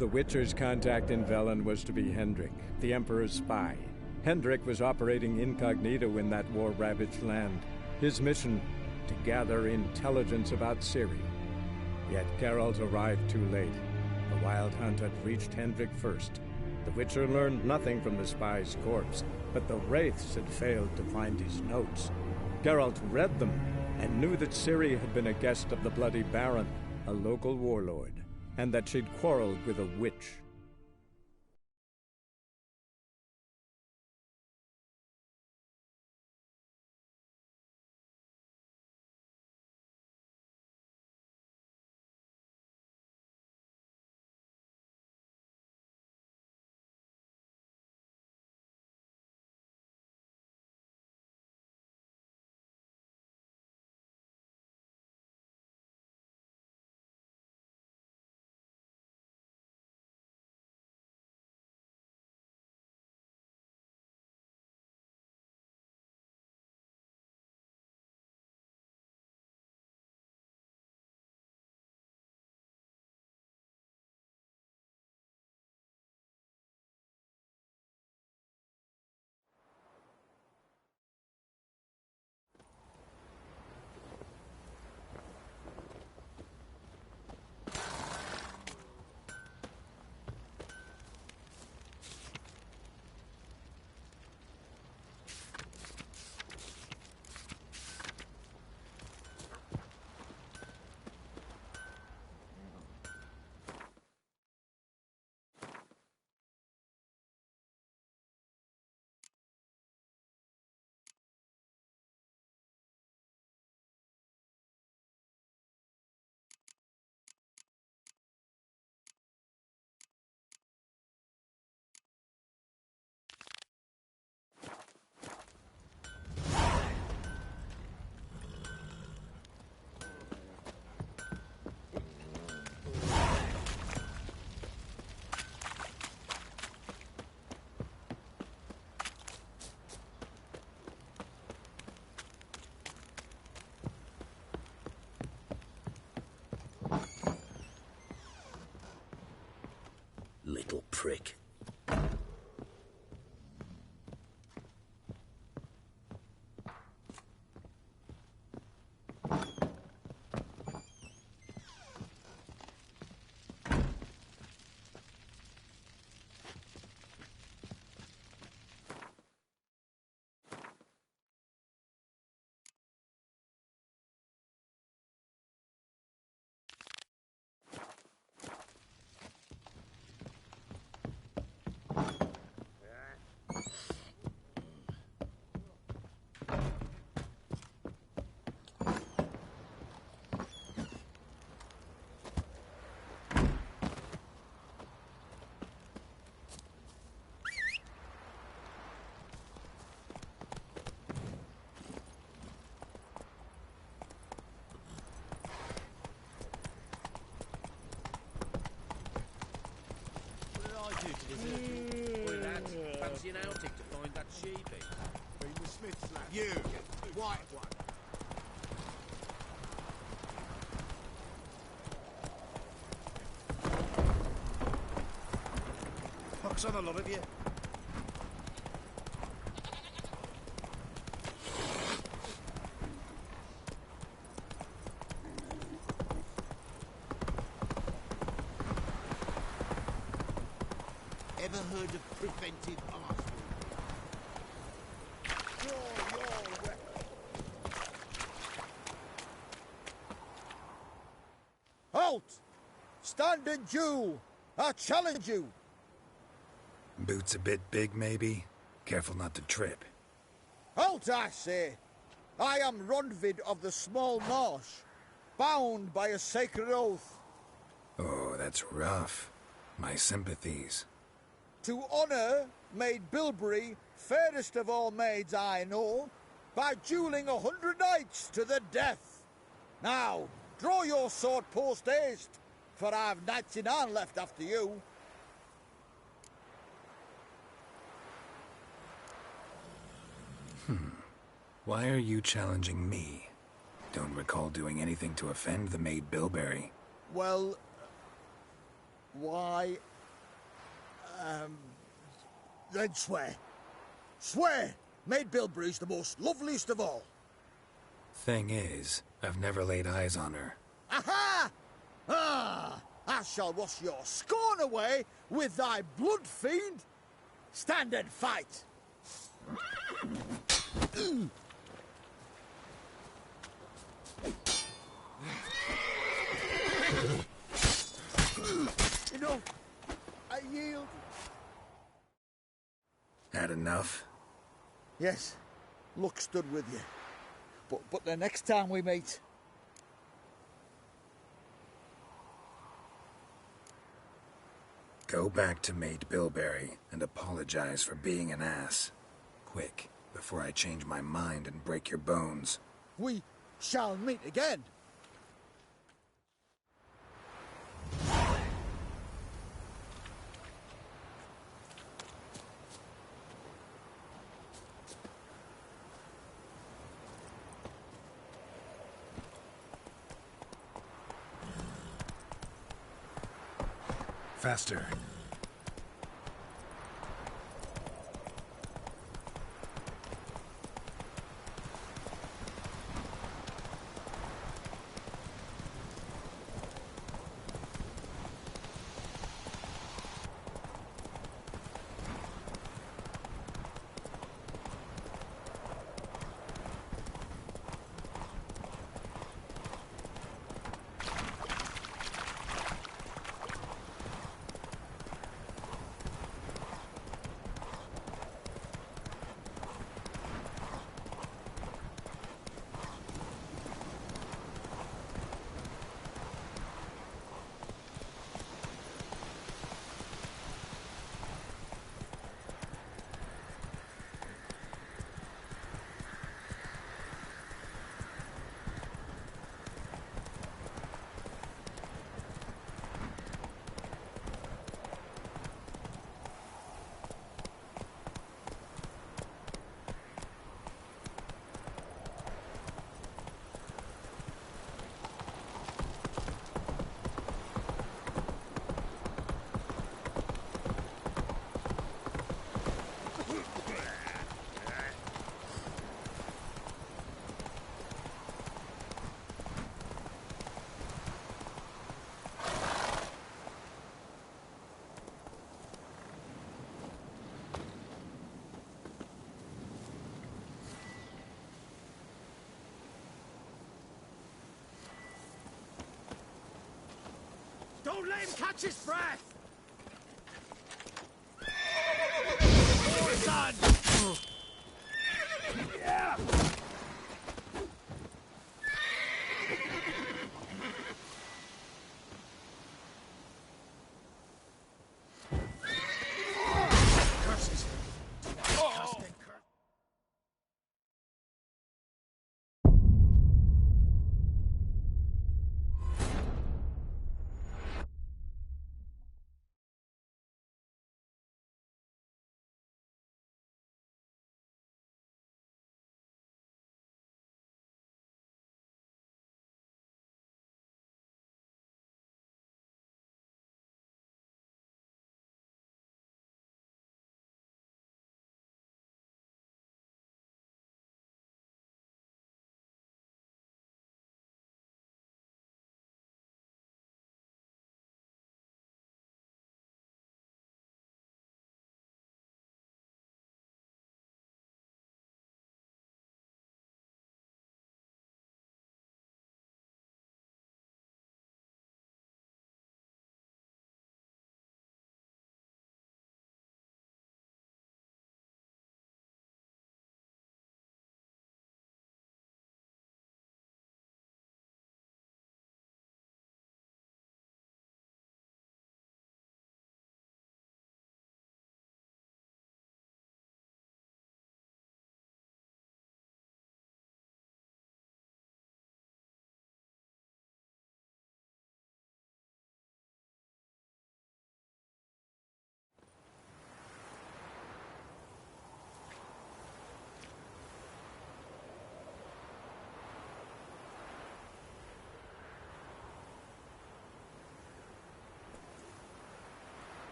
The Witcher's contact in Velen was to be Hendrik, the Emperor's spy. Hendrik was operating incognito in that war-ravaged land. His mission, to gather intelligence about Ciri. Yet Geralt arrived too late. The Wild Hunt had reached Hendrik first. The Witcher learned nothing from the spy's corpse, but the Wraiths had failed to find his notes. Geralt read them, and knew that Ciri had been a guest of the Bloody Baron, a local warlord, and that she'd quarreled with a witch. Little prick. Boy, lads, fancy an outing to find that sheepy. Been the Smith's lad. You, white one. Pox on a lot of you. Ever heard of preventive archery? Halt! Stand and duel! I challenge you! Boots a bit big, maybe? Careful not to trip. Halt, I say! I am Ronvid of the Small Marsh, bound by a sacred oath. Oh, that's rough. My sympathies. To honour Maid Bilberry, fairest of all maids I know, by duelling 100 knights to the death. Now, draw your sword post haste, for I've knights in hand left after you. Why are you challenging me? Don't recall doing anything to offend the Maid Bilberry. Well, why, Then swear. Swear! Maid Bilberry's the most loveliest of all. Thing is, I've never laid eyes on her. Aha! Ah! I shall wash your scorn away with thy blood fiend. Stand and fight. Enough. I yield. Had enough? Yes, luck stood with you. But the next time we meet... Go back to Maid Bilberry and apologize for being an ass. Quick, before I change my mind and break your bones. We shall meet again. Faster. Don't let him catch his breath! More, son!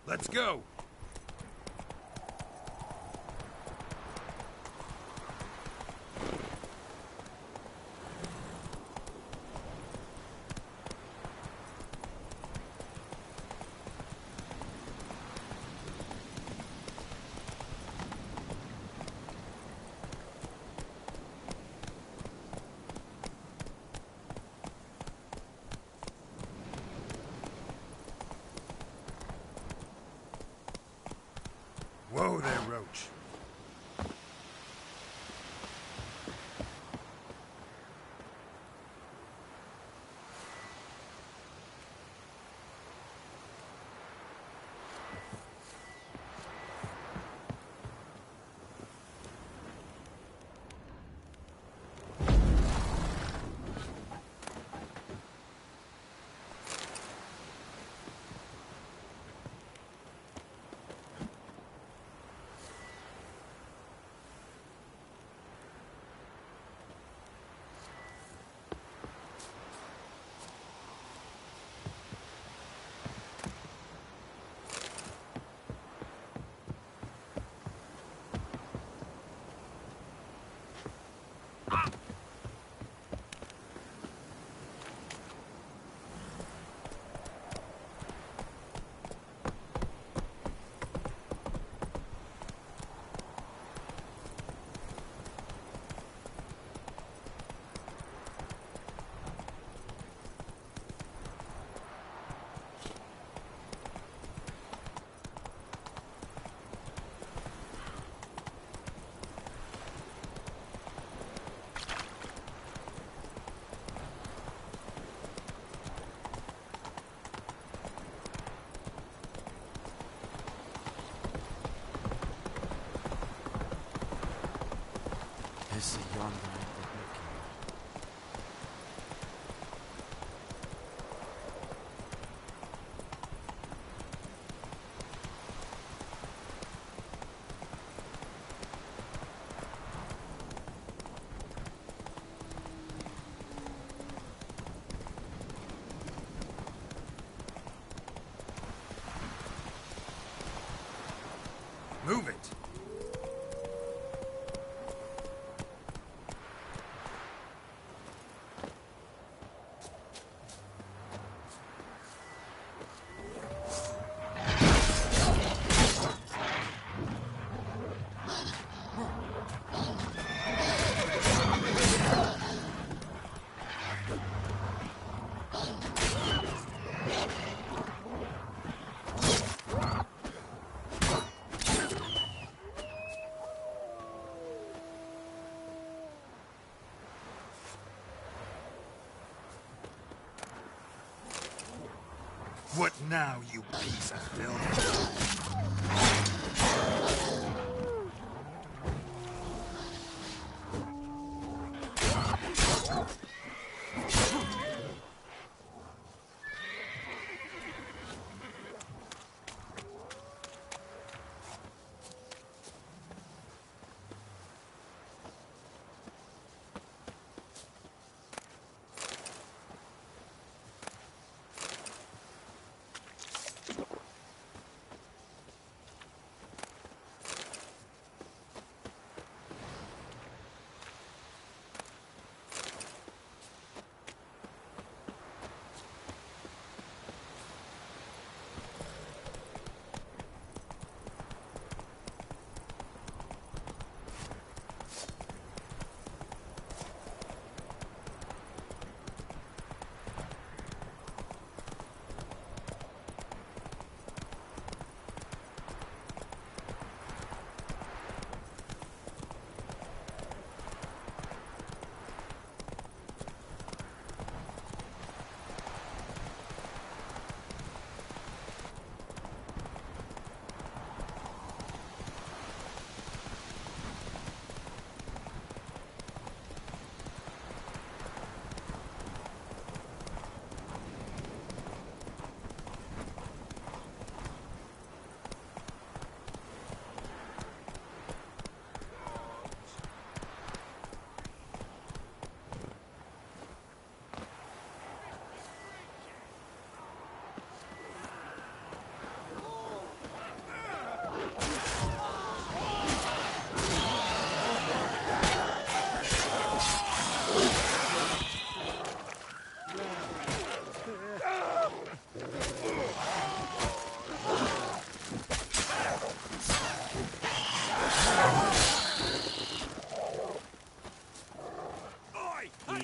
Let's go! Whoa there, Roach. This is yonder at the Move it! What now, you piece of filth?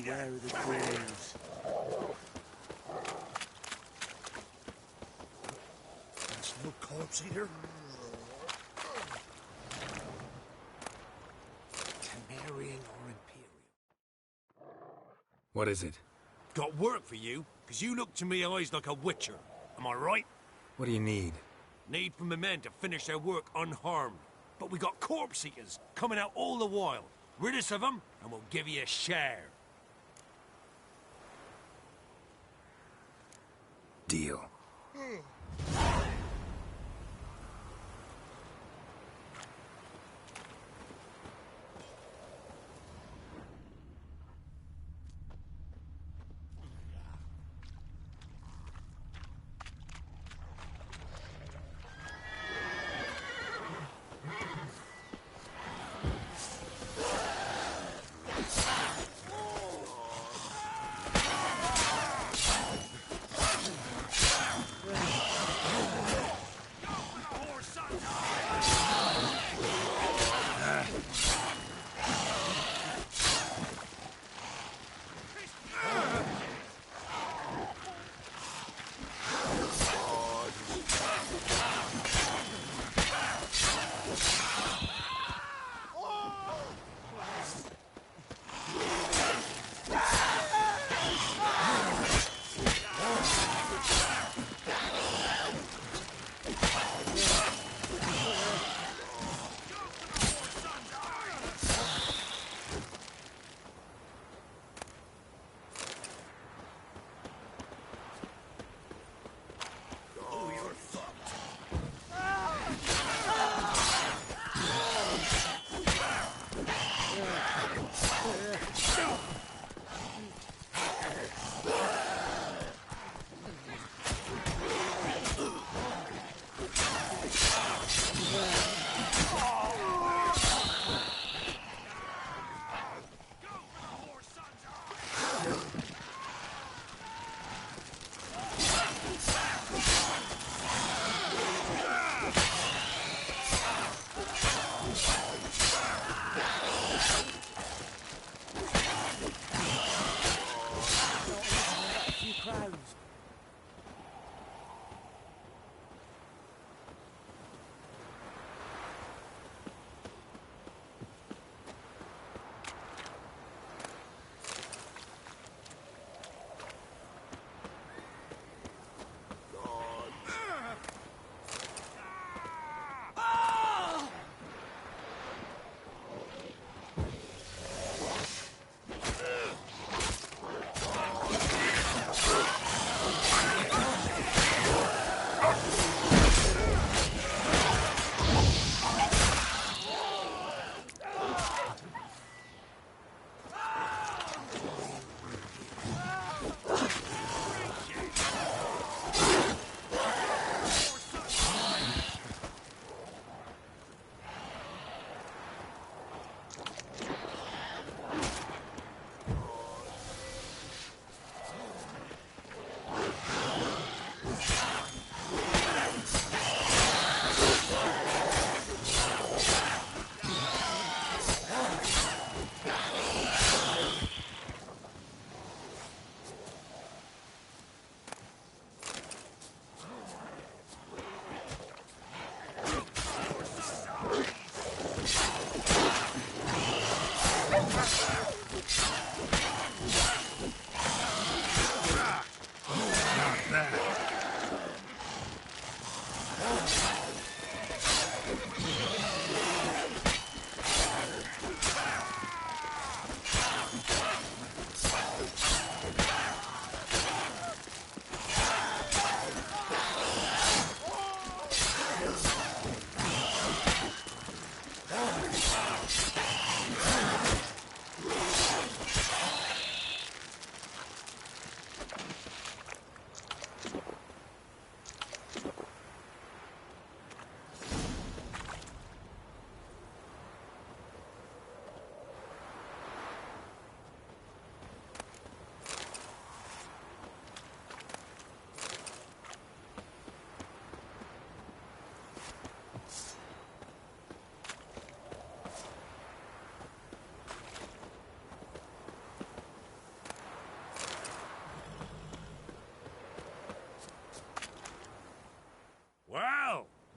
beware of the ghouls. There's no corpse here. Temerian or Imperial? What is it? Got work for you, because you look to me eyes like a witcher. Am I right? What do you need? Need from the men to finish their work unharmed. But we got corpse eaters coming out all the while. Rid us of them, and we'll give you a share. Deal.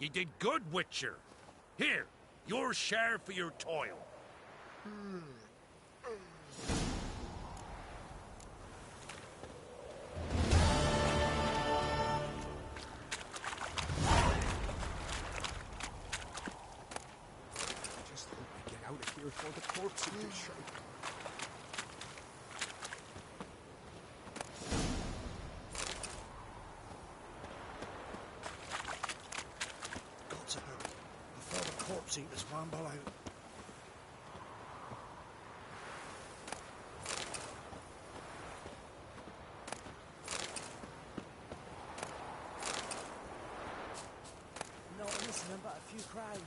He did good, Witcher. Here, your share for your toil. Just hope we get out of here before the corpse eaters show. Got to hurry before the corpse eaters wamble out. Not listening, but a few cries.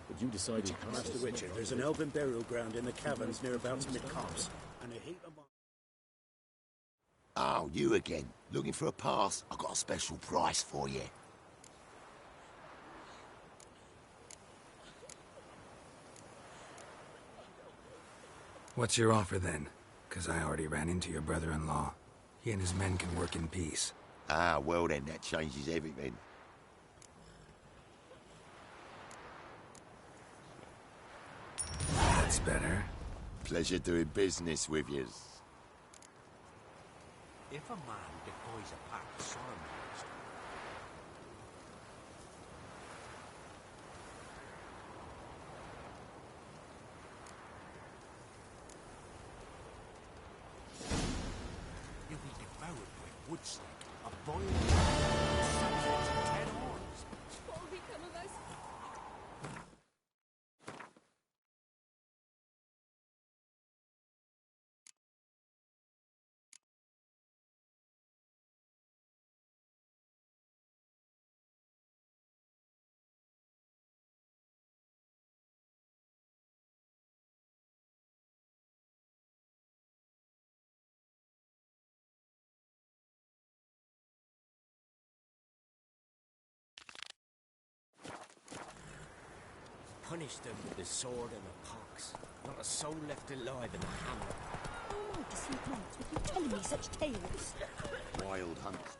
But you decided, Master Witcher, there's an elven burial ground in the caverns near about mid-copse, and a heap of... Oh, you again. Looking for a pass? I got a special price for you. What's your offer then? Because I already ran into your brother-in-law. He and his men can work in peace. Ah, well then, that changes everything. That's better. Pleasure doing business with you. If a man defies a pact solemnized, you'll be devoured by wood snake, a boiled subject of 10 horns. What will become of us? Punish them with the sword and the pox. Not a soul left alive in the hamlet. How am I to sleep nights with you telling me such tales? Wild hunts.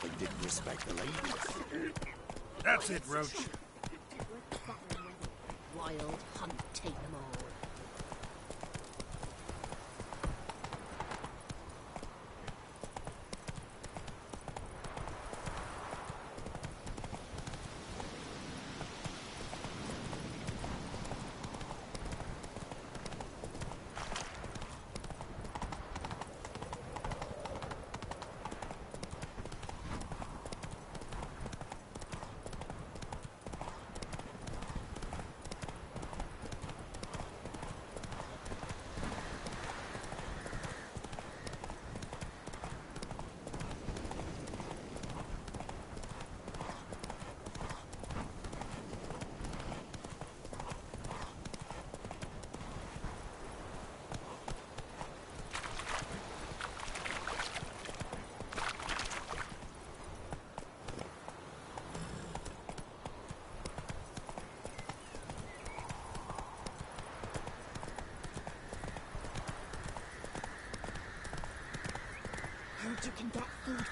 They didn't respect the ladies. That's it, Roach. Wild hunt, take them all.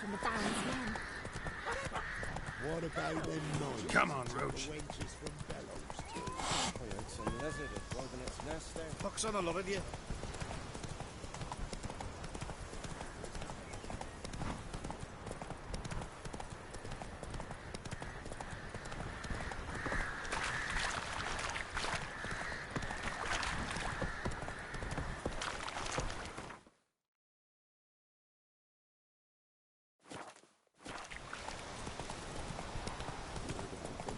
from the Baron's men. What about them knights? Come on, Roach. The wenches from Bellows, too. I heard some lizard had woven its nest there. Pox on a lot of you.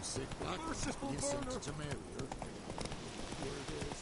Sit back. Listen to Mary. Here it is.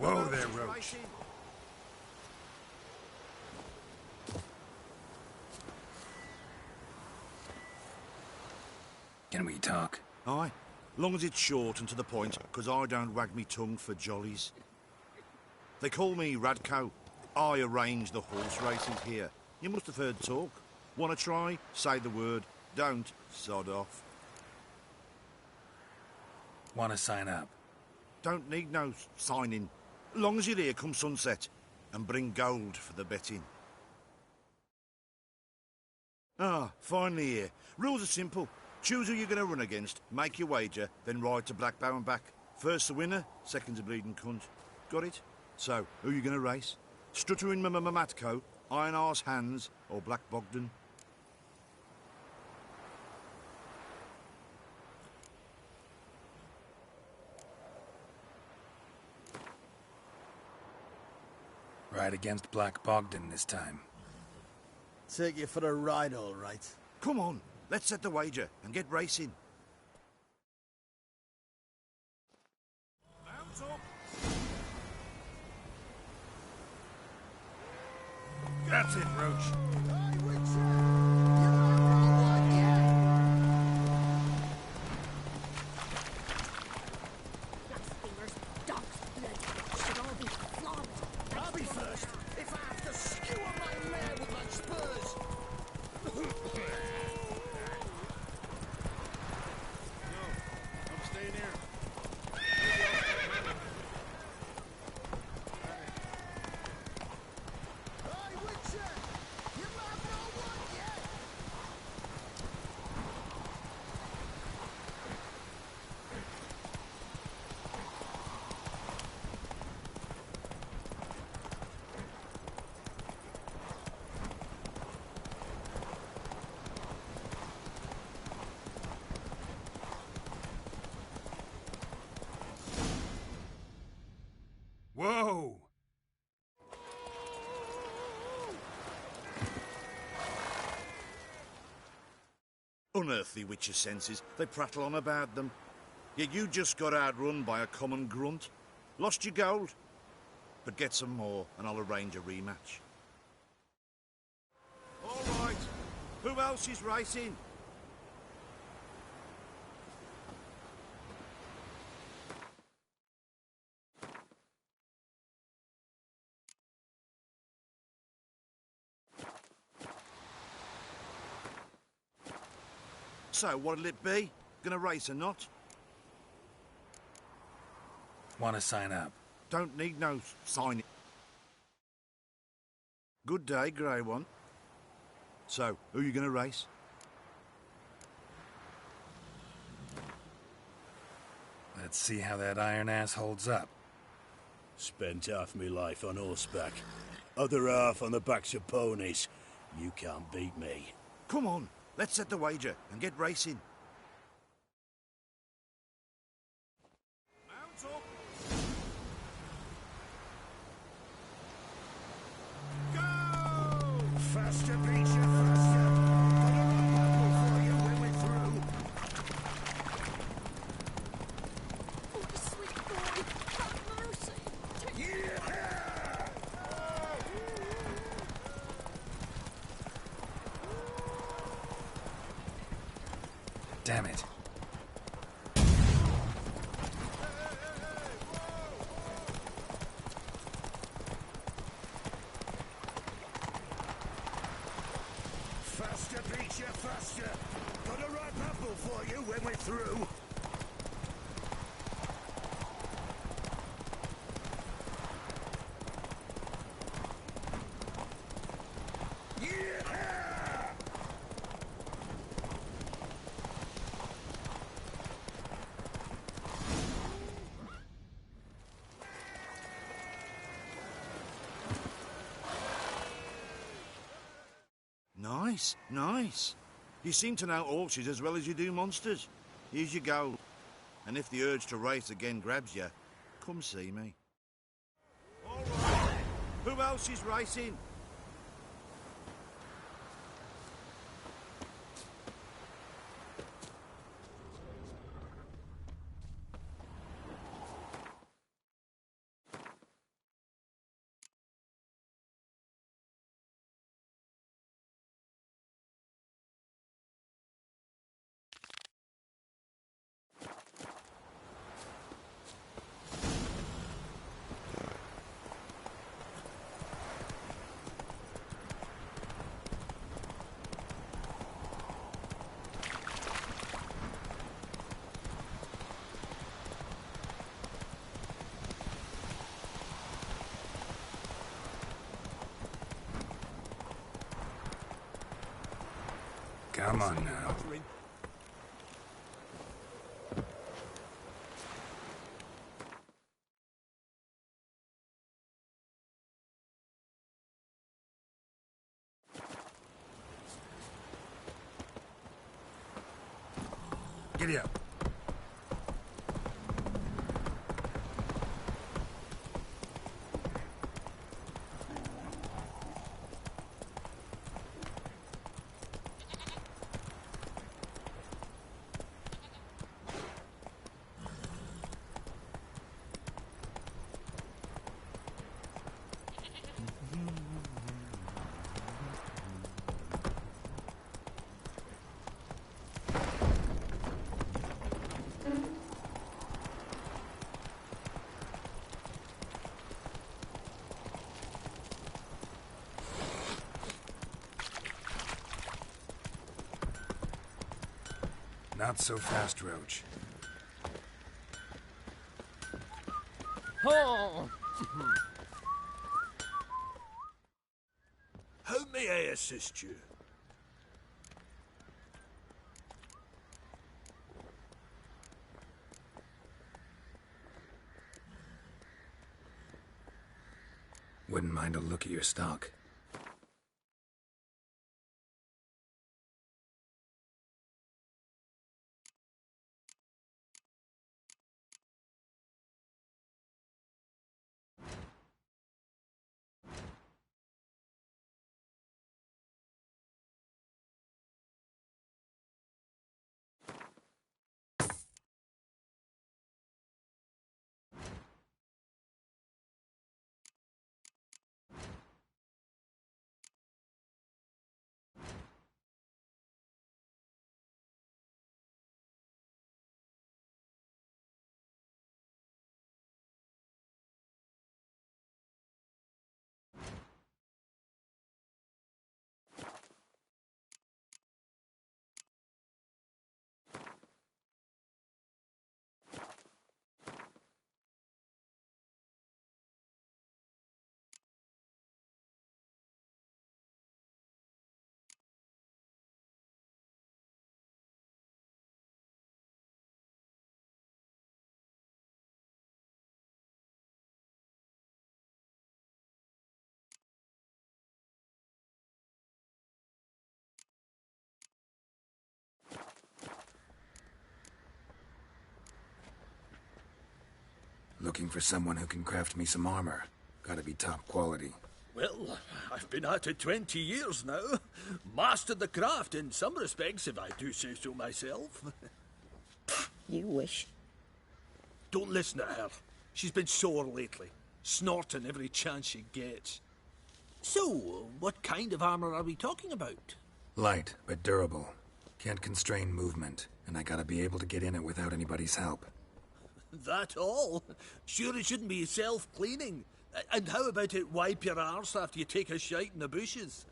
Whoa there, Roach. Can we talk? Aye, long as it's short and to the point, because I don't wag me tongue for jollies. They call me Radko. I arrange the horse races here. You must have heard talk. Want to try? Say the word. Don't, sod off. Want to sign up? Don't need no signing. Long as you're here come sunset. And bring gold for the betting. Ah, finally here. Rules are simple. Choose who you're going to run against, make your wager, then ride to Blackbow and back. First the winner, second's a bleeding cunt. Got it? So, who you going to race? Stuttering Matko, Iron Arse Hands, or Black Bogdan? Ride against Black Bogdan this time. Take you for a ride, all right. Come on, let's set the wager and get racing. Mount up! That's it, Roach. Blasphemers, dogs, blood, should all be flogged. I'll be first, if I have to skewer my mare with my spurs. I'm staying here. Hey, Witcher! You have no one yet! Whoa! Unearthly Witcher senses, they prattle on about them. Yet you just got outrun by a common grunt. Lost your gold. But get some more and I'll arrange a rematch. All right, who else is racing? So, what'll it be? Gonna race or not? Want to sign up? Don't need no sign. Good day, Grey One. So, who you gonna race? Let's see how that iron ass holds up. Spent half my life on horseback. Other half on the backs of ponies. You can't beat me. Come on, let's set the wager and get racing. Mount up! Faster, beats you faster. Got a bubble for you when we're through. Oh, sweet boy, have mercy. Damn it. Faster, beats you faster. Got a ripe apple for you when we're through. Nice, nice. You seem to know horses as well as you do monsters. Here's your gold. And if the urge to race again grabs you, come see me. All right. Who else is racing? Come on now. Giddy up. Not so fast, Roach. Oh! How may I assist you? Wouldn't mind a look at your stock. Looking for someone who can craft me some armor. Gotta be top quality. Well, I've been at it 20 years now. Mastered the craft in some respects, if I do say so myself. You wish. Don't listen to her. She's been sore lately, snorting every chance she gets. So, what kind of armor are we talking about? Light, but durable. Can't constrain movement, and I gotta be able to get in it without anybody's help. That all? Sure it shouldn't be self-cleaning. And how about it wipe your arse after you take a shite in the bushes?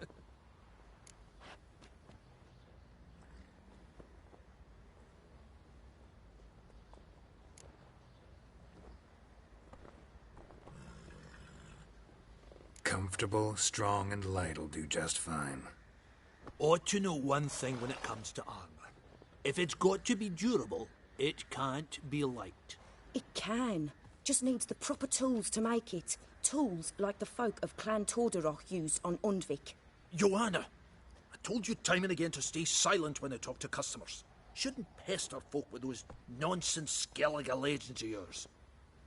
Comfortable, strong, and light'll do just fine. Ought to know one thing when it comes to armor. If it's got to be durable, it can't be light. It can. Just needs the proper tools to make it. Tools like the folk of Clan Torderoch use on Undvik. Joanna, I told you time and again to stay silent when I talk to customers. Shouldn't pester folk with those nonsense Skellige legends of yours.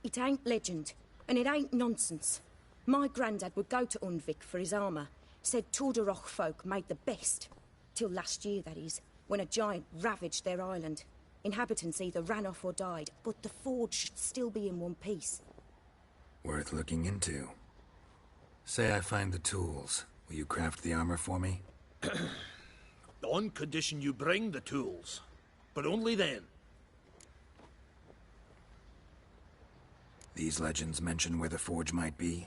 It ain't legend, and it ain't nonsense. My granddad would go to Undvik for his armour. Said Torderoch folk made the best. Till last year, that is, when a giant ravaged their island. Inhabitants either ran off or died, but the forge should still be in one piece. Worth looking into. Say I find the tools. Will you craft the armor for me? On condition you bring the tools. But only then. These legends mention where the forge might be?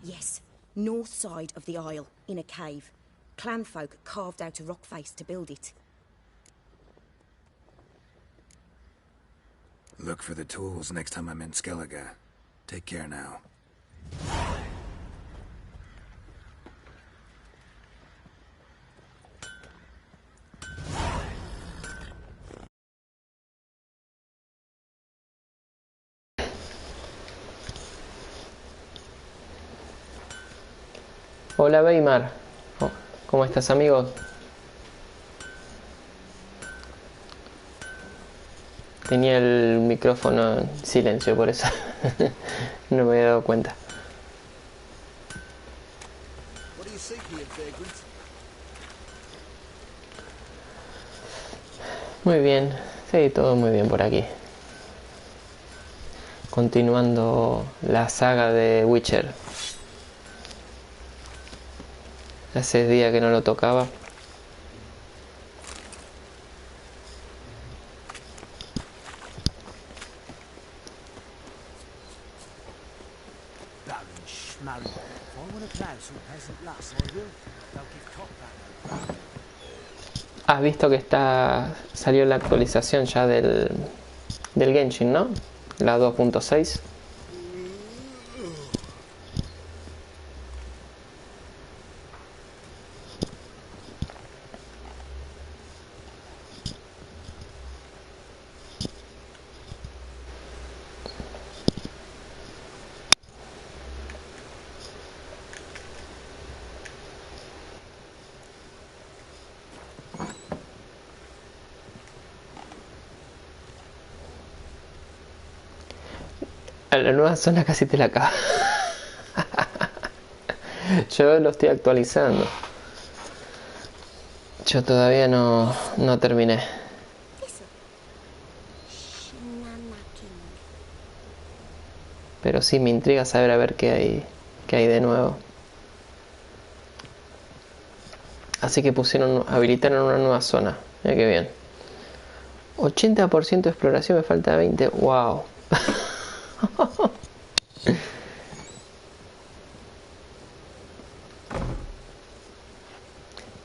Yes, north side of the isle, in a cave. Clanfolk carved out a rock face to build it. Look for the tools next time I'm in Skellige. Take care now. Hola Weimar, ¿cómo estás, amigo? Tenía el micrófono en silencio, por eso no me había dado cuenta. Muy bien, sí, todo muy bien por aquí. Continuando la saga de Witcher. Hace días que no lo tocaba. Has visto que salió la actualización ya del Genshin, ¿no? La 2.6. La nueva zona casi te la acaba. Yo lo estoy actualizando. Yo todavía no terminé. Pero sí me intriga saber a ver qué hay de nuevo. Así que habilitaron una nueva zona. Mira qué bien. 80% de exploración, me falta 20. Wow.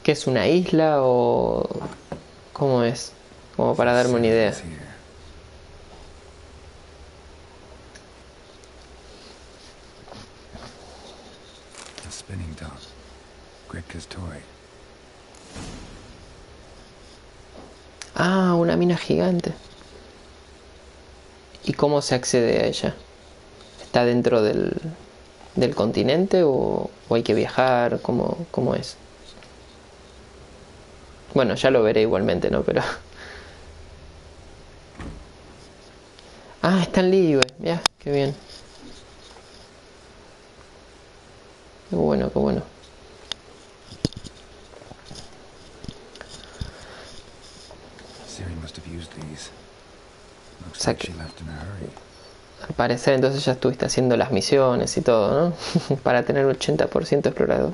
¿Qué es, una isla o cómo es? Como para darme una idea. Ah, una mina gigante. ¿Y cómo se accede a ella? ¿Está dentro del continente o hay que viajar? ¿Cómo es? Bueno, ya lo veré igualmente, ¿no? Pero... Ah, está en Libre. Ya, qué bien. Qué bueno, qué bueno. O sea que, al parecer entonces ya estuviste haciendo las misiones y todo, ¿no? Para tener 80% explorado.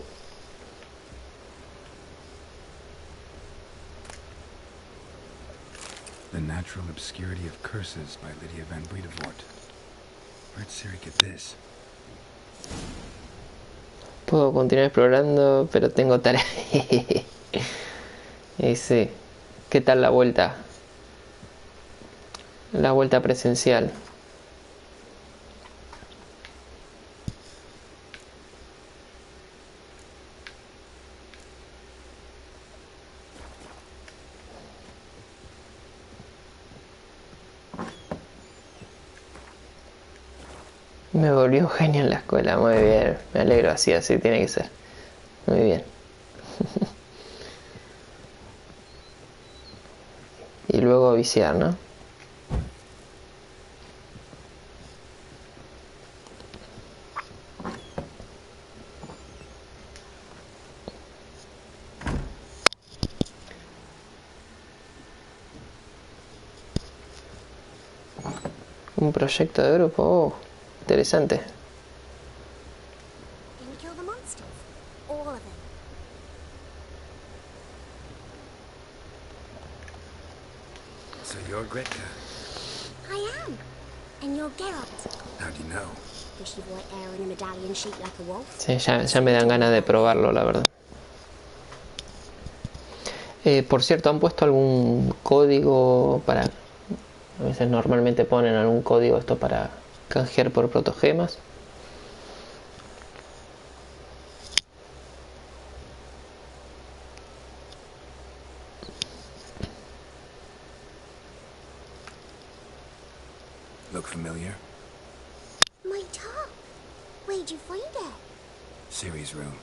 The Natural Obscurity of Curses by Lydia van Bredevoort. Where'd Siri get this? Puedo continuar explorando, pero tengo tarea. Y sí. ¿Qué tal la vuelta? La vuelta presencial. Me volvió un genio en la escuela, muy bien, me alegro, así tiene que ser. Muy bien. Y luego viciar, ¿no? Un proyecto de grupo, oh, interesante. So you're Gretka. I am. And you're Geralt. How do you know? Bushy white hair and a medallion shaped like a wolf. Sí, ya me dan ganas de probarlo, la verdad. Por cierto, ¿han puesto algún código para...? A veces normalmente ponen algún código esto para canjear por protogemas. Look familiar? My top. Where'd you find it? Siri's room.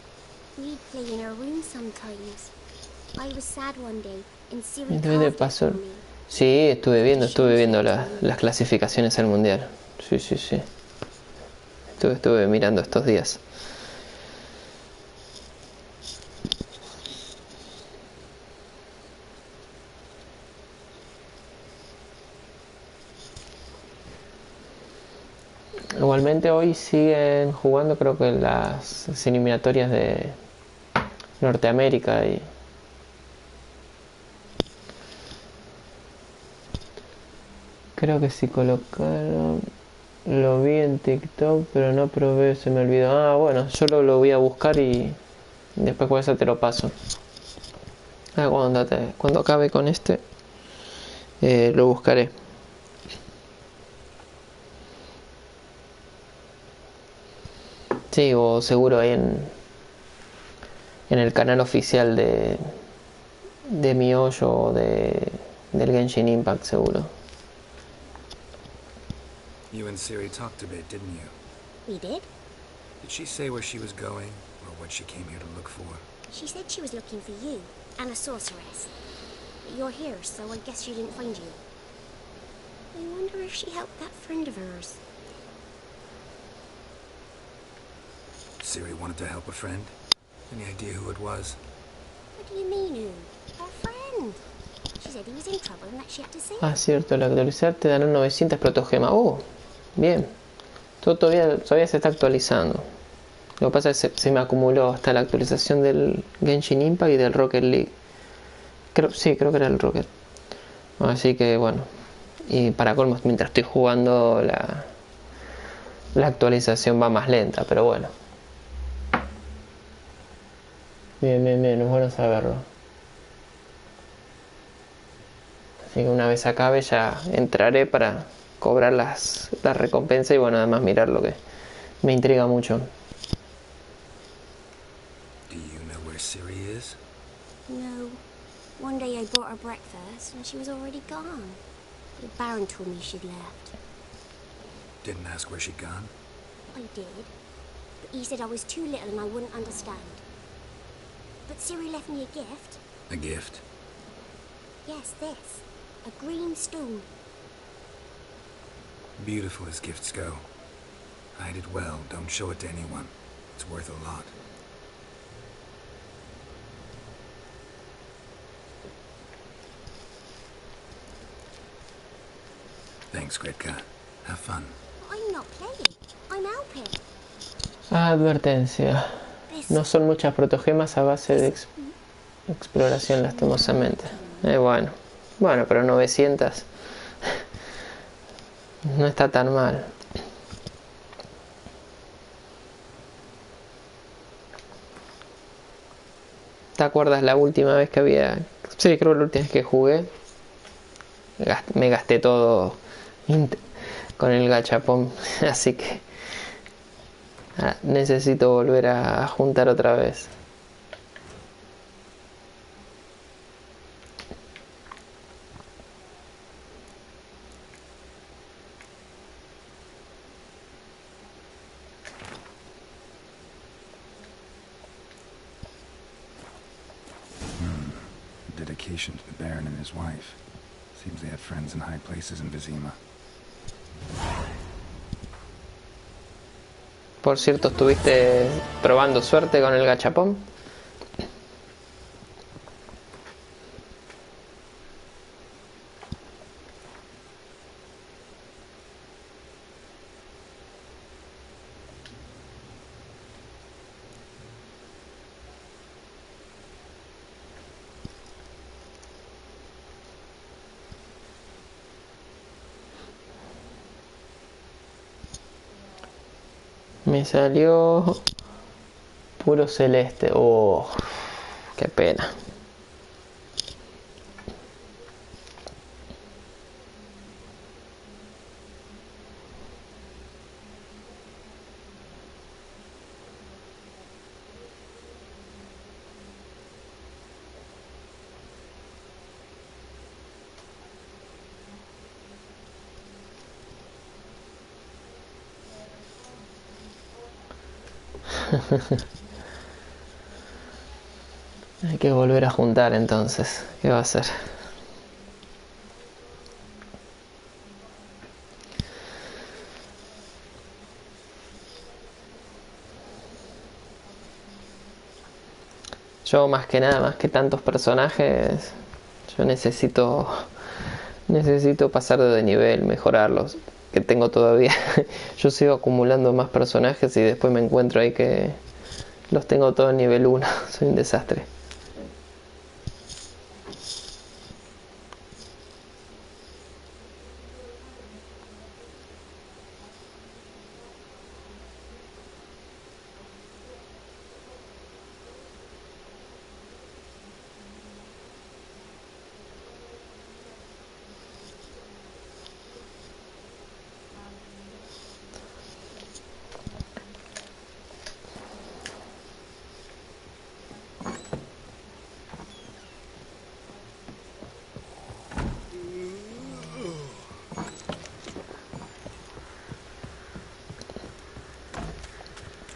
We'd play in her room sometimes. I was sad one day and Siri Entonces de carved it for paso... me. Sí, estuve viendo las clasificaciones al mundial. Sí. Estuve mirando estos días. Igualmente hoy siguen jugando, creo que las eliminatorias de Norteamérica y... Creo que sí colocaron... Lo vi en TikTok, pero no probé, se me olvidó. Ah, bueno, yo lo voy a buscar y después con eso te lo paso. Cuando acabe con este, lo buscaré. Sí, o seguro ahí en el canal oficial de mi hoyo o del Genshin Impact, seguro. You and Siri talked a bit, didn't you? We did? Did she say where she was going, or what she came here to look for? She said she was looking for you and a sorceress. But you're here, so I guess she didn't find you. I wonder if she helped that friend of hers. Siri wanted to help a friend? Any idea who it was? What do you mean, who? Her friend. She said he was in trouble and that she had to save him. Ah, cierto, al actualizar te darán 900 protogemas. Bien. Todavía se está actualizando. Lo que pasa es que se me acumuló hasta la actualización del Genshin Impact y del Rocket League. Creo que era el Rocket. Así que bueno. Y para colmo, mientras estoy jugando la actualización va más lenta, pero bueno. Bien, es bueno saberlo. Así que una vez acabe ya entraré para cobrar las recompensas y bueno, además mirar lo que me intriga mucho. Do you know where Siri is? No. One day I brought her breakfast and she was already gone. The Baron told me she'd left. Didn't ask where she'd gone? I did. But he said I was too little and I wouldn't understand. But Siri left me a gift. A gift? Yes, this. A green stone. Beautiful as gifts go. Hide it well, don't show it to anyone. It's worth a lot. Thanks, Gretka. Have fun. I'm not playing. I'm helping. Advertencia. No son muchas protogemas a base de exploración, lastimosamente. Bueno, pero 900 no está tan mal. ¿Te acuerdas la última vez que había? Sí, creo que la última vez que jugué me gasté todo con el gachapón, así que necesito volver a juntar otra vez. Dedication to the Baron and his wife. Seems they had friends in high places in Vizima. Por cierto, ¿estuviste probando suerte con el gachapón? Me salió puro celeste. Oh, qué pena. Hay que volver a juntar entonces. ¿Qué va a hacer? Yo más que nada, más que tantos personajes, yo necesito pasar de nivel, mejorarlos, que tengo todavía. Yo sigo acumulando más personajes y después me encuentro ahí que los tengo todos en nivel 1. Soy un desastre.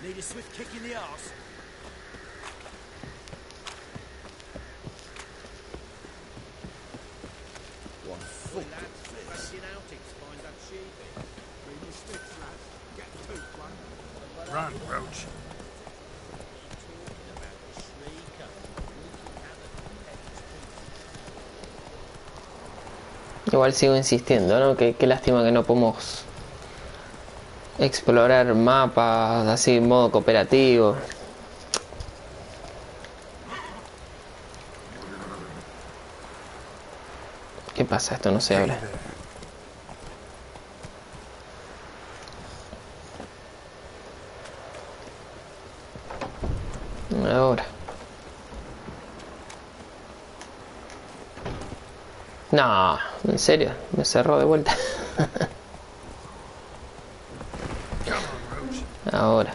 Need a swift kick in the arse. One foot. Run, Roach. Igual sigo insistiendo, ¿no? Qué lástima que no podemos explorar mapas así en modo cooperativo. ¿Qué pasa? Esto no se abre. Ahora. No, en serio, me cerró de vuelta. Ahora.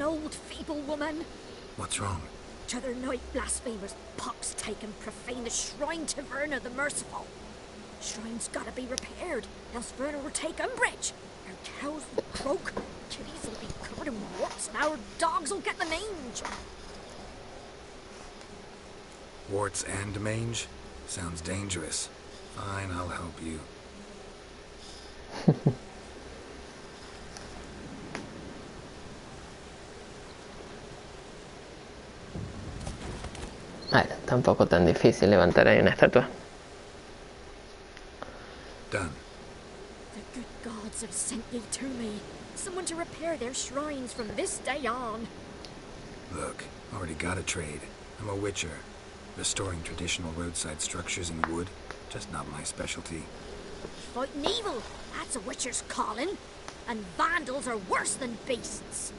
old feeble woman. What's wrong? T'other night blasphemers pox take and profane the shrine to Verna the Merciful. Shrine's gotta be repaired, else Verna will take umbrage. Our cows will croak, kitties will be covered in warts, and our dogs will get the mange. Warts and mange? Sounds dangerous. Fine, I'll help you. Vale, tampoco tan difícil levantar ahí una estatua. Done. The good gods have sent ye to me. Someone to repair their shrines from this day on. Look, already got a trade. I'm a witcher. Restoring traditional roadside structures in wood, just not my specialty. Fighting evil, that's a witcher's calling. And vandals are worse than beasts.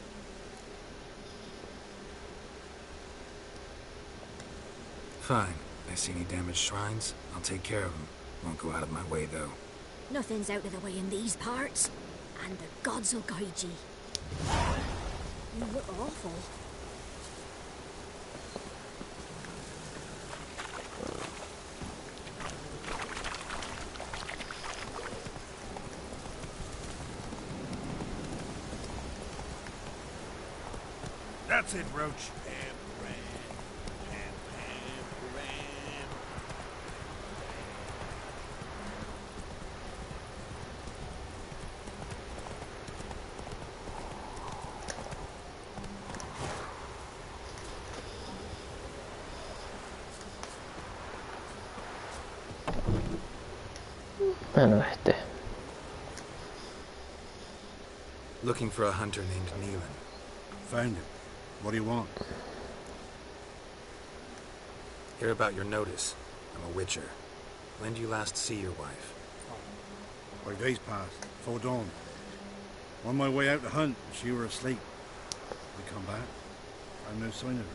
Fine. I see any damaged shrines, I'll take care of them. Won't go out of my way, though. Nothing's out of the way in these parts. And the gods will guide ye. You look awful. That's it, Roach. Bueno, Looking for a hunter named Neelan. Found him. What do you want? Hear about your notice. I'm a witcher. When did you last see your wife? 5 days passed, before dawn. On my way out to hunt, she were asleep. I come back, found no sign of her.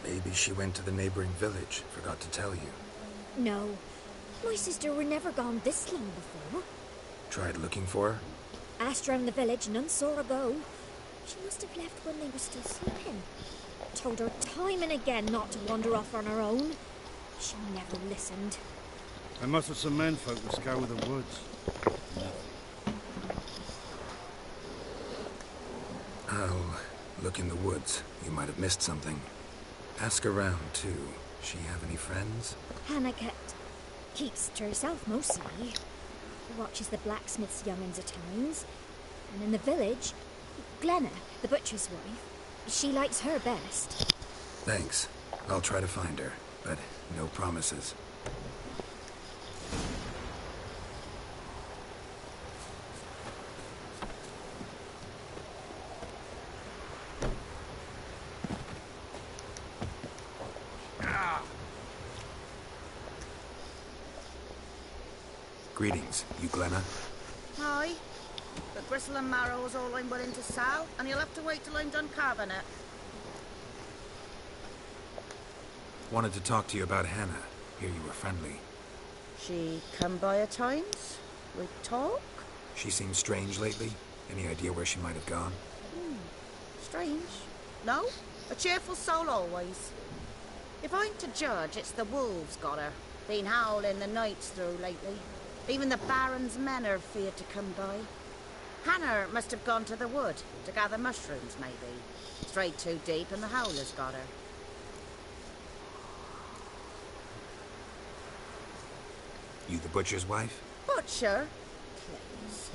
Maybe she went to the neighboring village. Forgot to tell you. No. My sister were never gone this long before. Tried looking for her? Asked round the village, none saw her go. She must have left when they were still sleeping. Told her time and again not to wander off on her own. She never listened. I must have some menfolk that scour the woods. I'll look in the woods. You might have missed something. Ask around, too. She have any friends? Hannah keeps to herself mostly. Watches the blacksmith's young'uns at times. And in the village, Glenna, the butcher's wife, she likes her best. Thanks. I'll try to find her, but no promises. Greetings, you Glenna? Aye. But gristle and marrow is all I'm willing to sell, and you'll have to wait till I'm done carving it. Wanted to talk to you about Hannah. Hear you were friendly. She come by at times? We talk? She seems strange lately. Any idea where she might have gone? Strange. No? A cheerful soul always. If I'm to judge, it's the wolves got her. Been howling the nights through lately. Even the Baron's men are feared to come by. Hannah must have gone to the wood to gather mushrooms, maybe. Strayed too deep and the howlers got her. You the butcher's wife? Butcher? Please.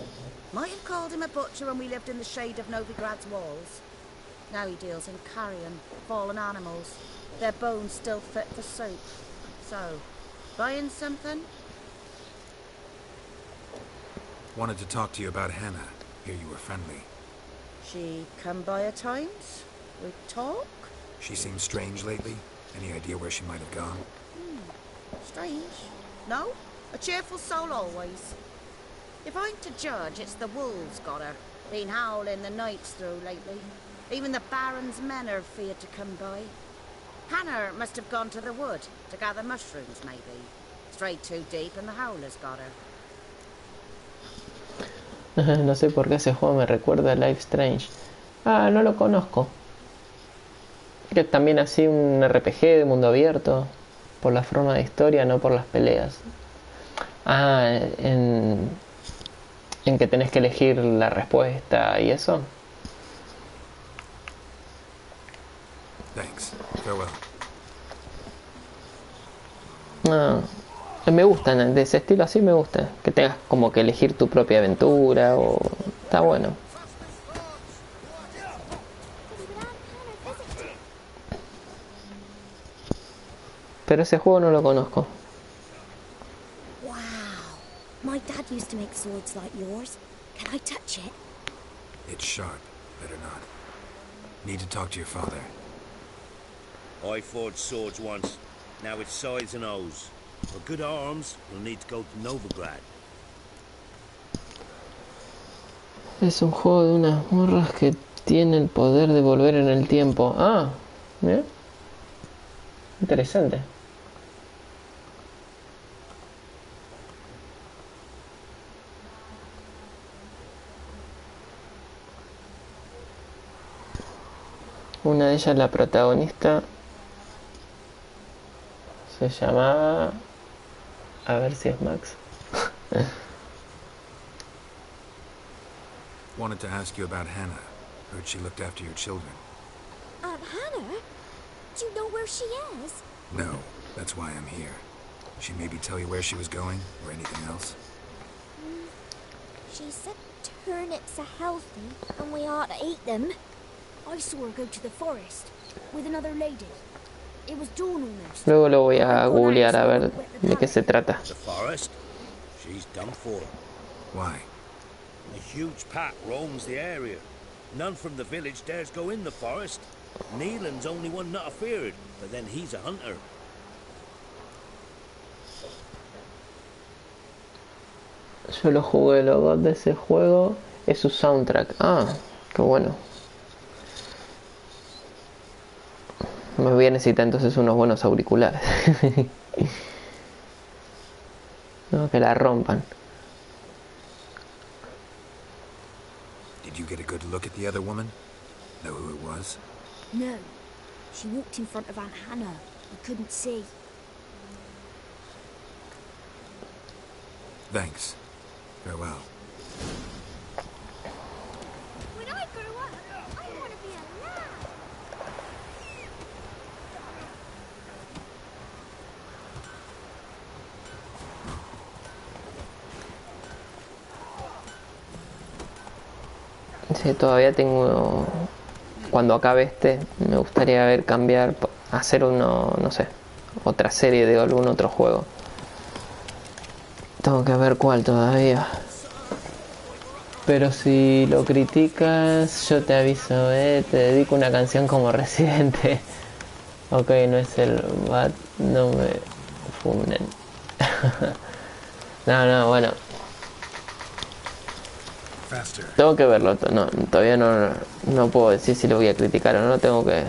Might have called him a butcher when we lived in the shade of Novigrad's walls. Now he deals in carrion, fallen animals. Their bones still fit for soup. So, buying something? Wanted to talk to you about Hannah. Hear you were friendly. She come by at times? We talk? She seems strange lately. Any idea where she might have gone? Strange. No? A cheerful soul always. If I'm to judge, it's the wolves got her. Been howling the nights through lately. Even the Baron's men are feared to come by. Hannah must have gone to the wood to gather mushrooms, maybe. Strayed too deep and the howlers got her. No sé por qué ese juego me recuerda a Life Strange. Ah, no lo conozco. Que es también así un RPG de mundo abierto. Por la forma de historia, no por las peleas. Ah, en que tenés que elegir la respuesta y eso. Thanks. Farewell. Ah, me gustan, de ese estilo así me gusta. Que tengas como que elegir tu propia aventura o... Está bueno. Pero ese juego no lo conozco. Wow. My dad used to make swords like yours. Can I touch it? It's sharp. Better not. Need to talk to your father. I forged swords once. Now it's size and O's. For good arms, we'll need to go to Novigrad. Es un juego de unas morras que tiene el poder de volver en el tiempo. Ah, ¿eh? Interesante. Una de ellas, la protagonista, se llamaba... A ver si es Max. Wanted to ask you about Hannah. Heard she looked after your children. Aunt Hannah? Do you know where she is? No, that's why I'm here. She maybe tell you where she was going, or anything else? She said turnips are healthy, and we ought to eat them. I saw her go to the forest with another lady. It was dawn almost. Luego lo voy a googlear a ver de qué se trata. The forest? She's done for. Why? A huge pack roams the area. None from the village dares go in the forest. Neelan's only one not afeared, but then he's a hunter. Yo lo jugué, lo god de ese juego es su soundtrack. Ah, qué bueno. Me voy a necesitar entonces unos buenos auriculares. No, que la rompan. Did you get a good look at the other woman? Know who it was? No. She walked in front of Aunt Hannah. We couldn't see. Thanks. Farewell. When I grow up, I want to be a lad. Sí, todavía tengo... Cuando acabe este, me gustaría ver cambiar, hacer uno, no sé, otra serie de algún otro juego. Tengo que ver cuál todavía. Pero si lo criticas, yo te aviso, te dedico una canción como Residente. Ok, no es el Bat, no me funen. No, bueno. Tengo que verlo, no, todavía no puedo decir si lo voy a criticar o no, tengo que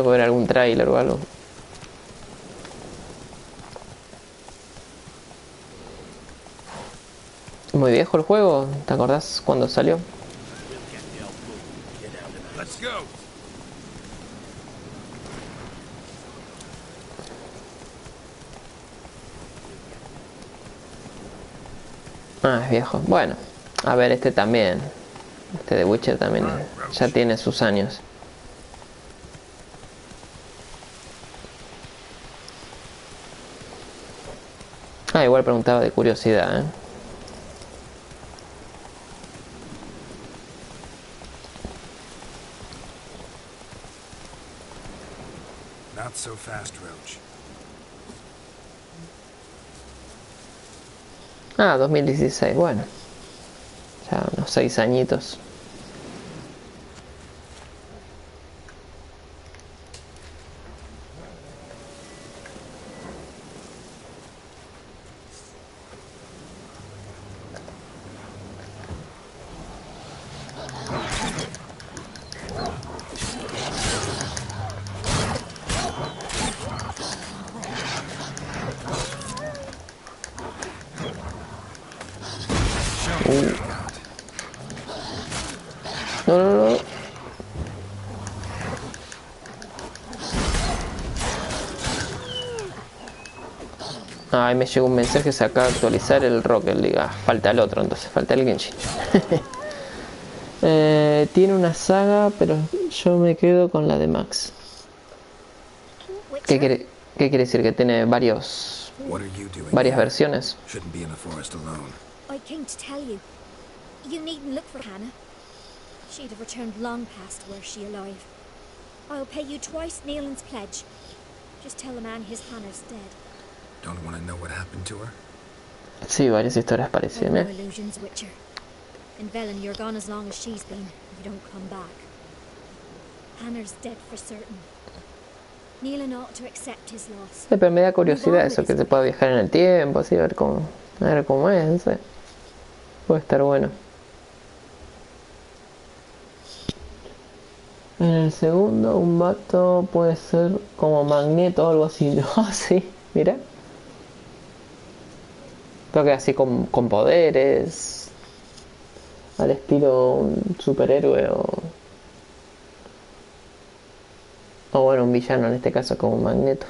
ver algún tráiler o algo. Muy viejo el juego, ¿te acordás cuando salió? Ah, es viejo. Bueno, a ver, este también. Este de Witcher también ya tiene sus años. Ah, igual preguntaba de curiosidad, Not so fast, Roach. Ah, 2016, bueno. Ya unos 6 añitos. Ay, me llegó un mensaje, se acaba de actualizar el Rocket League. Ah, falta el otro, entonces, falta el Genshin. Tiene una saga, pero yo me quedo con la de Max. ¿Qué quiere decir? Que tiene varias versiones. I came to tell you. You needn't look for Hannah. She'd have returned long past were she alive. I'll pay you twice Neelan's pledge. Just tell the man his Hannah's dead. Don't want to know what happened to her? Sí, varias historias parecen, No illusions, Witcher. In Velen, you're gone as long as she's been, if you don't come back. Hannah's dead for certain. Neelan ought to accept his loss. Pero me da curiosidad eso, que se pueda viajar en el tiempo, así, a ver cómo es, no sé. Puede estar bueno. En el segundo, un vato puede ser como Magneto o algo así, ¿no? Sí, mira. Creo que así con poderes, al estilo un superhéroe o bueno, un villano en este caso como Magneto.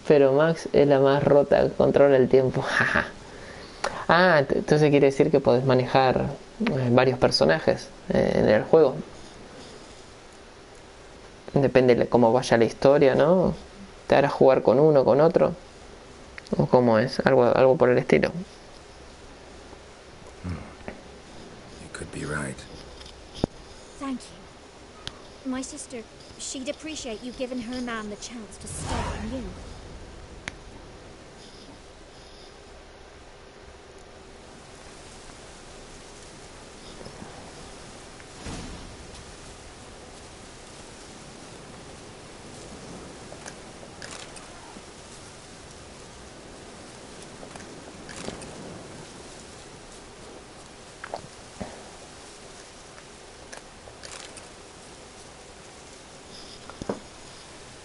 Pero Max es la más rota, controla el tiempo. Ah, entonces quiere decir que podés manejar varios personajes en el juego. Depende de cómo vaya la historia, ¿no? ¿Te hará jugar con uno, con otro? ¿O cómo es? Algo por el estilo. You could be right. Thank you. My sister, she'd appreciate you giving her man the chance to start anew.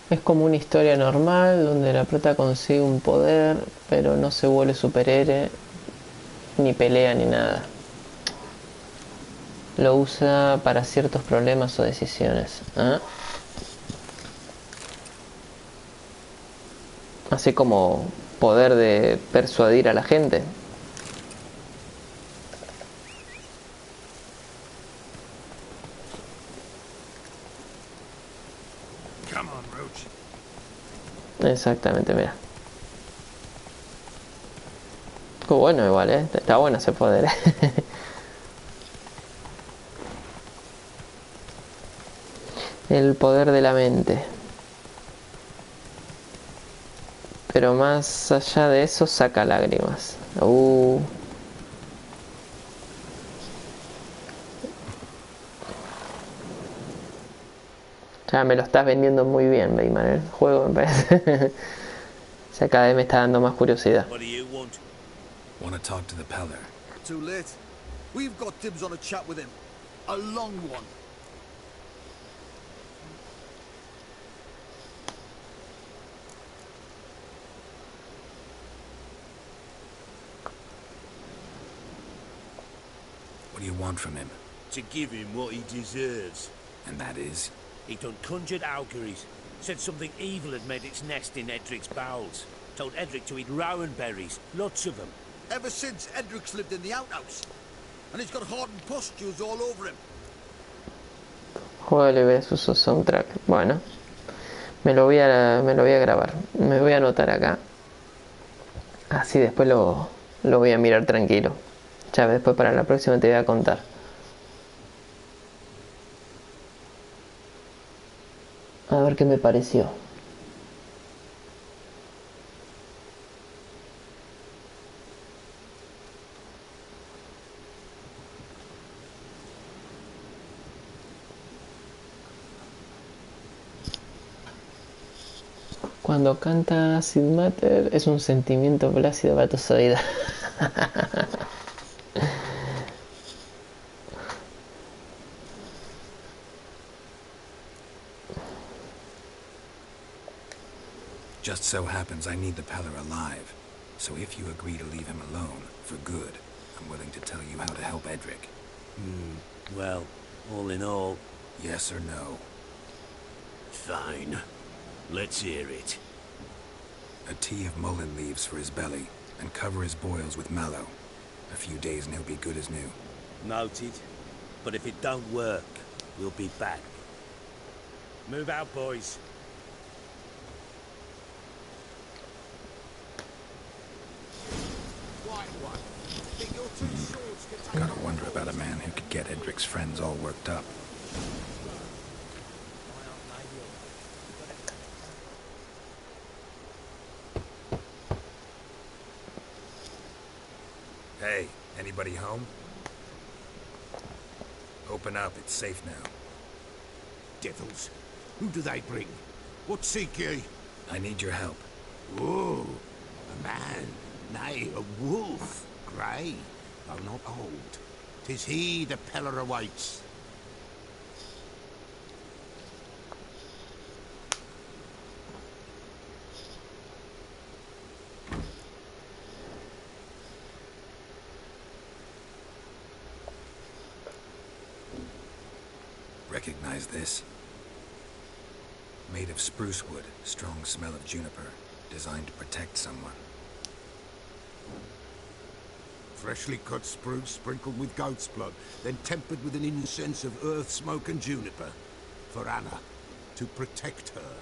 Es como una historia normal donde la prota consigue un poder, pero no se vuelve superhéroe, ni pelea ni nada. Lo usa para ciertos problemas o decisiones. ¿Ah? Así como poder de persuadir a la gente. Exactamente, mira. Qué bueno igual, está bueno ese poder, El poder de la mente. Pero más allá de eso, saca lágrimas. Ya me lo estás vendiendo muy bien, Bayman, el juego me parece. O sea, cada vez me está dando más curiosidad. What do you want? Want to talk to the Peller. Too late. We've got dibs on a chat with him. A long one. What do you want from him? To give him what he deserves. And that is? He done conjured auguries. Said something evil had made its nest in Edric's bowels. Told Edric to eat rowan berries, lots of them. Ever since Edric's lived in the outhouse. And he's got hardened pustules all over him. Juego versus soundtrack. Bueno, me lo voy a grabar. Me voy a anotar acá. Así después lo voy a mirar tranquilo. Ya después para la próxima te voy a contar. A ver qué me pareció. Cuando canta Acid Matter es un sentimiento plácido para tus oídos. Just so happens I need the Peller alive. So if you agree to leave him alone, for good, I'm willing to tell you how to help Edric. Well, all in all... Yes or no? Fine. Let's hear it. A tea of mullein leaves for his belly, and cover his boils with mallow. A few days and he'll be good as new. Noted. But if it don't work, we'll be back. Move out, boys. Gotta wonder about a man who could get Edric's friends all worked up. Hey, anybody home? Open up, it's safe now. Devils, who do they bring? What seek ye? I need your help. Oh, a man, nay, a wolf, grey, though not old. 'Tis he the Peller awaits. Recognize this? Made of spruce wood, strong smell of juniper, designed to protect someone. Freshly cut spruce sprinkled with goat's blood, then tempered with an incense of earth, smoke and juniper. For Anna, to protect her.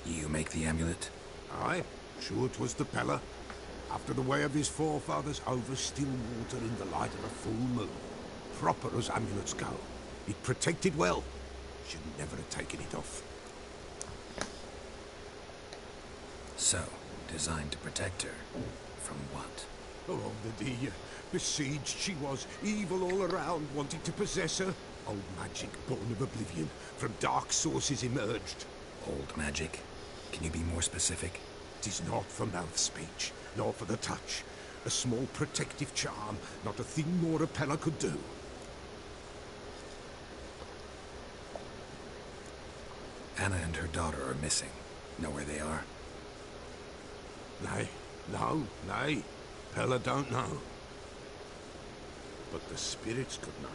You make the amulet? Aye, sure 'twas the Peller. After the way of his forefathers, over still water in the light of a full moon. Proper as amulets go. It protected well. Should never have taken it off. So, designed to protect her. From what? Along the day, besieged she was, evil all around, wanting to possess her. Old magic, born of oblivion, from dark sources emerged. Old magic? Can you be more specific? 'Tis not for mouth speech, nor for the touch. A small protective charm, not a thing more a Peller could do. Anna and her daughter are missing. Know where they are? Nay, nay. Peller don't know. But the spirits could know.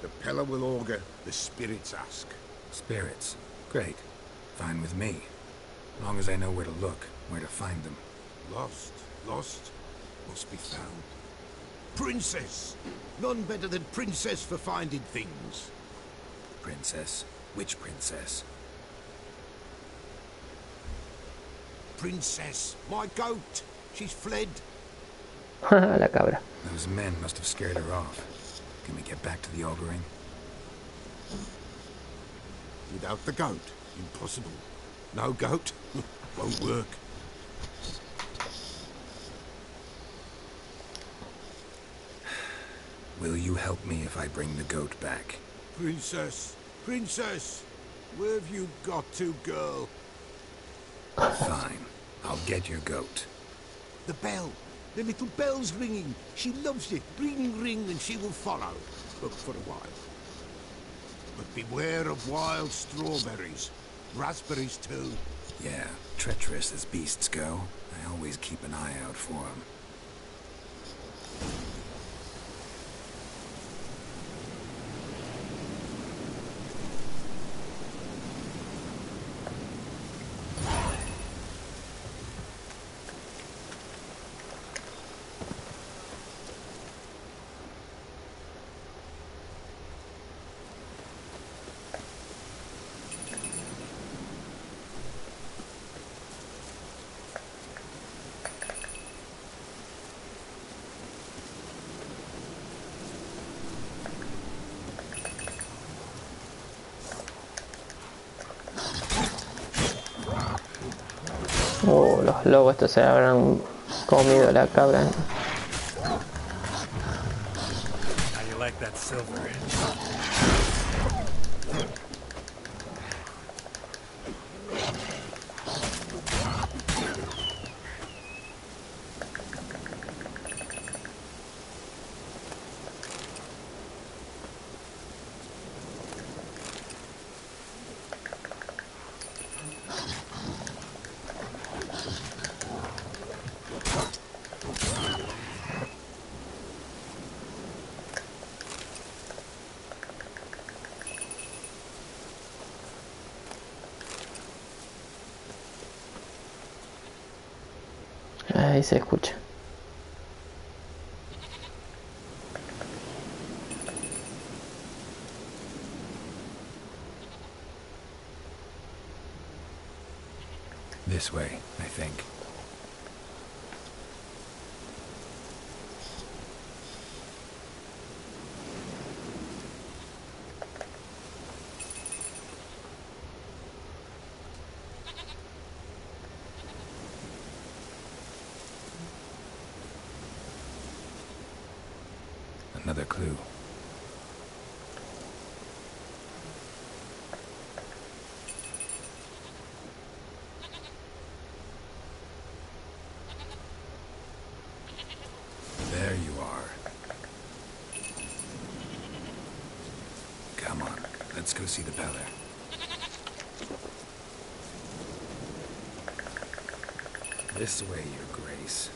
The Peller will augur, the spirits ask. Spirits? Great. Fine with me. Long as I know where to look, where to find them. Lost, must be found. Princess! None better than Princess for finding things. Princess? Which princess? Princess, my goat. She's fled. La cabra. Those men must have scared her off. Can we get back to the auguring? Without the goat, impossible. No goat, won't work. Will you help me if I bring the goat back? Princess, where have you got to, girl? Fine. I'll get your goat. The bell. The little bell's ringing. She loves it. Ring, ring, and she will follow. But for a while. But beware of wild strawberries. Raspberries, too. Yeah, treacherous as beasts go. I always keep an eye out for them. Los lobos estos se habrán comido la cabra. How you like that silver? Ahí se escucha. This way, I think. Another clue. There you are. Come on, let's go see the Peller. This way, Your Grace.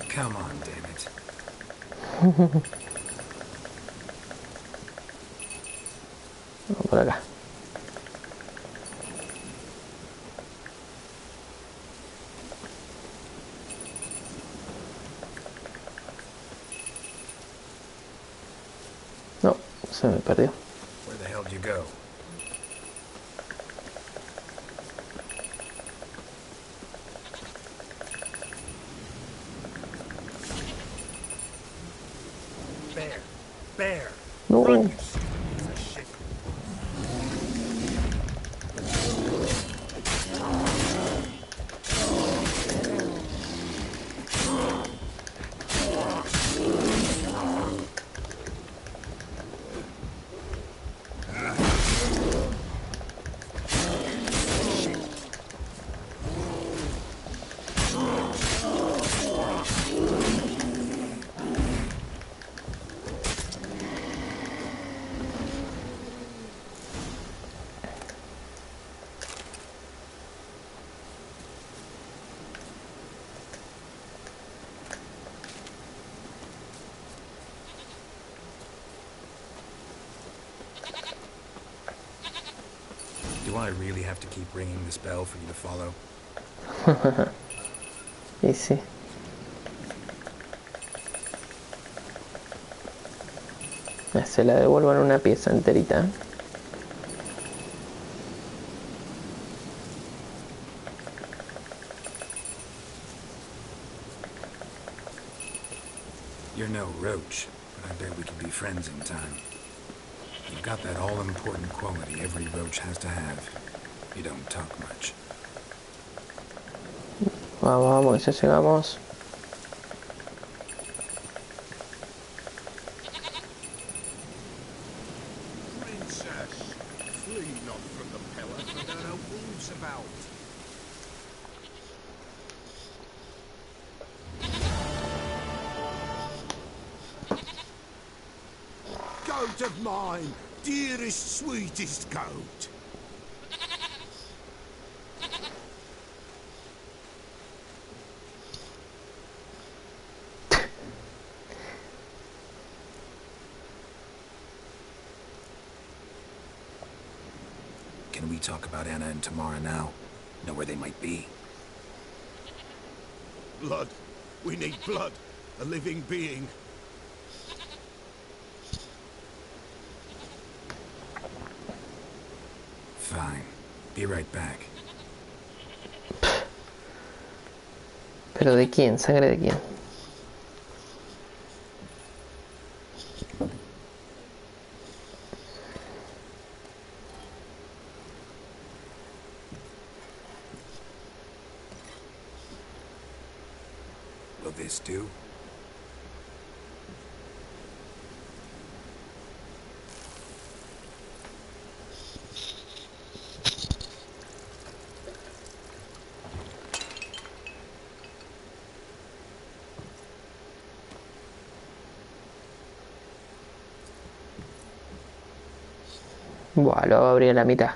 Come on, damn it. Vamos por acá. No, se me perdió. Where the hell did you go? Bear! No. Run, you stupid piece of shit! Do I really have to keep ringing this bell for you to follow? Y sí. Se la devuelvo en una pieza enterita. You're no roach, but I bet we can be friends in time. You've got that all-important quality every roach has to have. You don't talk much. Vamos, vamos, ya llegamos. Princess, flee not from the Peller, for there are wolves about. Goat of mine, dearest, sweetest goat. Can we talk about Anna and Tamara now? Know where they might be? Blood. We need blood. A living being. Fine. Be right back. ¿Pero de quién? ¿Sangre de quién? Will this do? Buah, lo abrí a la mitad.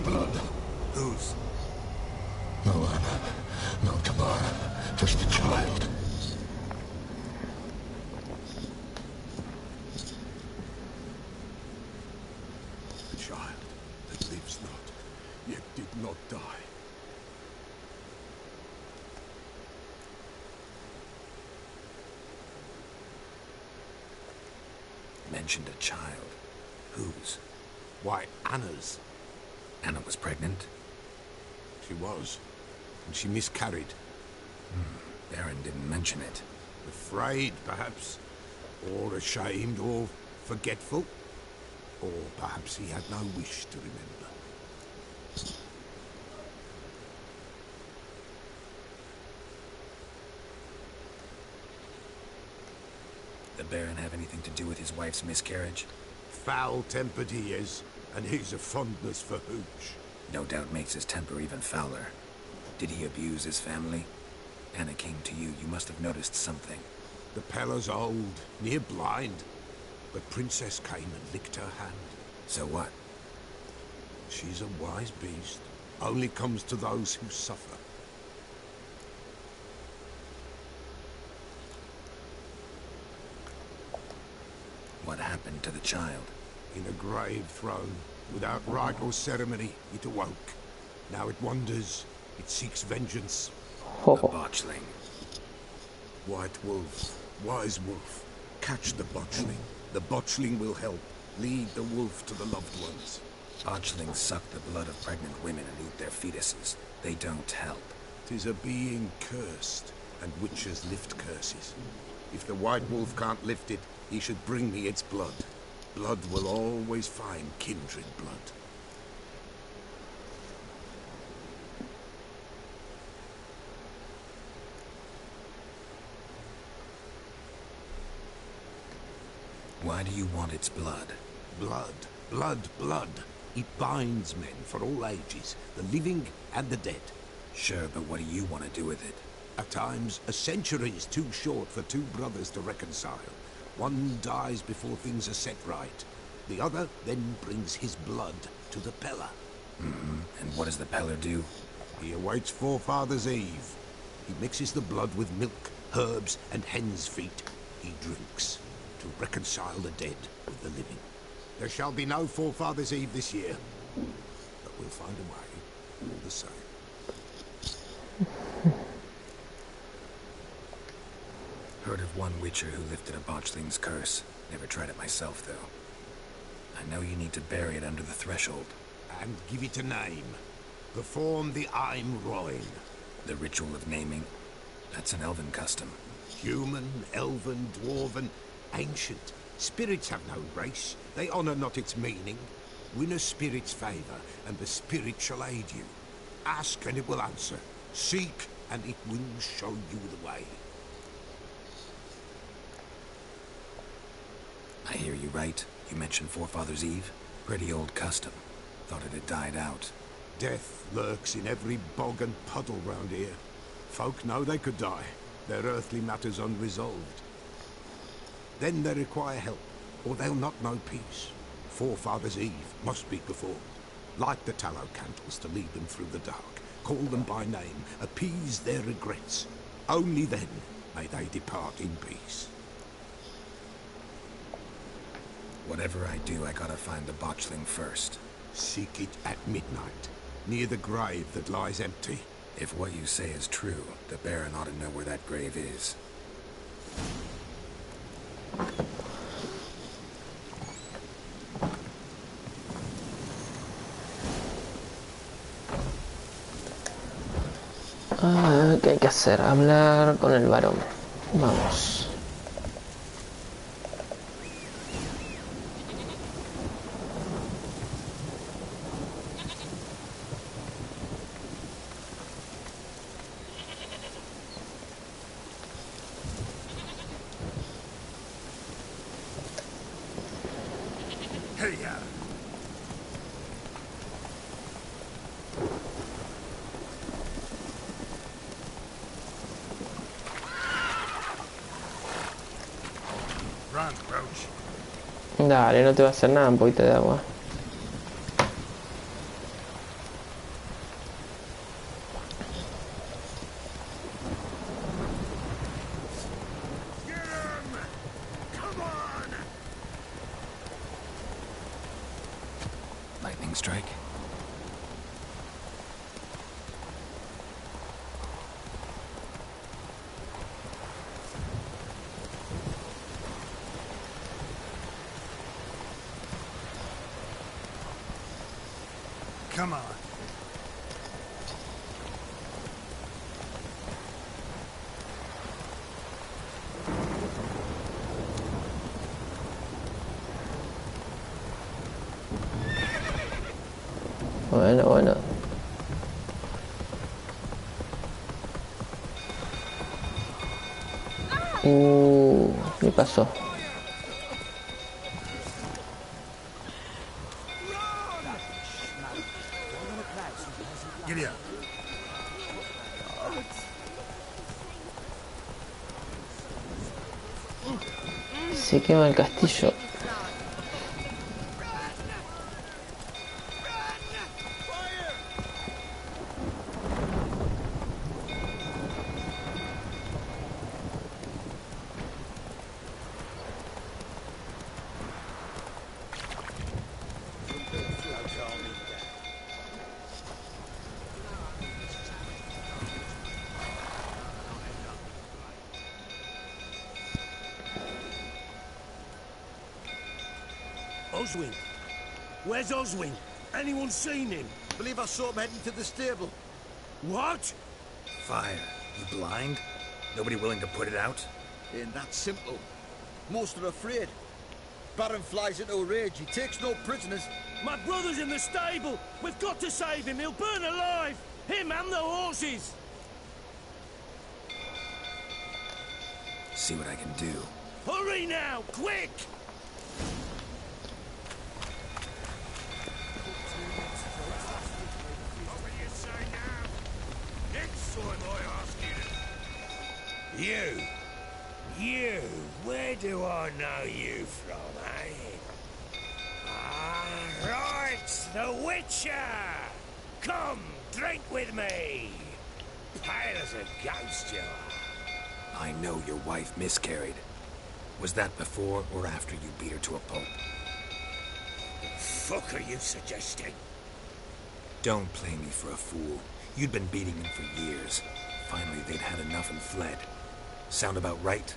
blood. Whose? No one. No Tamar. Just the child. The child that lives not, yet did not die. Mentioned a child. Whose? Why, Anna's. Anna was pregnant? She was. And she miscarried. Baron didn't mention it. Afraid, perhaps. Or ashamed, or forgetful. Or perhaps he had no wish to remember. The Baron have anything to do with his wife's miscarriage? Foul-tempered he is, and he's a fondness for hooch. No doubt makes his temper even fouler. Did he abuse his family? Anna came to you. You must have noticed something. The Pella's old, near blind. But Princess came and licked her hand. So what? She's a wise beast. Only comes to those who suffer. What happened to the child? In a grave thrown, without rite or ceremony, it awoke. Now it wanders. It seeks vengeance. A botchling. White wolf, wise wolf. Catch the botchling. The botchling will help. Lead the wolf to the loved ones. Botchlings suck the blood of pregnant women and eat their fetuses. They don't help. 'Tis a being cursed, and witches lift curses. If the white wolf can't lift it, he should bring me its blood. Blood will always find kindred blood. Why do you want its blood? Blood, blood, blood. It binds men for all ages, the living and the dead. Sure, but what do you want to do with it? At times, a century is too short for two brothers to reconcile. One dies before things are set right. The other then brings his blood to the Pella. And what does the Peller do? He awaits Forefathers' Eve. He mixes the blood with milk, herbs, and hen's feet. He drinks to reconcile the dead with the living. There shall be no Forefathers' Eve this year, but we'll find a way all the same. Heard of one witcher who lifted a botchling's curse. Never tried it myself, though. I know you need to bury it under the threshold. And give it a name. Perform the Aim Roin. The ritual of naming? That's an elven custom. Human, elven, dwarven, ancient. Spirits have no race. They honour not its meaning. Win a spirit's favour, and the spirit shall aid you. Ask, and it will answer. Seek, and it will show you the way. I hear you right. You mentioned Forefathers' Eve? Pretty old custom. Thought it had died out. Death lurks in every bog and puddle round here. Folk know they could die, their earthly matters unresolved. Then they require help, or they'll not know peace. Forefathers' Eve must be performed. Light the tallow candles to lead them through the dark. Call them by name, appease their regrets. Only then may they depart in peace. Whatever I do, I gotta find the botchling first. Seek it at midnight, near the grave that lies empty. If what you say is true, the Baron ought to know where that grave is. ¿Qué hay que hacer? Hablar con el varón. Vamos. Dale, no te va a hacer nada un poquito de agua. Come on. Bueno, bueno. ¿Qué pasó? Se quema el castillo. Oswin? Where's Oswin? Anyone seen him? Believe I saw him heading to the stable. What? Fire. You blind? Nobody willing to put it out? Ain't that simple. Most are afraid. Baron flies into a rage. He takes no prisoners. My brother's in the stable. We've got to save him. He'll burn alive. Him and the horses. See what I can do. Hurry now, quick! You, where do I know you from, eh? Ah, right, the Witcher! Come, drink with me! Pale as a ghost you are. I know your wife miscarried. Was that before or after you beat her to a pulp? Fuck are you suggesting? Don't play me for a fool. You'd been beating them for years. Finally, they'd had enough and fled. Sound about right?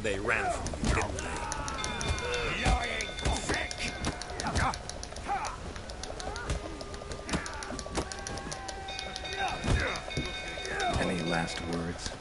They ran from you, didn't they? Lying prick! Any last words?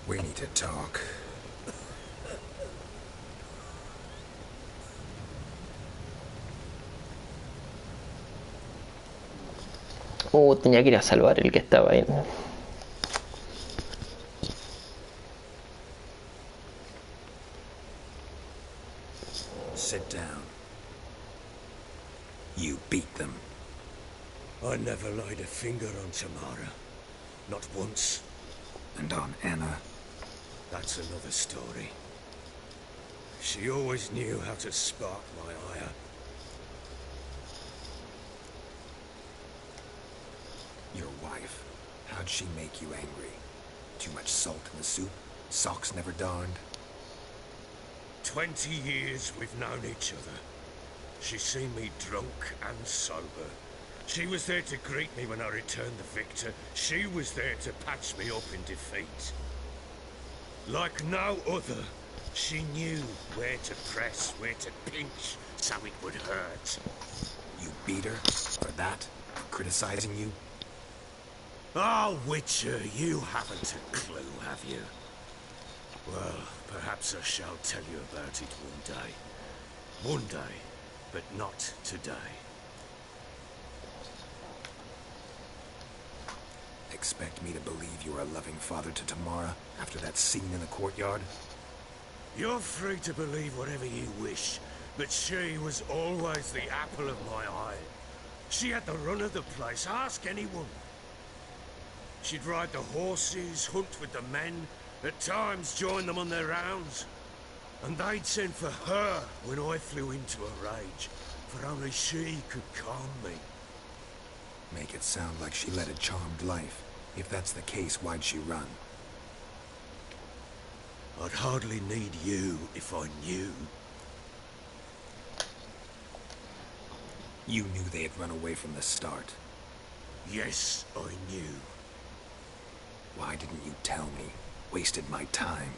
We need to talk. Tenía que ir a salvar el que estaba ahí. Sit down. You beat them. I never laid a finger on Tamara. Not once. And on Anna? That's another story. She always knew how to spark my ire. Your wife. How'd she make you angry? Too much salt in the soup? Socks never darned? 20 years we've known each other. She's seen me drunk and sober. She was there to greet me when I returned the victor. She was there to patch me up in defeat. Like no other, she knew where to press, where to pinch, so it would hurt. You beat her? For that? For criticizing you? Oh, Witcher, you haven't a clue, have you? Well, perhaps I shall tell you about it one day. One day, but not today. Expect me to believe you're a loving father to Tamara after that scene in the courtyard? You're free to believe whatever you wish, but she was always the apple of my eye. She had the run of the place, ask anyone. She'd ride the horses, hunt with the men, at times join them on their rounds. And they'd send for her when I flew into a rage, for only she could calm me. Make it sound like she led a charmed life. If that's the case, why'd she run? I'd hardly need you if I knew. You knew they had run away from the start. Yes, I knew. Why didn't you tell me? Wasted my time.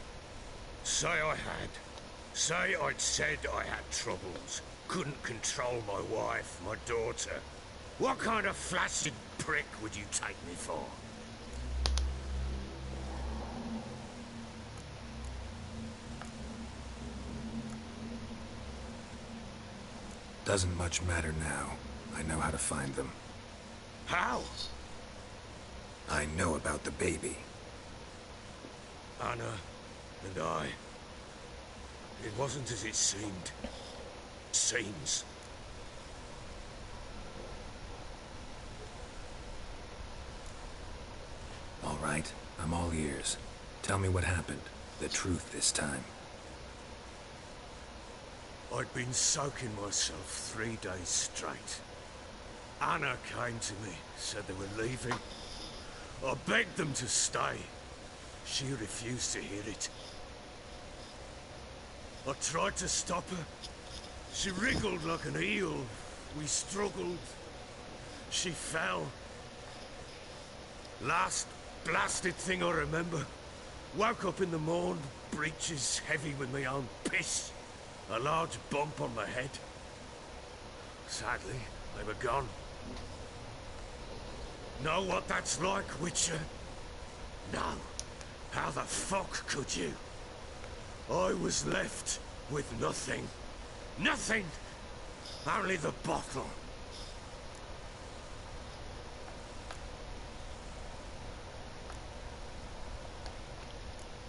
Say I had. Say I'd said I had troubles. Couldn't control my wife, my daughter. What kind of flaccid prick would you take me for? Doesn't much matter now. I know how to find them. How? I know about the baby. Anna and I. It wasn't as it seemed. Seems. All right, I'm all ears. Tell me what happened. The truth this time. I'd been soaking myself 3 days straight. Anna came to me, said they were leaving. I begged them to stay. She refused to hear it. I tried to stop her. She wriggled like an eel. We struggled. She fell. Last blasted thing I remember. Woke up in the morn, breeches heavy with my own piss. A large bump on my head. Sadly, they were gone. Know what that's like, Witcher? No. How the fuck could you? I was left with nothing. Nothing! Only the bottle.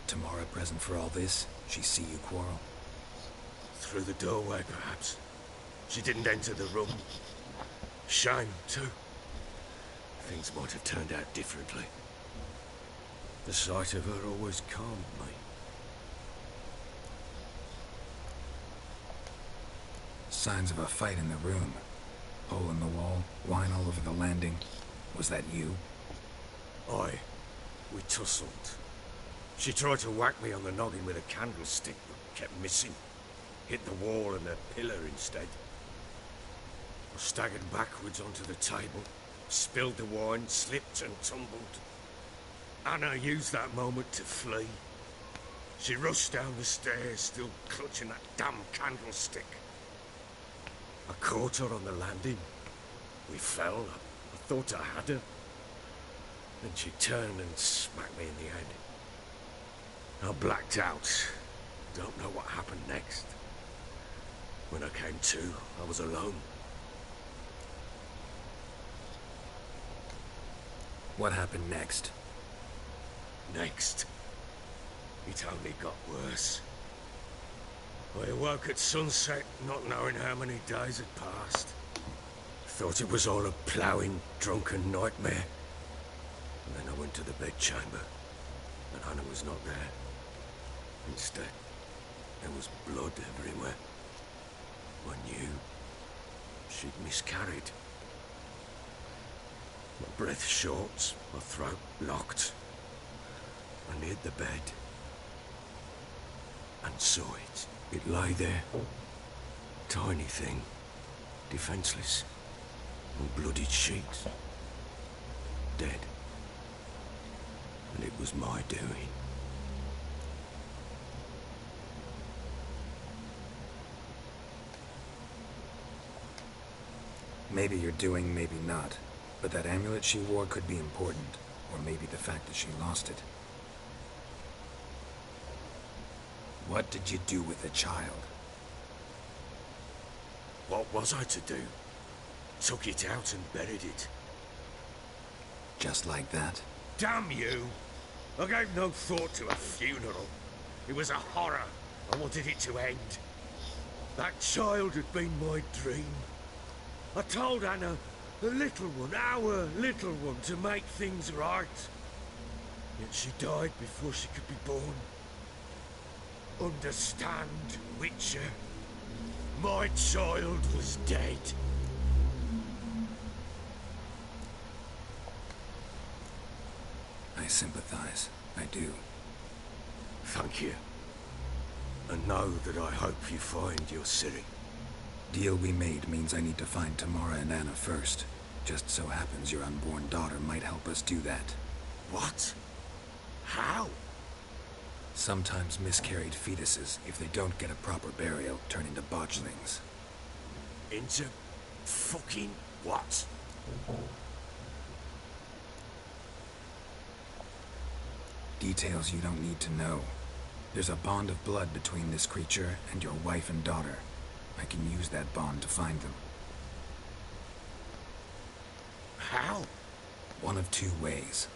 Tamara present for all this? She see you quarrel? Through the doorway, perhaps. She didn't enter the room. Shame, too. Things might have turned out differently. The sight of her always calmed me. Signs of a fight in the room. Hole in the wall, wine all over the landing. Was that you? Aye. We tussled. She tried to whack me on the noggin with a candlestick, but kept missing. Hit the wall and a pillar instead. I staggered backwards onto the table, spilled the wine, slipped and tumbled. Anna used that moment to flee. She rushed down the stairs, still clutching that damn candlestick. I caught her on the landing. We fell. I thought I had her. Then she turned and smacked me in the head. I blacked out. Don't know what happened next. When I came to, I was alone. What happened next? Next? It only got worse. I awoke at sunset, not knowing how many days had passed. Thought it was all a ploughing, drunken nightmare. And then I went to the bedchamber, and Anna was not there. Instead, there was blood everywhere. I knew she'd miscarried. My breath short, my throat locked. I neared the bed and saw it. It lay there, tiny thing, defenseless, on bloodied sheets, dead. And it was my doing. Maybe you're doing, maybe not. But that amulet she wore could be important. Or maybe the fact that she lost it. What did you do with the child? What was I to do? Took it out and buried it. Just like that? Damn you! I gave no thought to a funeral. It was a horror. I wanted it to end. That child had been my dream. I told Anna, the little one, our little one, to make things right. Yet she died before she could be born. Understand, Witcher? My child was dead. I sympathize. I do. Thank you. And know that I hope you find your Ciri. Deal we made means I need to find Tamara and Anna first. Just so happens your unborn daughter might help us do that. What? How? Sometimes miscarried fetuses, if they don't get a proper burial, turn into botchlings. Into fucking what? Details you don't need to know. There's a bond of blood between this creature and your wife and daughter. I can use that bond to find them. How? One of two ways.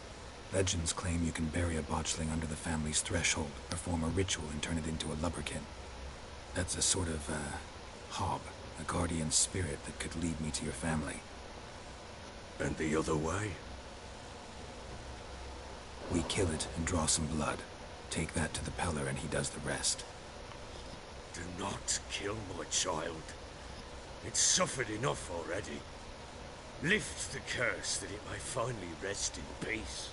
Legends claim you can bury a botchling under the family's threshold, perform a ritual and turn it into a lubberkin. That's a sort of, hob, a guardian spirit that could lead me to your family. And the other way? We kill it and draw some blood. Take that to the Peller and he does the rest. Do not kill my child. It's suffered enough already. Lift the curse that it may finally rest in peace.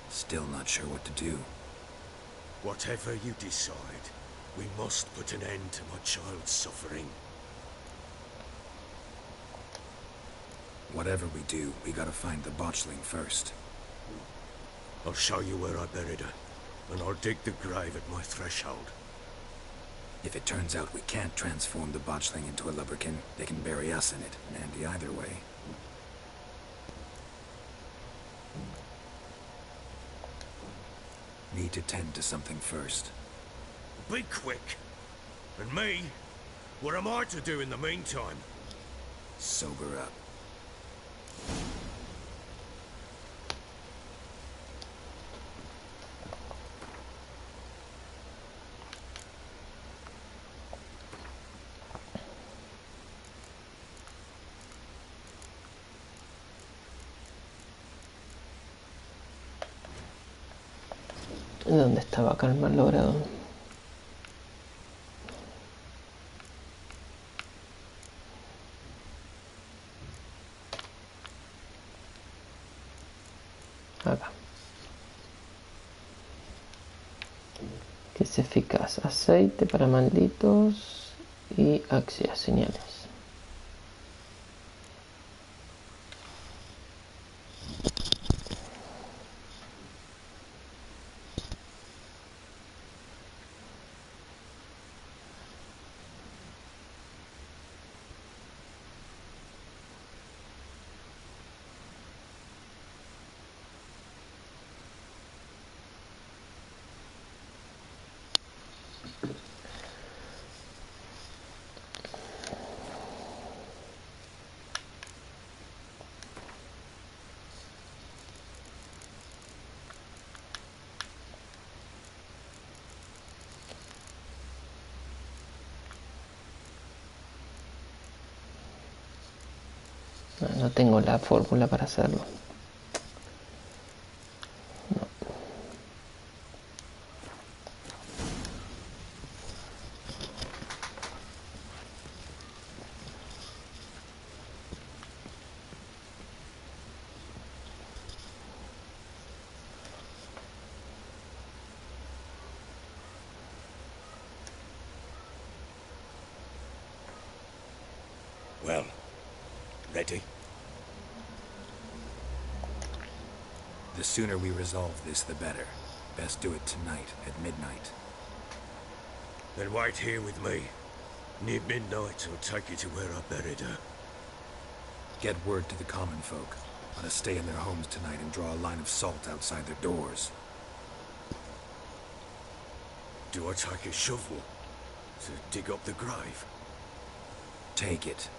Still not sure what to do. Whatever you decide, we must put an end to my child's suffering. Whatever we do, we gotta find the botchling first. I'll show you where I buried her, and I'll dig the grave at my threshold. If it turns out we can't transform the botchling into a lubberkin, they can bury us in it. Handy either way. Need to tend to something first. Be quick. And me? What am I to do in the meantime? Sober up. ¿Dónde estaba acá el mal logrado? Acá. Que es eficaz. Aceite para malditos y axias, señales. No tengo la fórmula para hacerlo. Well, ready? The sooner we resolve this, the better. Best do it tonight, at midnight. Then wait here with me. Near midnight, I'll take you to where I buried her. Get word to the common folk. Let us stay in their homes tonight and draw a line of salt outside their doors. Do I take a shovel to dig up the grave? Take it.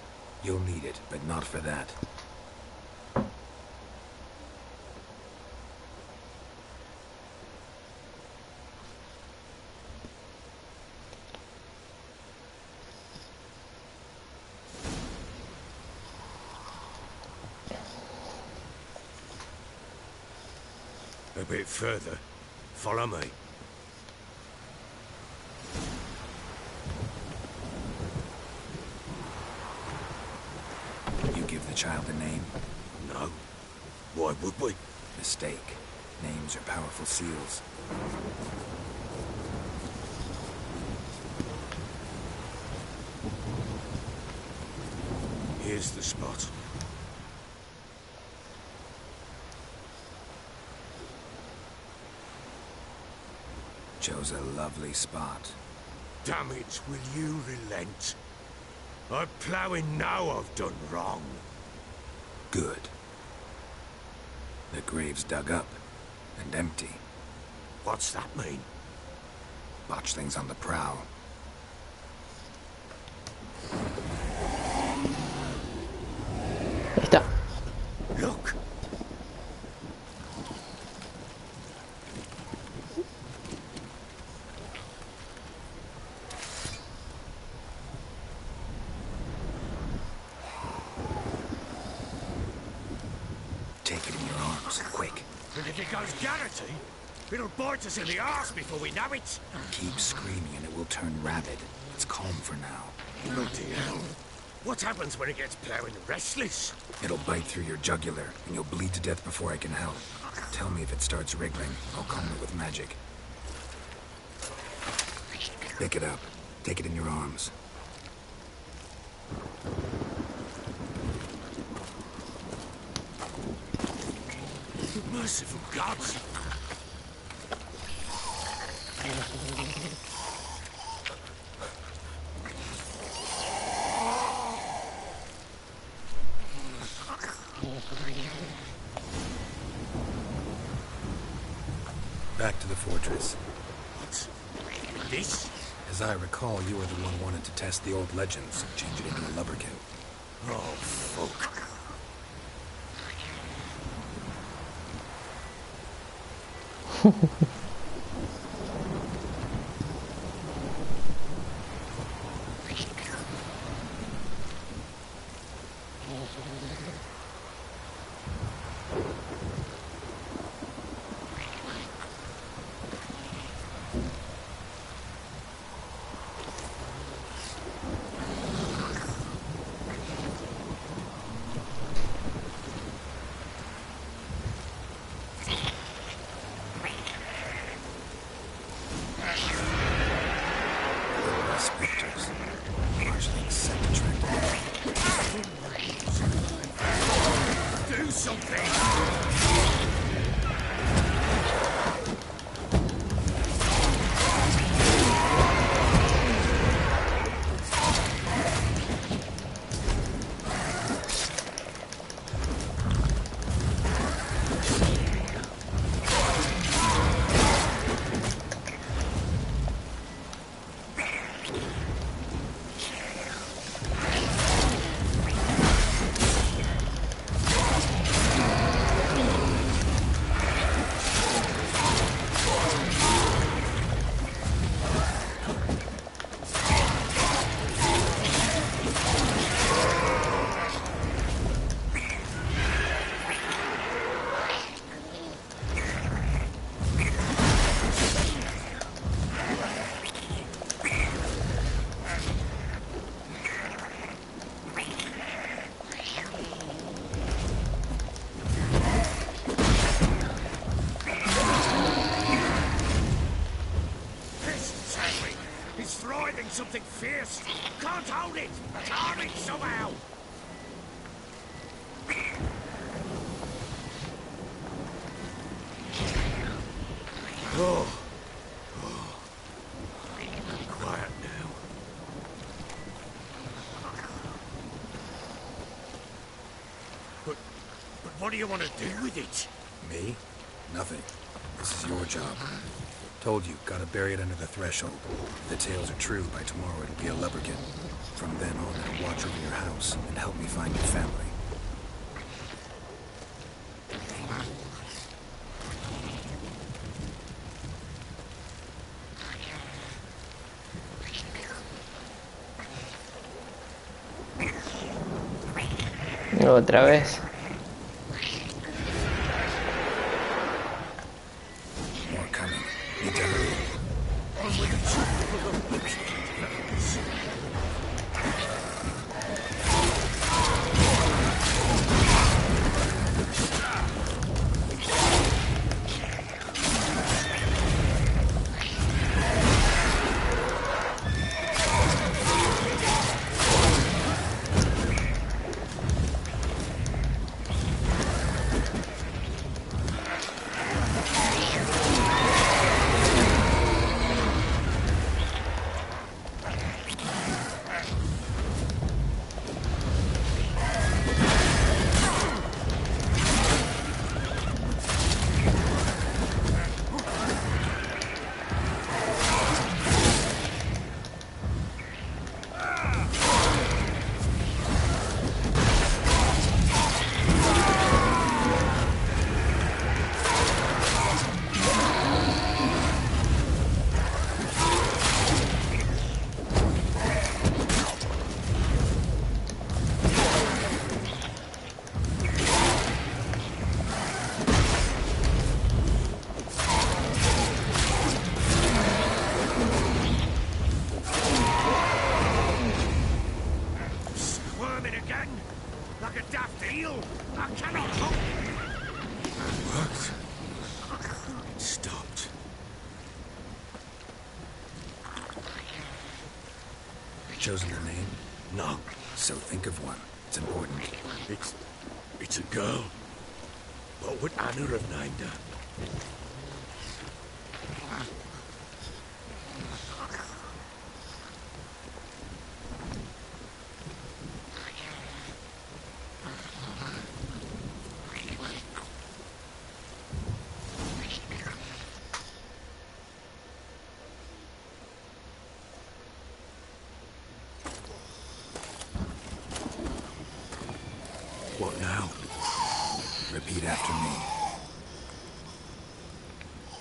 You'll need it, but not for that. A bit further. Follow me. give the child a name? No. Why would we? Mistake. Names are powerful seals. Here's the spot. Chose a lovely spot. Damn it, will you relent? I'm ploughing now I've done wrong. Good. The grave's dug up and empty. What's that mean? Botchling's on the prowl. Ahí está. Look. Take it in your arms, quick. And if it goes garrity, it'll bite us in the arse before we know it. Keep screaming and it will turn rabid. It's calm for now. Bloody hell. What happens when it gets ploughing restless? It'll bite through your jugular, and you'll bleed to death before I can help. Tell me if it starts wriggling. I'll calm it with magic. Pick it up. Take it in your arms. Merciful gods! Back to the fortress. What? This? As I recall, you were the one wanted to test the old legends, change it into a lubberkin. Oh, fuck. Do something! Something fierce. Can't hold it. Calm it somehow. Oh. Quiet now. But what do you want to do with it? Me? Nothing. This is your job. Told you, gotta bury it under the threshold. If the tales are true, by tomorrow it'll be a lubberkin. From then on, it'll watch over your house and help me find your family. Otra vez. feel? I cannot look. It worked. It stopped. Chosen a name? No. So think of one. It's important. It's a girl. What would Anna have named her? What now? Repeat after me.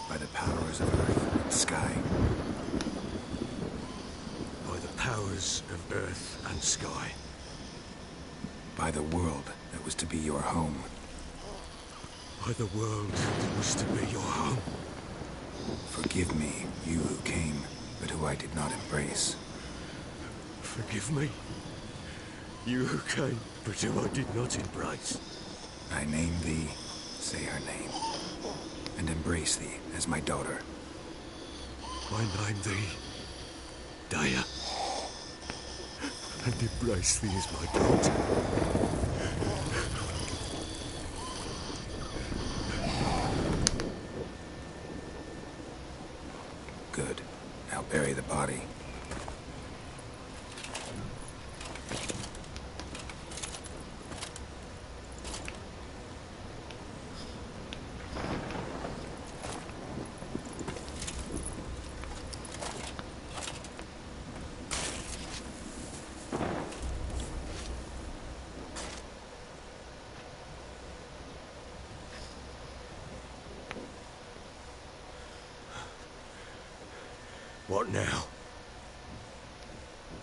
By the powers of earth and sky. By the powers of earth and sky. By the world that was to be your home. By the world that was to be your home. Forgive me, you who came, but who I did not embrace. Forgive me. You who came, but who I did not embrace. I name thee, say her name, and embrace thee as my daughter. I name thee, Daya, and embrace thee as my daughter. Good. Now bury the body. What now?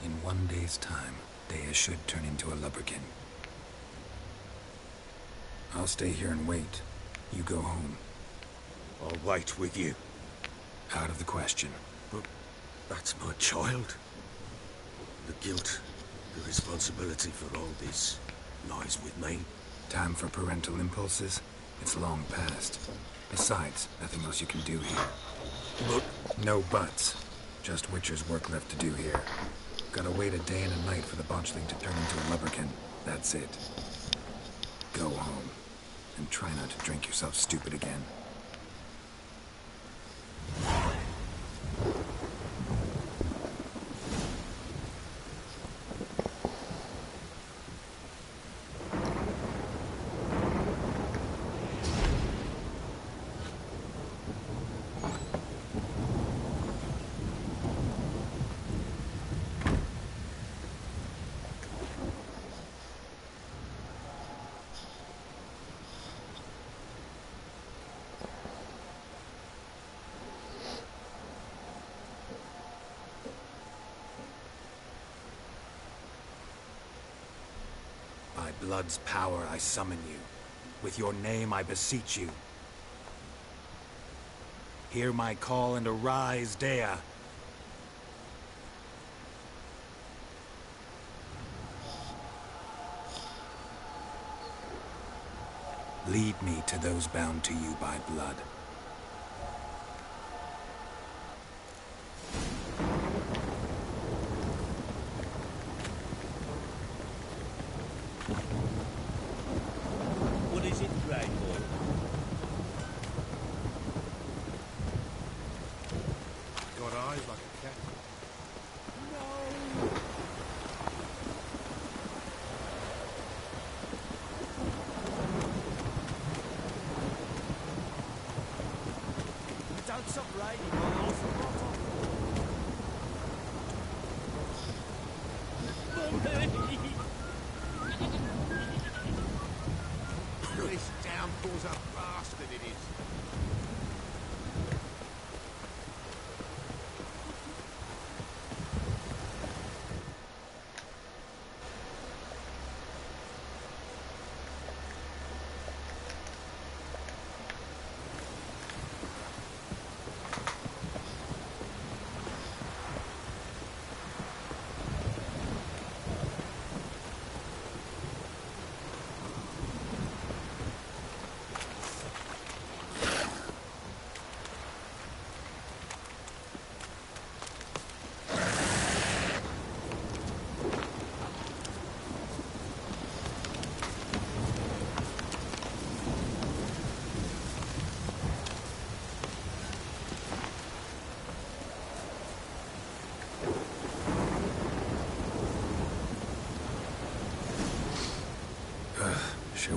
In 1 day's time, Daya should turn into a lubberkin. I'll stay here and wait. You go home. I'll wait with you. Out of the question. But that's my child. The guilt, the responsibility for all this lies with me. Time for parental impulses? It's long past. Besides, nothing else you can do here. But... No buts. Just Witcher's work left to do here. Gotta wait a day and a night for the botchling to turn into a lubberkin. That's it. Go home. And try not to drink yourself stupid again. By blood's power I summon you. With your name I beseech you. Hear my call and arise, Daya. Lead me to those bound to you by blood. What is it, Grey Boy? Got eyes like a cat. Don't stop raining, my awesome bottle. This downpour's a bastard, it is.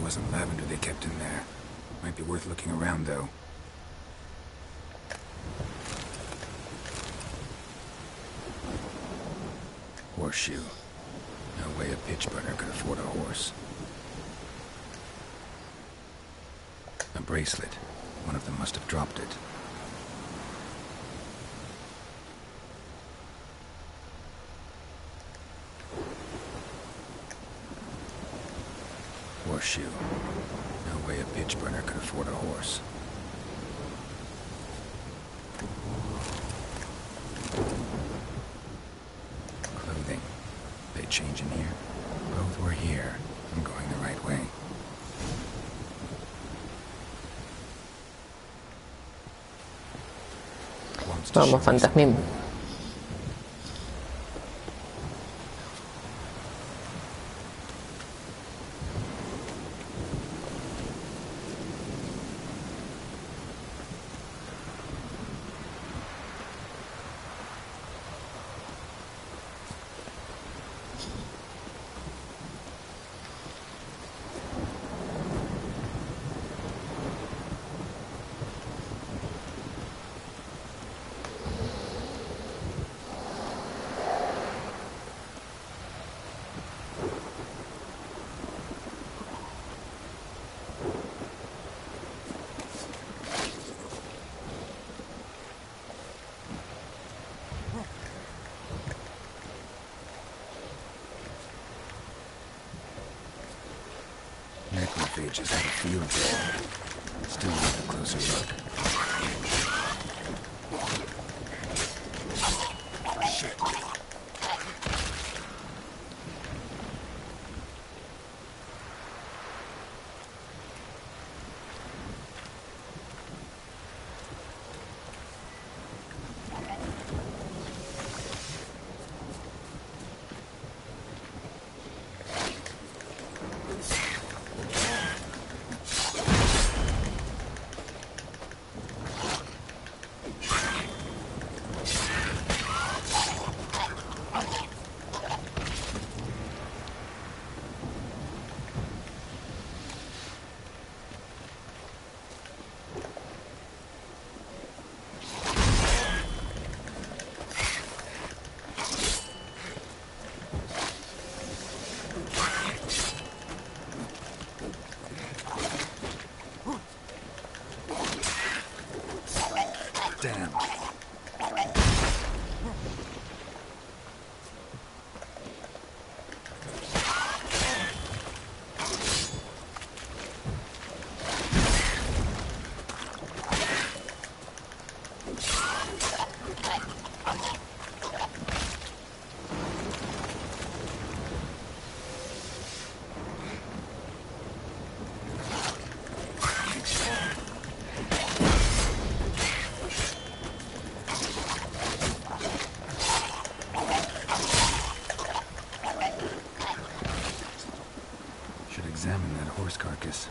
wasn't lavender they kept in there. Might be worth looking around, though. Horseshoe. No way a pitch burner could afford a horse. A bracelet. One of them must have dropped it. Horseshoe. No way a pitch burner could afford a horse. Clothing. They change in here? Both were here. I'm going the right way. Vamos, fantasmín. Necrophages have a field day. Still need a closer look. Damn. Examine that horse carcass.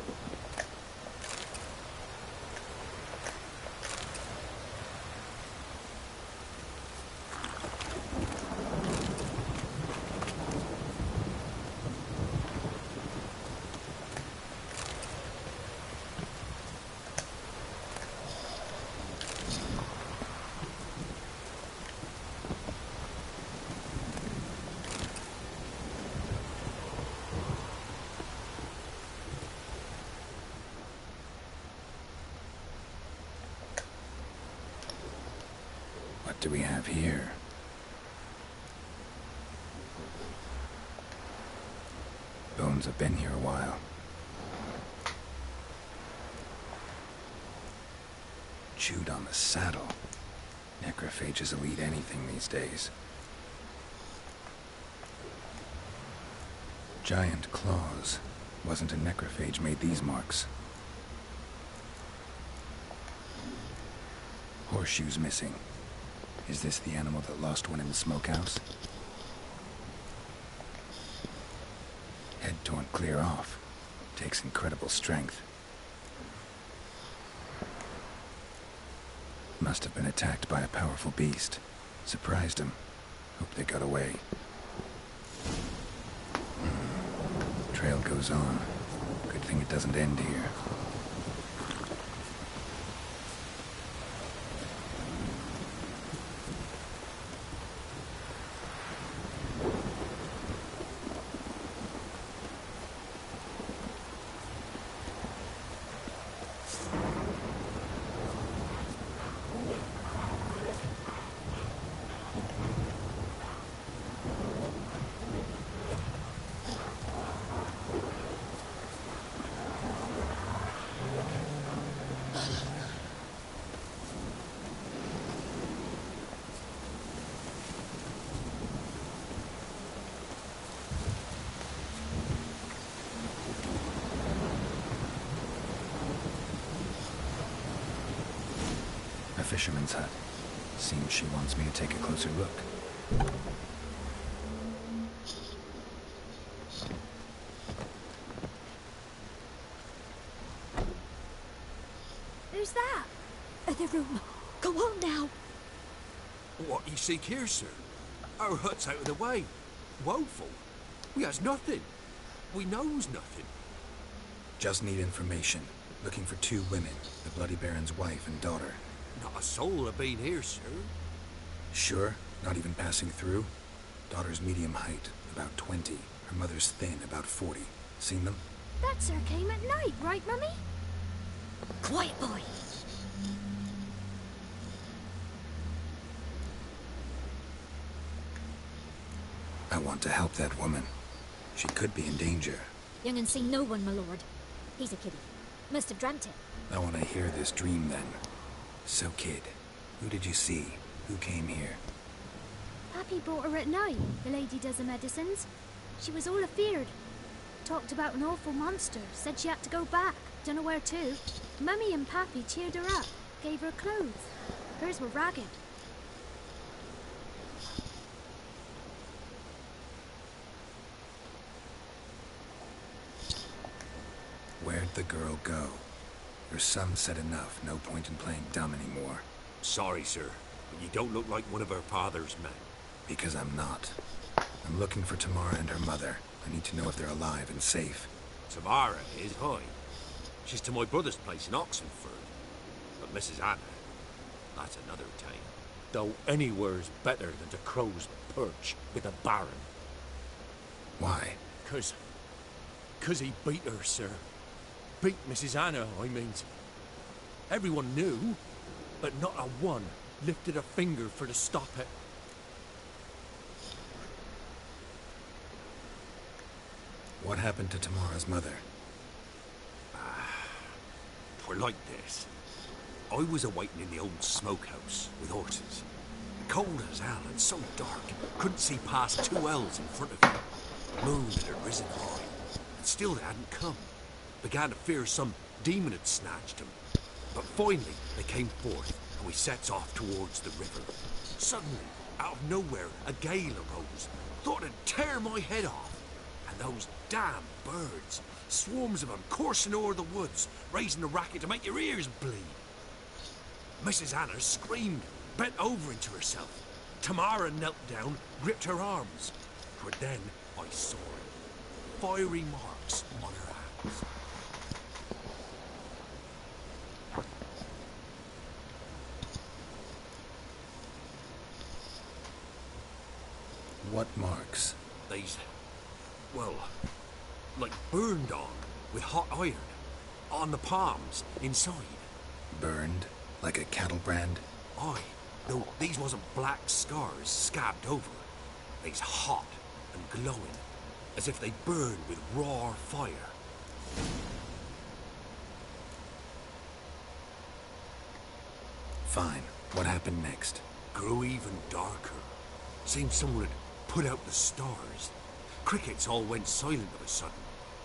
What do we have here? Bones have been here a while. Chewed on the saddle. Necrophages will eat anything these days. Giant claws. Wasn't a necrophage made these marks. Horseshoes missing. Is this the animal that lost one in the smokehouse? Head torn clear off. Takes incredible strength. Must have been attacked by a powerful beast. Surprised him. Hope they got away. Trail goes on. Good thing it doesn't end here. Fisherman's hut. Seems she wants me to take a closer look. Who's that? Other room. Go on now. What you seek here, sir? Our hut's out of the way. Woeful. We has nothing. We knows nothing. Just need information. Looking for 2 women, the Bloody Baron's wife and daughter. Not a soul have been here, sir. Sure? Not even passing through? Daughter's medium height, about 20. Her mother's thin, about 40. Seen them? That sir came at night, right, Mummy? Quiet, boy. I want to help that woman. She could be in danger. Young and seen no one, my lord. He's a kiddie. Must have dreamt it. I want to hear this dream then. So, kid, who did you see? Who came here? Pappy brought her at night, the lady does the medicines. She was all afeared. Talked about an awful monster, said she had to go back, dunno where to. Mummy and Pappy cheered her up, gave her clothes. Hers were ragged. Where'd the girl go? Your son said enough, no point in playing dumb anymore. Sorry, sir, but you don't look like one of her father's men. Because I'm not. I'm looking for Tamara and her mother. I need to know if they're alive and safe. Tamara is, hi. She's to my brother's place in Oxenford. But Mrs. Anna, that's another tale. Though anywhere's better than to crow's perch with a baron. Why? 'Cause he beat her, sir. Beat Mrs. Anna, I mean. Everyone knew, but not a one lifted a finger for to stop it. What happened to Tamara's mother? Twere like this. I was awaiting in the old smokehouse with horses. Cold as hell and so dark, couldn't see past 2 ells in front of you. The moon had risen high, and still they hadn't come. Began to fear some demon had snatched him. But finally, they came forth, and we sets off towards the river. Suddenly, out of nowhere, a gale arose. Thought it'd tear my head off. And those damn birds, swarms of them coursing o'er the woods, raising a racket to make your ears bleed. Mrs. Anna screamed, bent over into herself. Tamara knelt down, gripped her arms. 'Twere then I saw it. Fiery marks on her hands. What marks? These, well, like burned on with hot iron. On the palms, inside. Burned? Like a cattle brand? Aye, though these wasn't black scars scabbed over. They's hot and glowing, as if they burned with raw fire. Fine. What happened next? Grew even darker. Seemed someone had put out the stars. Crickets all went silent of a sudden.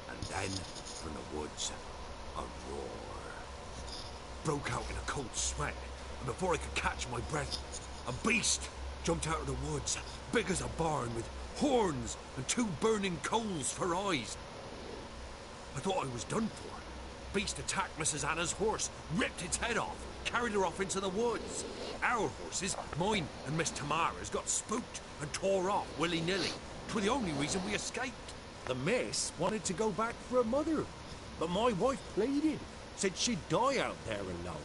And then, from the woods, a roar. Broke out in a cold sweat, and before I could catch my breath, a beast jumped out of the woods, big as a barn, with horns and 2 burning coals for eyes. I thought I was done for. Beast attacked Mrs. Anna's horse, ripped its head off, carried her off into the woods. Our horses, mine and Miss Tamara's, got spooked and tore off willy-nilly. 'Twere the only reason we escaped. The miss wanted to go back for her mother. But my wife pleaded, said she'd die out there alone.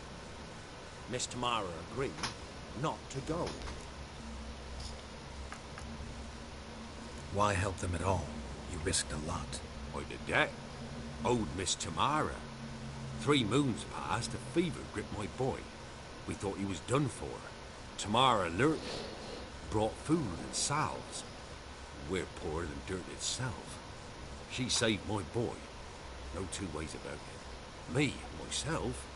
Miss Tamara agreed not to go. Why help them at all? You risked a lot. I did that. Owed Miss Tamara. 3 moons passed, a fever gripped my boy. We thought he was done for. Tamara alerted, brought food and salves. We're poorer than dirt itself. She saved my boy. No 2 ways about it. Me, myself,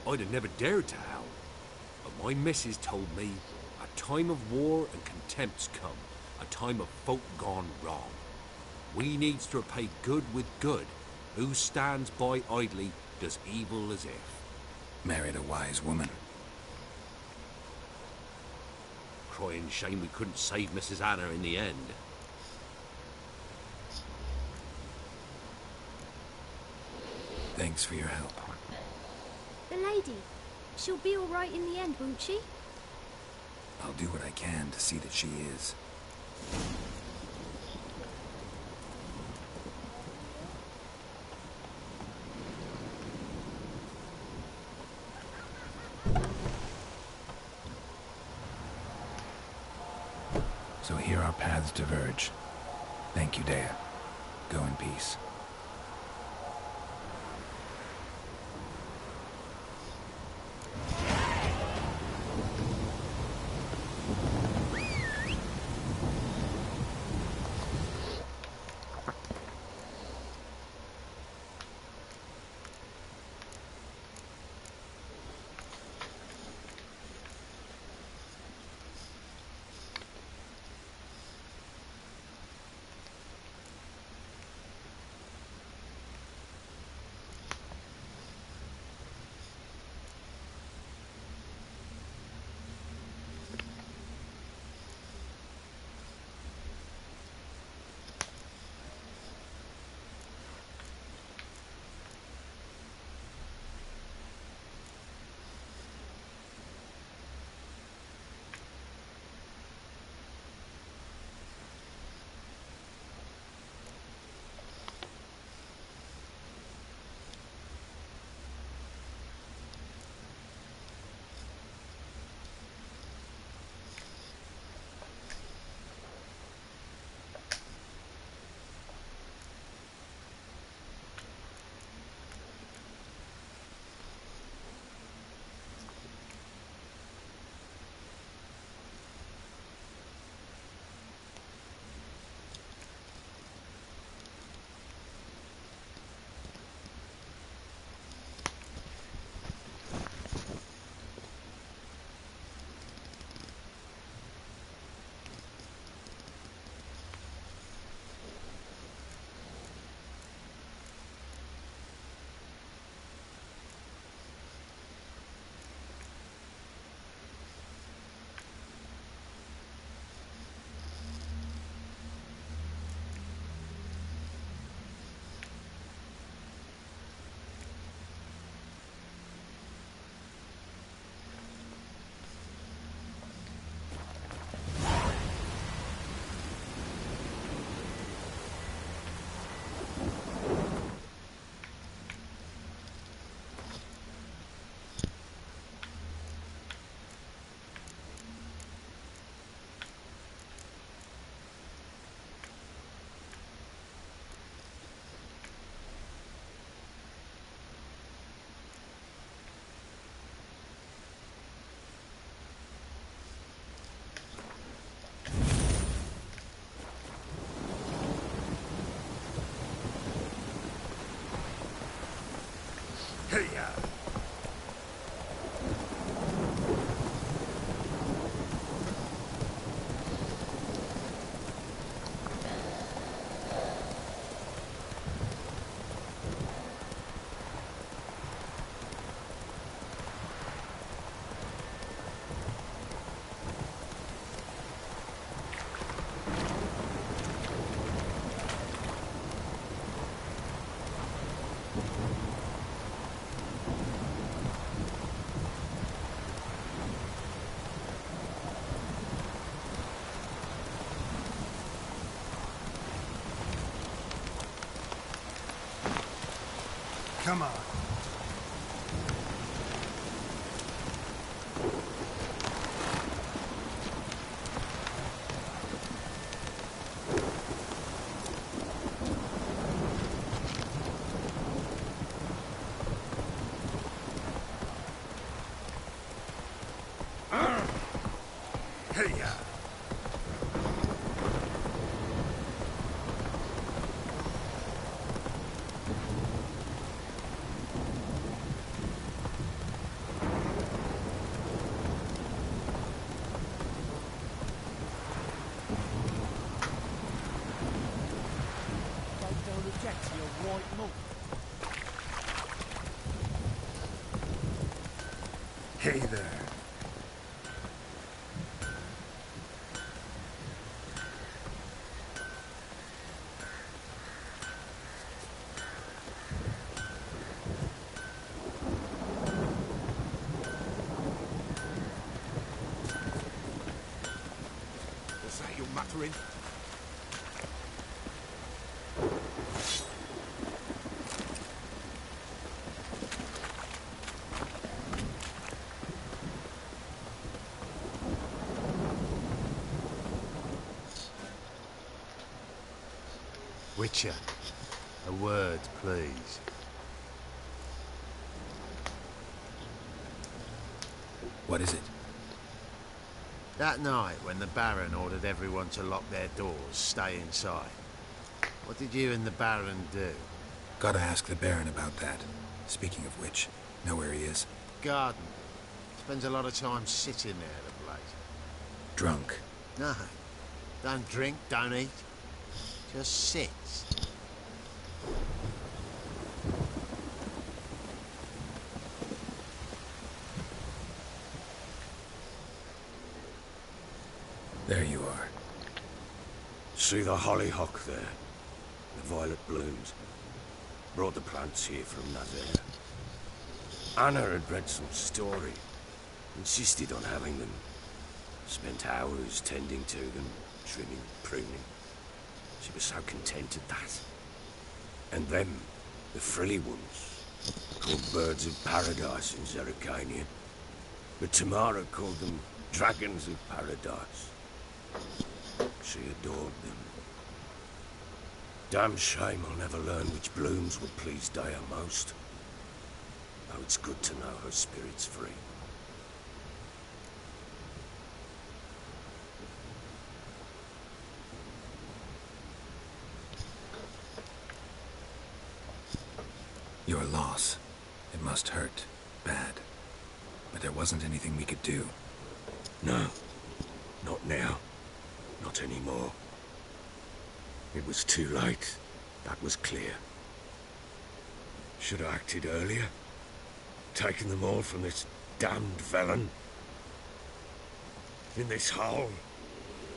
I'd have never dared to help. But my missus told me a time of war and contempt's come. A time of folk gone wrong. We needs to repay good with good. Who stands by idly does evil as if. Married a wise woman. Crying shame we couldn't save Mrs. Anna in the end. Thanks for your help. The lady, she'll be all right in the end, won't she? I'll do what I can to see that she is. So here our paths diverge. Thank you, Dea. Go in peace. Come on. Hey there. What's that you're muttering? Witcher, a word, please. What is it? That night when the Baron ordered everyone to lock their doors, stay inside. What did you and the Baron do? Gotta ask the Baron about that. Speaking of which, know where he is? Garden. Spends a lot of time sitting there, the place. Drunk. No. Don't drink, don't eat. Just sits. There you are. See the hollyhock there? The violet blooms. Brought the plants here from Nazaire. Anna had read some story. Insisted on having them. Spent hours tending to them, trimming, pruning. She was so content at that. And them, the frilly ones, called birds of paradise in Zerrikanian. But Tamara called them dragons of paradise. She adored them. Damn shame I'll never learn which blooms would please Dea most. Though it's good to know her spirit's free. Your loss. It must hurt. Bad. But there wasn't anything we could do. No. Not now. Not anymore. It was too late. That was clear. Should have acted earlier. Taken them all from this damned Velen. In this hole.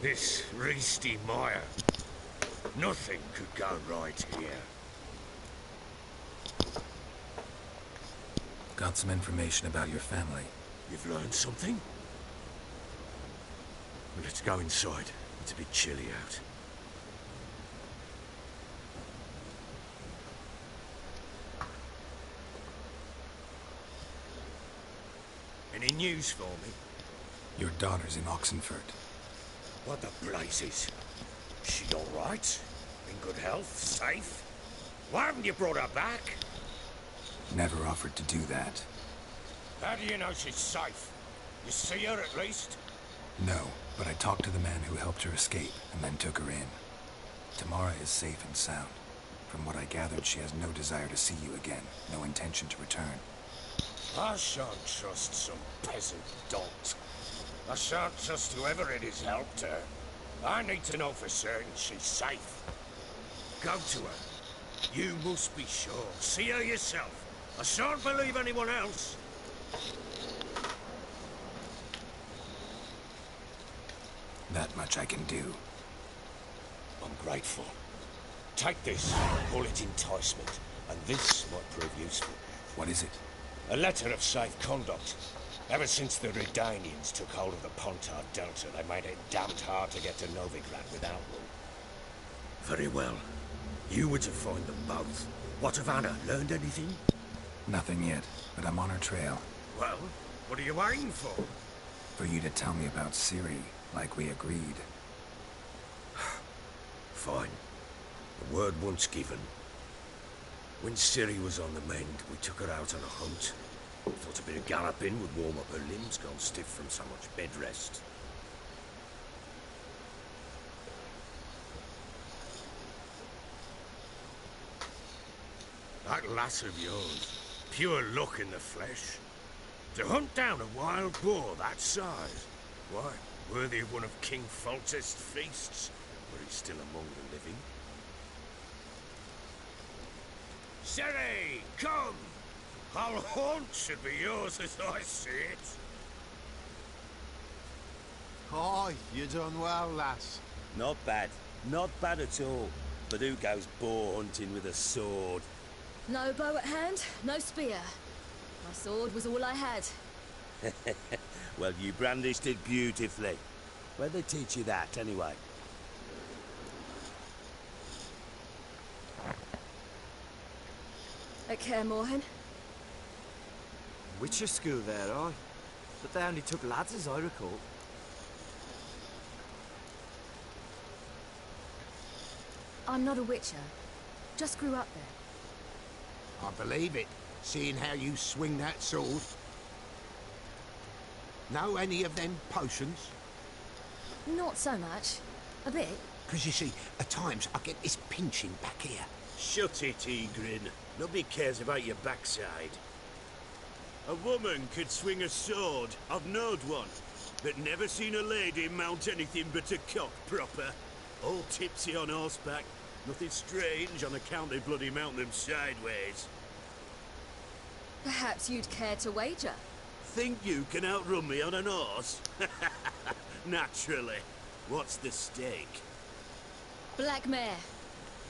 This reesty mire. Nothing could go right here. Got some information about your family. You've learned something? Well, let's go inside. It's a bit chilly out. Any news for me? Your daughter's in Oxenfurt. What the blazes? She all right? In good health? Safe? Why haven't you brought her back? Never offered to do that. How do you know she's safe? You see her at least? No, but I talked to the man who helped her escape and then took her in. Tamara is safe and sound. From what I gathered, she has no desire to see you again, no intention to return. I shan't trust some peasant dolt. I shan't trust whoever it is helped her. I need to know for certain she's safe. Go to her. You must be sure. See her yourself. I shan't believe anyone else. That much I can do. I'm grateful. Take this, call it enticement, and this might prove useful. What is it? A letter of safe conduct. Ever since the Redanians took hold of the Pontard Delta, they made it damned hard to get to Novigrad without one. Very well. You were to find them both. What of Anna? Learned anything? Nothing yet, but I'm on her trail. Well, what are you waiting for? For you to tell me about Ciri, like we agreed. Fine. The word once given. When Ciri was on the mend, we took her out on a hunt. Thought a bit of galloping would warm up her limbs, gone stiff from so much bed rest. That lass of yours, pure luck in the flesh. To hunt down a wild boar that size, why, worthy of one of King Foltest's feasts, where he's still among the living. Ciri, come! Our haunt should be yours as I see it. Aye, you done well, lass. Not bad. Not bad at all. But who goes boar hunting with a sword? No bow at hand, no spear. My sword was all I had. Well, you brandished it beautifully. Where'd they teach you that, anyway? At Kaer Morhen. Witcher school there, aye. But they only took lads, as I recall. I'm not a witcher. Just grew up there. I believe it, seeing how you swing that sword. Know any of them potions? Not so much. A bit. Because you see, at times I get this pinching back here. Shut it, Egrin. Nobody cares about your backside. A woman could swing a sword. I've knowed one. But never seen a lady mount anything but a cock proper. All tipsy on horseback. Nothing strange on account they bloody mount them sideways. Perhaps you'd care to wager? Think you can outrun me on an horse? Naturally. What's the stake? Black mare.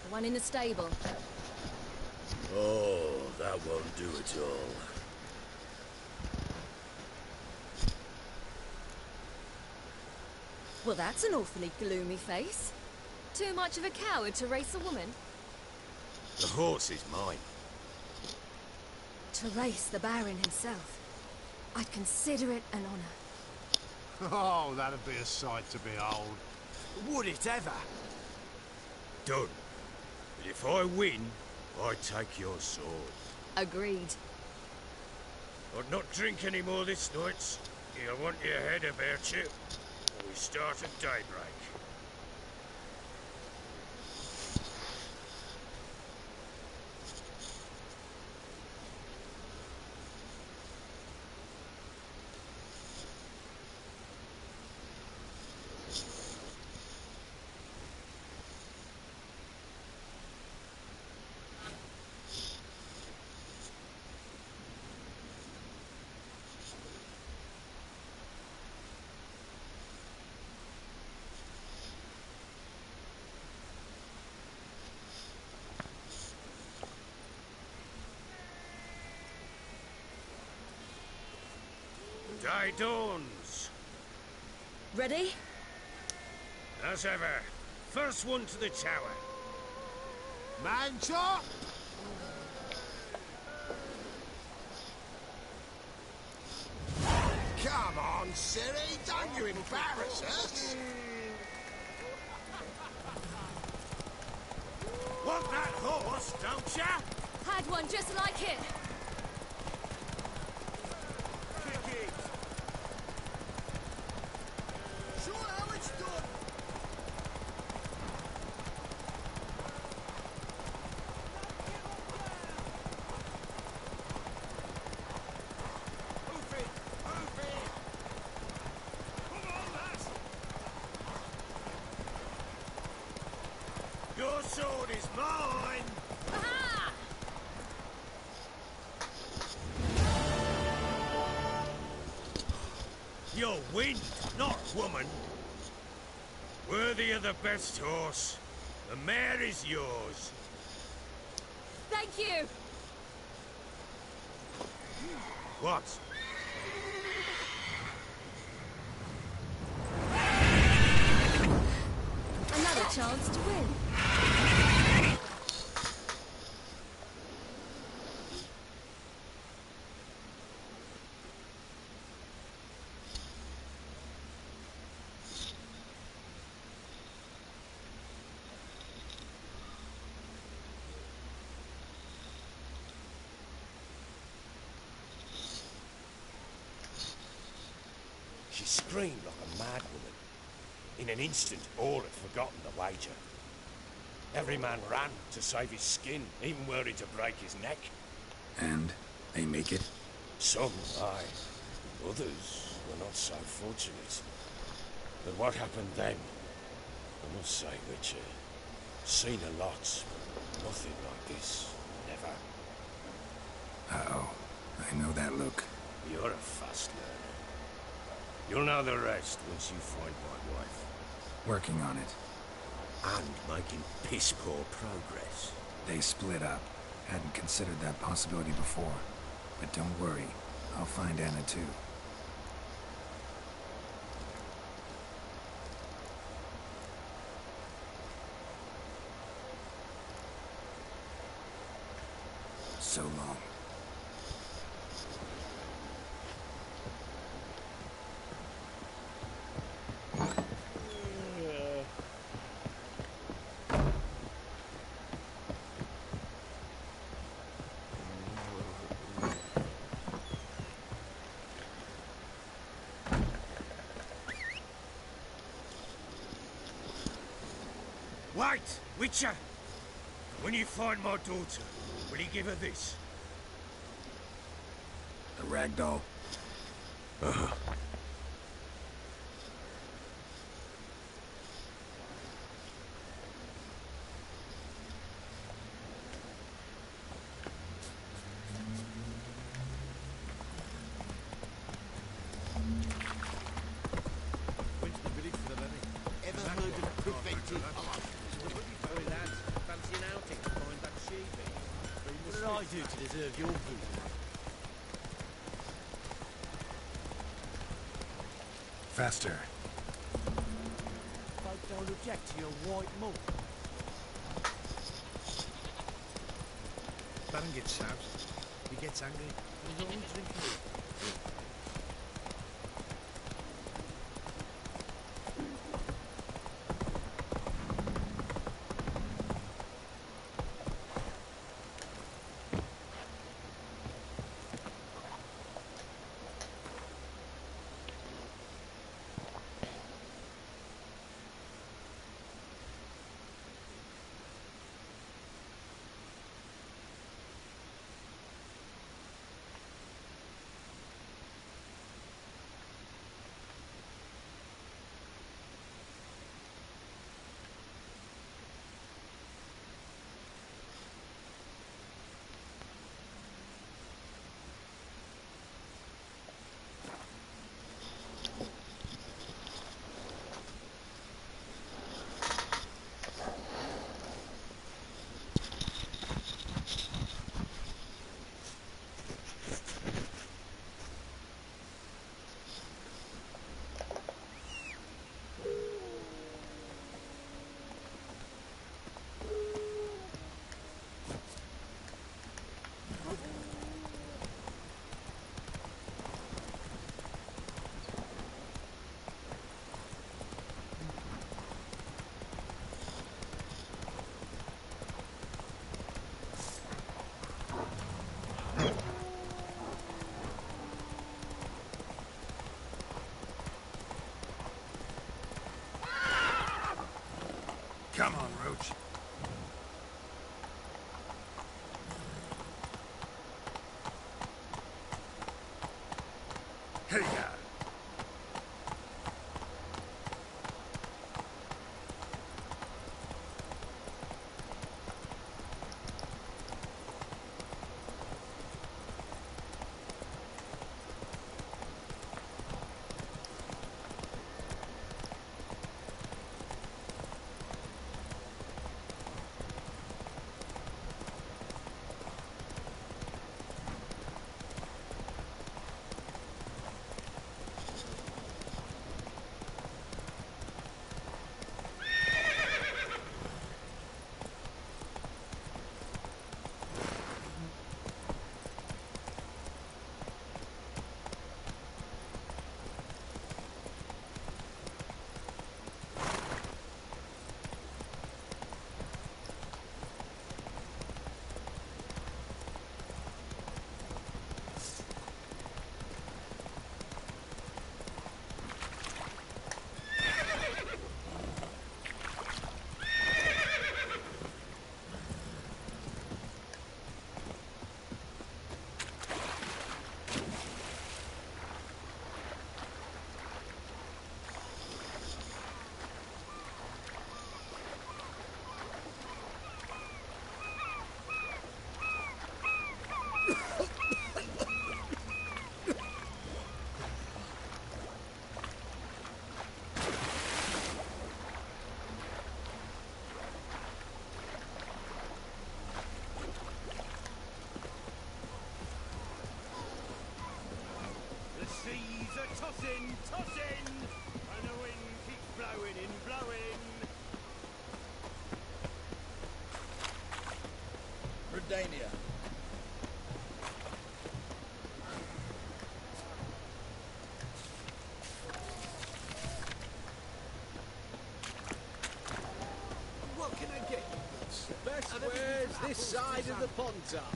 The one in the stable. Oh, that won't do at all. Well, that's an awfully gloomy face. Too much of a coward to race a woman? The horse is mine. To race the Baron himself. I'd consider it an honor. Oh, that'd be a sight to behold. Would it ever? Done. But if I win, I take your sword. Agreed. I'd not drink any more this night. You want your head about you. We start at daybreak. Day dawns. Ready? As ever. First one to the tower. Man chop! Come on, Ciri, don't you embarrass us. Want that horse, don't ya? Had one just like it. Your sword is mine! Aha! You're wind, not woman. Worthy of the best horse. The mare is yours. Thank you! What? Another chance to win. She screamed like a mad woman. In an instant, all had forgotten the wager. Every man ran to save his skin, even worried to break his neck. And they make it? Some, aye. Others were not so fortunate. But what happened then? I must say, Witcher, seen a lot, but nothing like this. Never. Uh-oh. I know that look. You're a fast learner. You'll know the rest once you find my wife. Working on it. And making piss-poor progress. They split up. Hadn't considered that possibility before. But don't worry. I'll find Anna too. So long. Wait, Witcher! When you find my daughter, will you give her this? The ragdoll. Uh-huh. Went to the village for the money. Ever heard of preventive harm? Sorry, lads. Fancy an outing to find that sheep? What did I do to deserve your food? Faster. Folk don't object to your white malt. Baron gets out. He gets angry. He's always drinking. Come on, Roach. Hey, tossing, tossing, and the wind keeps blowing and blowing. Redania. What can I get you? Best wares this side of the Pontar.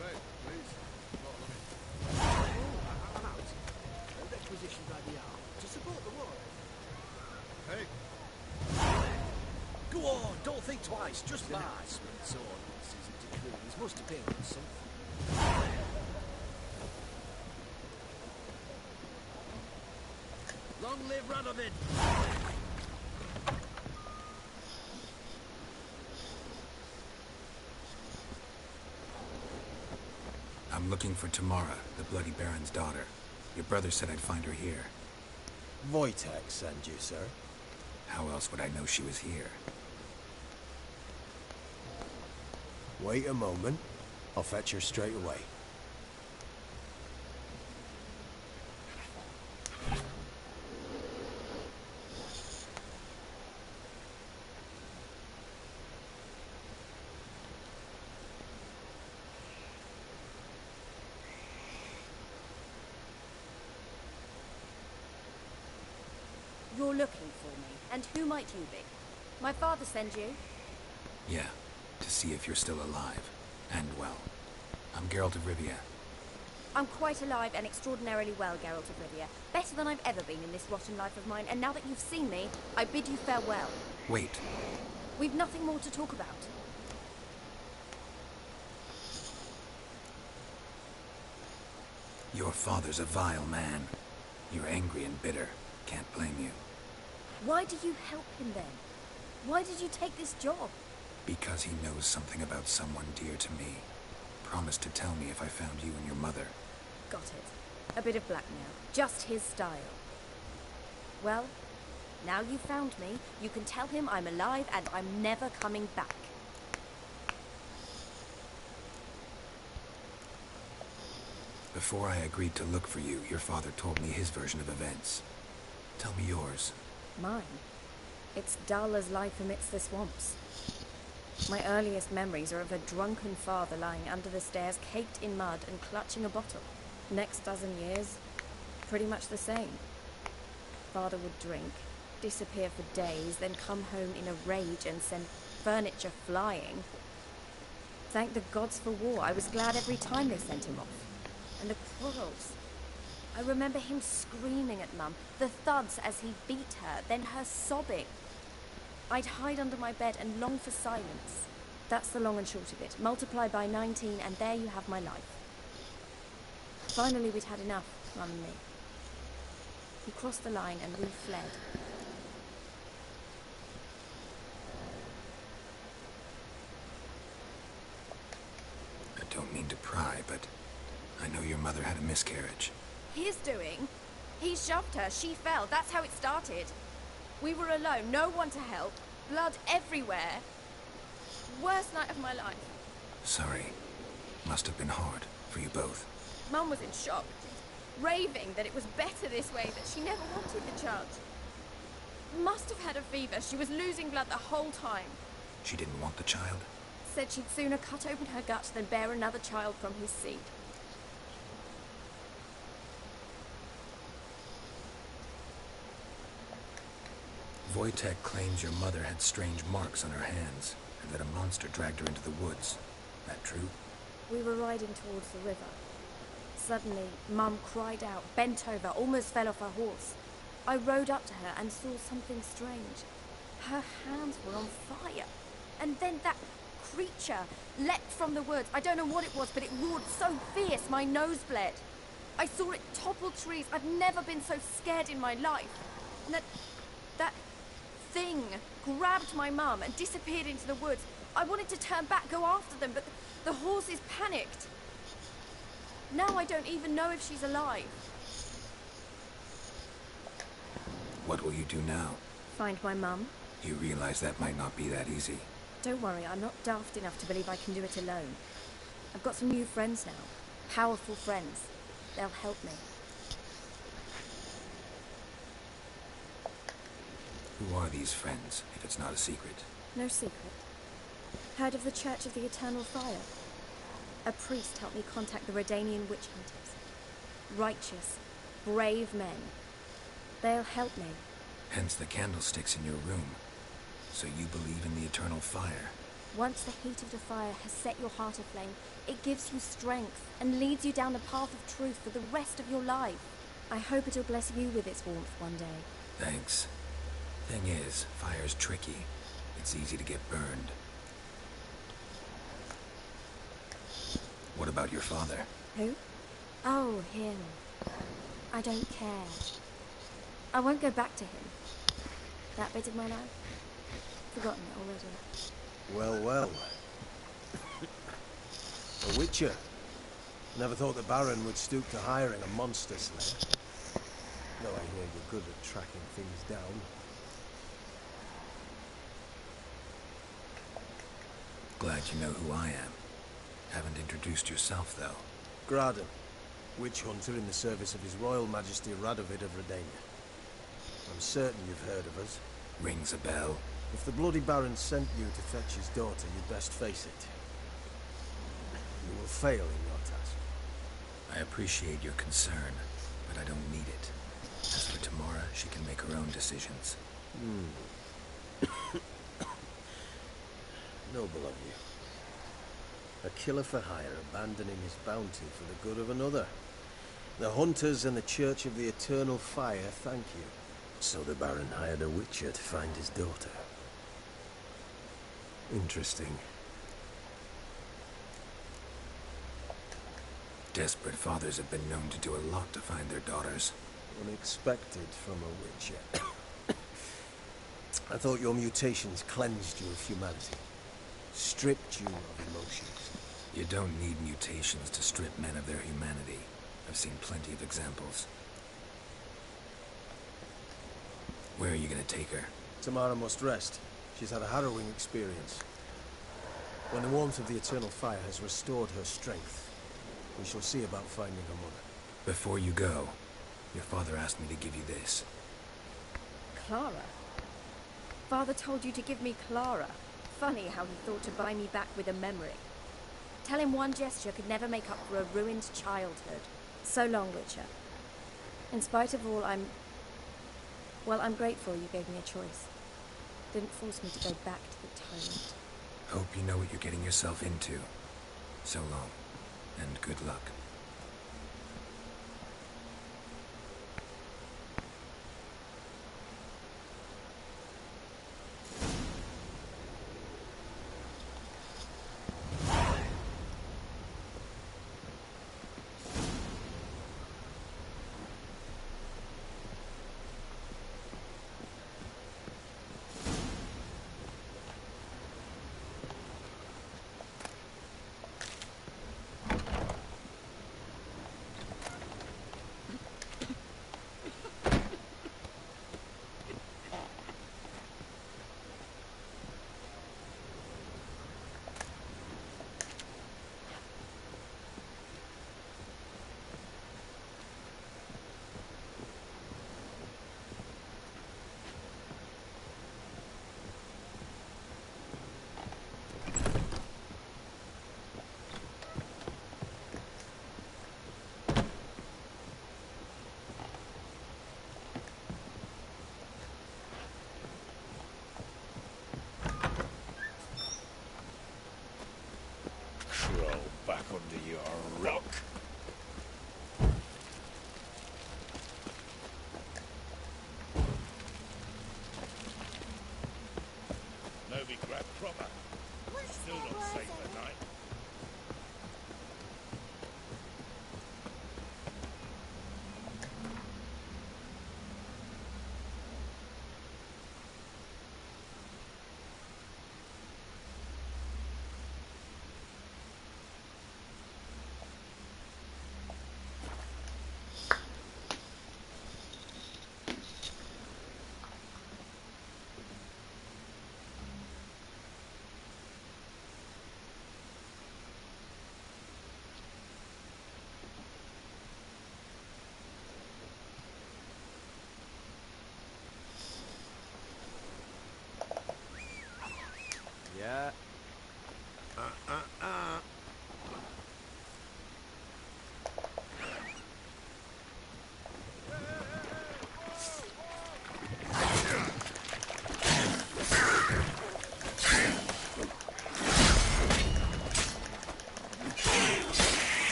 Hey, please. I'm out. Requisitioned by the hour to support the war. Hey. Go on, don't think twice, just buy. Sword horses and decrees must appear on something. Long live Radovid! I'm looking for Tamara, the Bloody Baron's daughter. Your brother said I'd find her here. Wojtek send you, sir. How else would I know she was here? Wait a moment. I'll fetch her straight away. You're looking for me, and who might you be? My father send you? Yeah, to see if you're still alive. And well. I'm Geralt of Rivia. I'm quite alive and extraordinarily well, Geralt of Rivia. Better than I've ever been in this rotten life of mine, and now that you've seen me, I bid you farewell. Wait. We've nothing more to talk about. Your father's a vile man. You're angry and bitter. Can't blame you. Why do you help him then? Why did you take this job? Because he knows something about someone dear to me. Promised to tell me if I found you and your mother. Got it. A bit of blackmail. Just his style. Well, now you've found me, you can tell him I'm alive and I'm never coming back. Before I agreed to look for you, your father told me his version of events. Tell me yours. Mine? It's dull as life amidst the swamps. My earliest memories are of a drunken father lying under the stairs, caked in mud and clutching a bottle. Next dozen years, pretty much the same. Father would drink, disappear for days, then come home in a rage and send furniture flying. Thank the gods for war. I was glad every time they sent him off. And the quarrels. I remember him screaming at Mum, the thuds as he beat her, then her sobbing. I'd hide under my bed and long for silence. That's the long and short of it. Multiply by 19 and there you have my life. Finally we'd had enough, Mum and me. He crossed the line and we fled. I don't mean to pry, but I know your mother had a miscarriage. His doing? He shoved her, she fell, that's how it started. We were alone, no one to help, blood everywhere. Worst night of my life. Sorry. Must have been hard for you both. Mum was in shock, raving that it was better this way, that she never wanted the child. Must have had a fever, she was losing blood the whole time. She didn't want the child? Said she'd sooner cut open her gut than bear another child from his seed. Wojtek claims your mother had strange marks on her hands, and that a monster dragged her into the woods. That true? We were riding towards the river. Suddenly, Mum cried out, bent over, almost fell off her horse. I rode up to her and saw something strange. Her hands were on fire. And then that creature leapt from the woods. I don't know what it was, but it roared so fierce, my nose bled. I saw it topple trees. I've never been so scared in my life. And that thing grabbed my mum and disappeared into the woods. I wanted to turn back, go after them, but the horses panicked. Now I don't even know if she's alive. What will you do now? Find my mum. You realize that might not be that easy. Don't worry, I'm not daft enough to believe I can do it alone. I've got some new friends now. Powerful friends. They'll help me. Who are these friends, if it's not a secret? No secret. Heard of the Church of the Eternal Fire? A priest helped me contact the Redanian witch hunters. Righteous, brave men. They'll help me. Hence the candlesticks in your room. So you believe in the eternal fire? Once the heat of the fire has set your heart aflame, it gives you strength and leads you down the path of truth for the rest of your life. I hope it'll bless you with its warmth one day. Thanks. Thing is, fire's tricky. It's easy to get burned. What about your father? Who? Oh, him. I don't care. I won't go back to him. That bit of my life? Forgotten it already. Well, well. A witcher. Never thought the Baron would stoop to hiring a monster slayer. Though I hear you're good at tracking things down. Glad you know who I am. Haven't introduced yourself, though. Graden, witch hunter in the service of His Royal Majesty Radovid of Redania. I'm certain you've heard of us. Rings a bell. If the bloody Baron sent you to fetch his daughter, you'd best face it. You will fail in your task. I appreciate your concern, but I don't need it. As for Tamara, she can make her own decisions. Noble of you. A killer for hire abandoning his bounty for the good of another. The hunters and the Church of the Eternal Fire thank you. So the Baron hired a witcher to find his daughter. Interesting. Desperate fathers have been known to do a lot to find their daughters. Unexpected from a witcher. I thought your mutations cleansed you of humanity. Stripped you of emotions. You don't need mutations to strip men of their humanity. I've seen plenty of examples. Where are you gonna take her? Tamara must rest. She's had a harrowing experience. When the warmth of the Eternal Fire has restored her strength, we shall see about finding her mother. Before you go, your father asked me to give you this. Clara? Father told you to give me Clara. Funny how he thought to buy me back with a memory. Tell him one gesture could never make up for a ruined childhood. So long, Witcher. In spite of all, I'm grateful you gave me a choice. Didn't force me to go back to the tyrant. Hope you know what you're getting yourself into. So long, and good luck.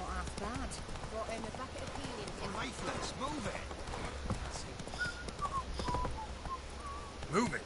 not half bad. Brought him a bucket of healing. Faithless, move it! Move it!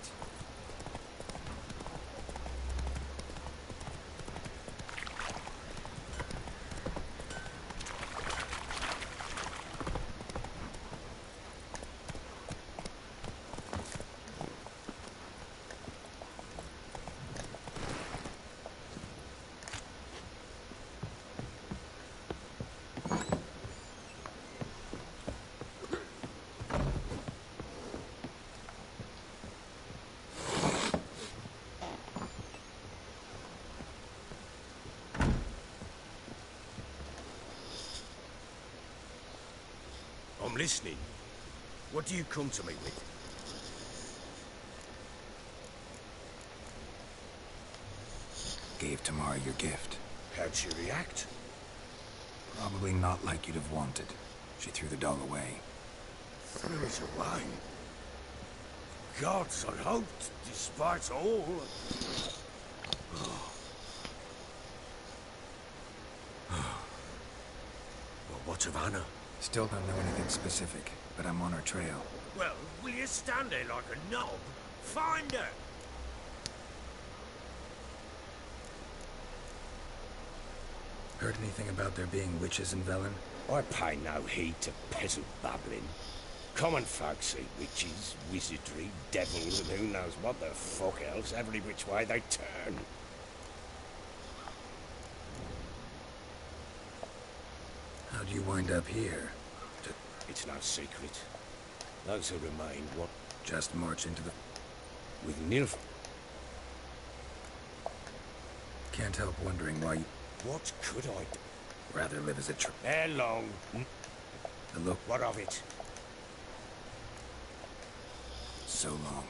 I'm listening. What do you come to me with? Gave Tamara your gift. How'd she react? Probably not like you'd have wanted. She threw the doll away. Threw it away? Gods, I hoped, despite all... Well, what of Anna? Still don't know anything specific, but I'm on her trail. Well, will you stand there like a knob? Find her! Heard anything about there being witches in Velen? I pay no heed to peasant babbling. Common folk see witches, wizardry, devils, and who knows what the fuck else every which way they turn. How'd you wind up here? It's no secret. Those who remain want... Just march into the... With Nilf... Can't help wondering why you... What could I do? Rather live as a Ere long. The look... What of it? So long.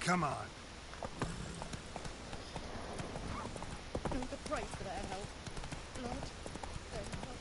Come on. The price for that help. Lord, their help.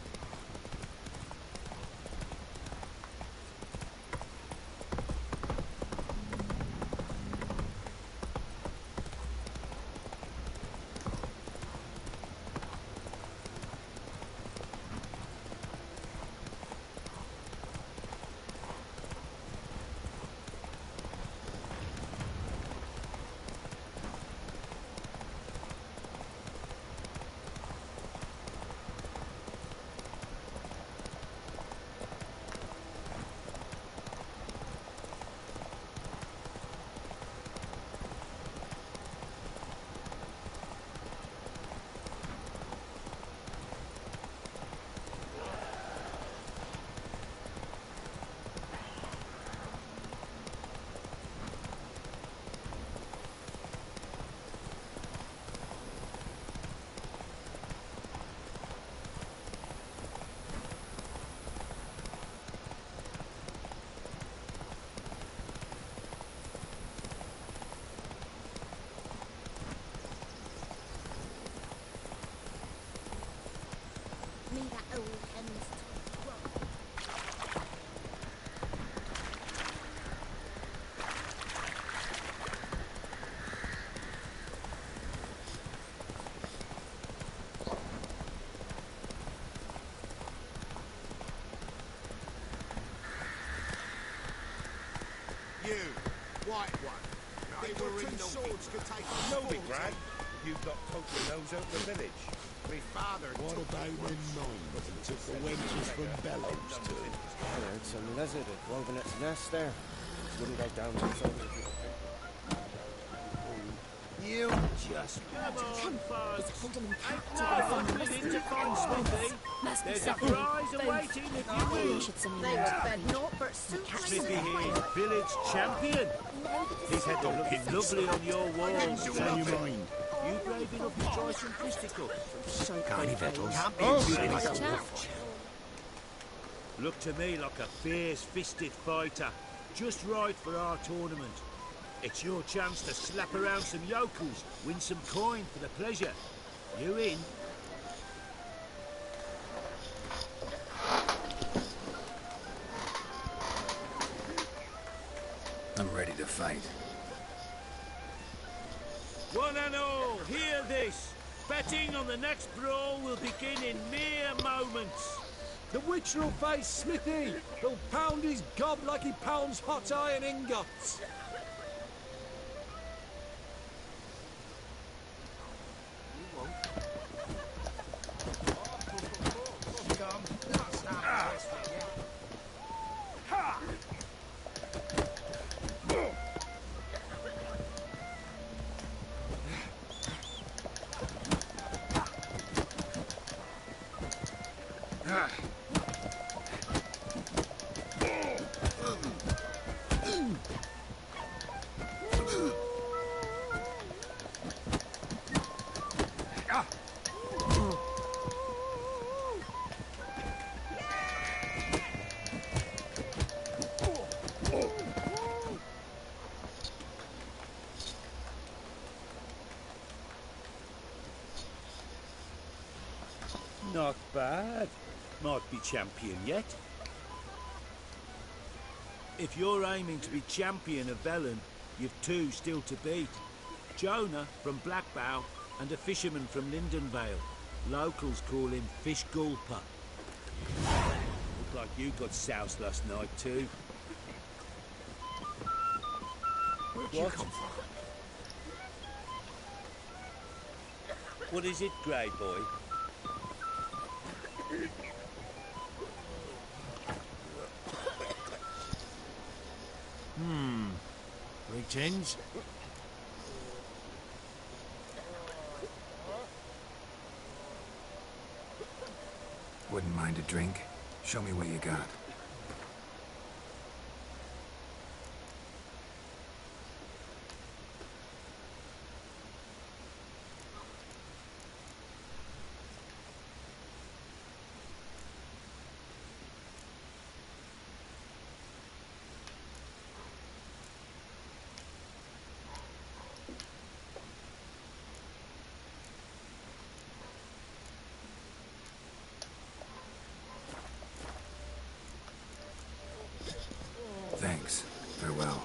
you, white one. They were in swords could take on No, big Brad. You've got poked your nose out the village. Me father What took about it them nine that took the wenches from Bellows too? I heard some lizard had woven its nest there. Wouldn't go down the throat of you. You just Come on, folks. Hold him in Ain't captive no and minute to find Smithy. Must be There's a something. prize awaiting if you win. They were fed naught but soup. Smithy here, village champion. He's had them looking lovely on your walls. Can you mind? You brave enough to try some fisticuffs? Carney Vettles. Look to me like a fierce-fisted fighter. Just right for our tournament. It's your chance to slap around some yokels, win some coin for the pleasure. You in? I'm ready to fight. One and all, hear this. Betting on the next brawl will begin in mere moments. The witcher will face Smithy. He'll pound his gob like he pounds hot iron ingots. Not bad. Might be champion yet. If you're aiming to be champion of Velen, you've two still to beat. Jonah from Blackbow and a fisherman from Lindenvale. Locals call him Fish Gulper. Look like you got soused last night too. Where'd you come from? What is it, Grey Boy? Greetings. Wouldn't mind a drink? Show me what you got. Thanks. Farewell.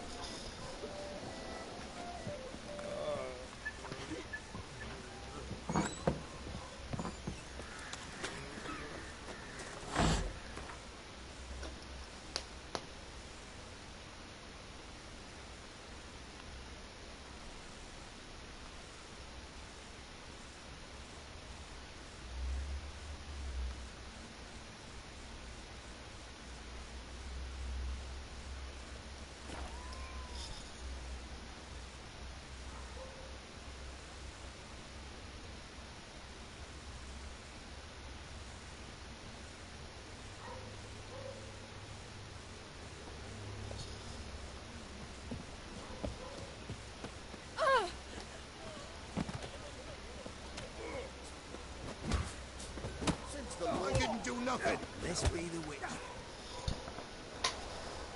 I didn't do nothing. This be the witch.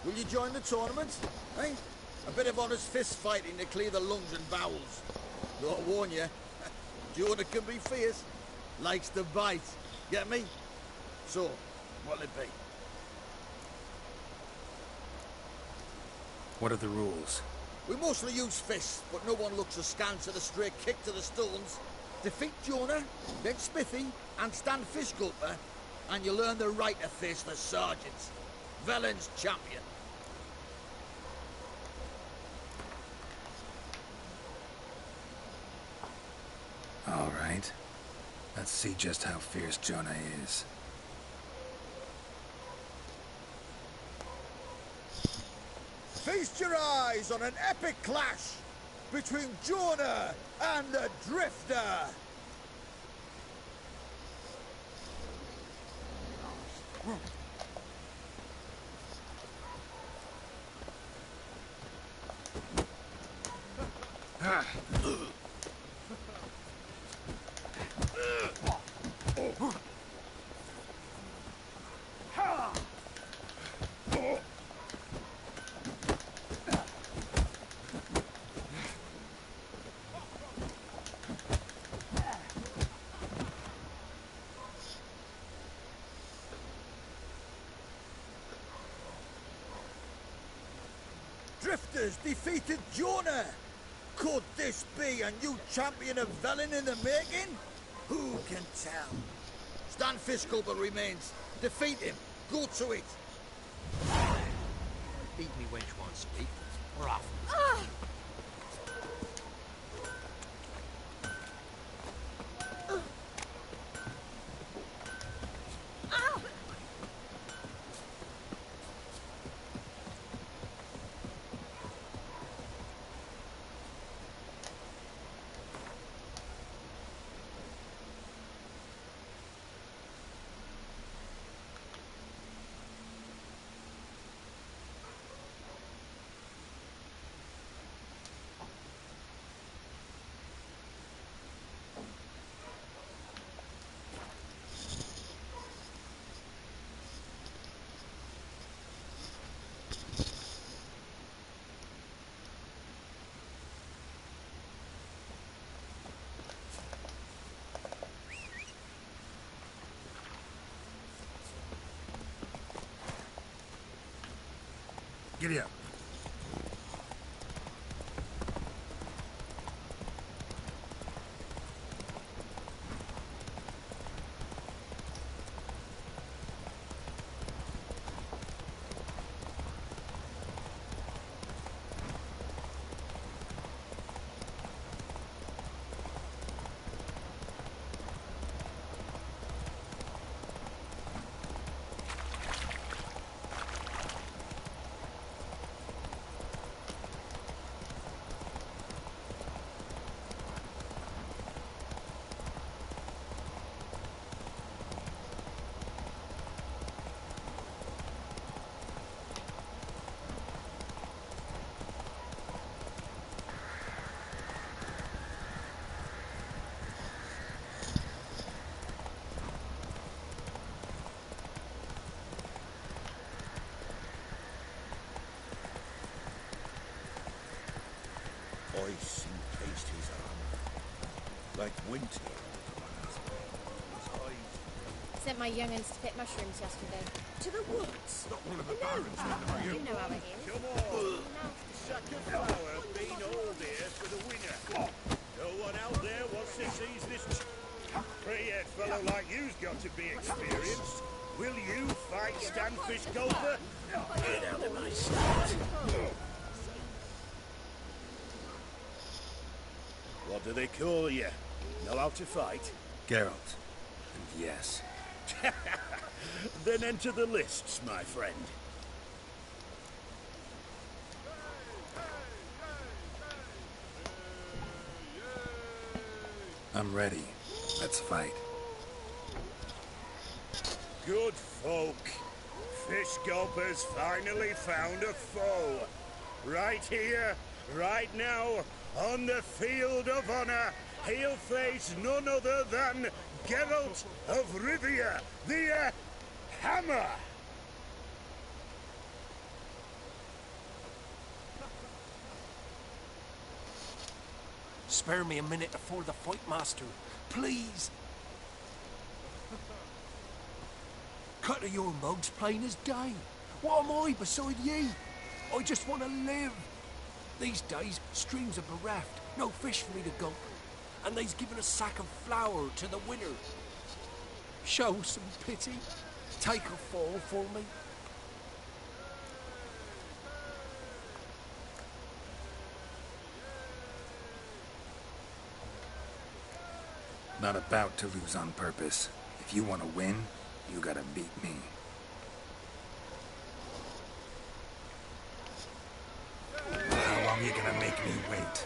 Will you join the tournament? Eh? A bit of honest fist fighting to clear the lungs and bowels. Though I warn you, Jonah can be fierce. Likes to bite. Get me? So, what'll it be? What are the rules? We mostly use fists, but no one looks askance at a straight kick to the stones. Defeat Jonah, then Smithy, and stand Fish Gulper, and you'll earn the right to face the sergeants. Velen's champion. right. Let's see just how fierce Jonah is. Feast your eyes on an epic clash between Jonah and the Drifter. Drifters defeated Jonah. Could this be a new champion of Velen in the making? Who can tell? Stanfish Gulper remains. Defeat him. Go to it. Beat me when you want to speak. We're off. Giddy up. Ice encased his armor, like winter on his eyes. Sent my young'uns to pick mushrooms yesterday. To the woods? Not one of the barons, are You you? know how it is. Come on. Sack of flour been all there for the winner. No one out there wants to seize this grey-haired fellow like you's got to be experienced. Will you fight Stanfish Gulper? Get out of my sight. What do they call you? Know how to fight? Geralt. And yes. Then enter the lists, my friend. I'm ready. Let's fight. Good folk. Fish Gulper's finally found a foe. Right here, right now, on the field of honor, he'll face none other than Geralt of Rivia, the Hammer. Spare me a minute before the fight, master. Please. Cut of your mug's plain as day. What am I beside ye? I just want to live. These days, streams are bereft. No fish for me to gulp. And they's given a sack of flour to the winner. Show some pity. Take a fall for me. Not about to lose on purpose. If you want to win, you gotta beat me. How long you gonna make me wait?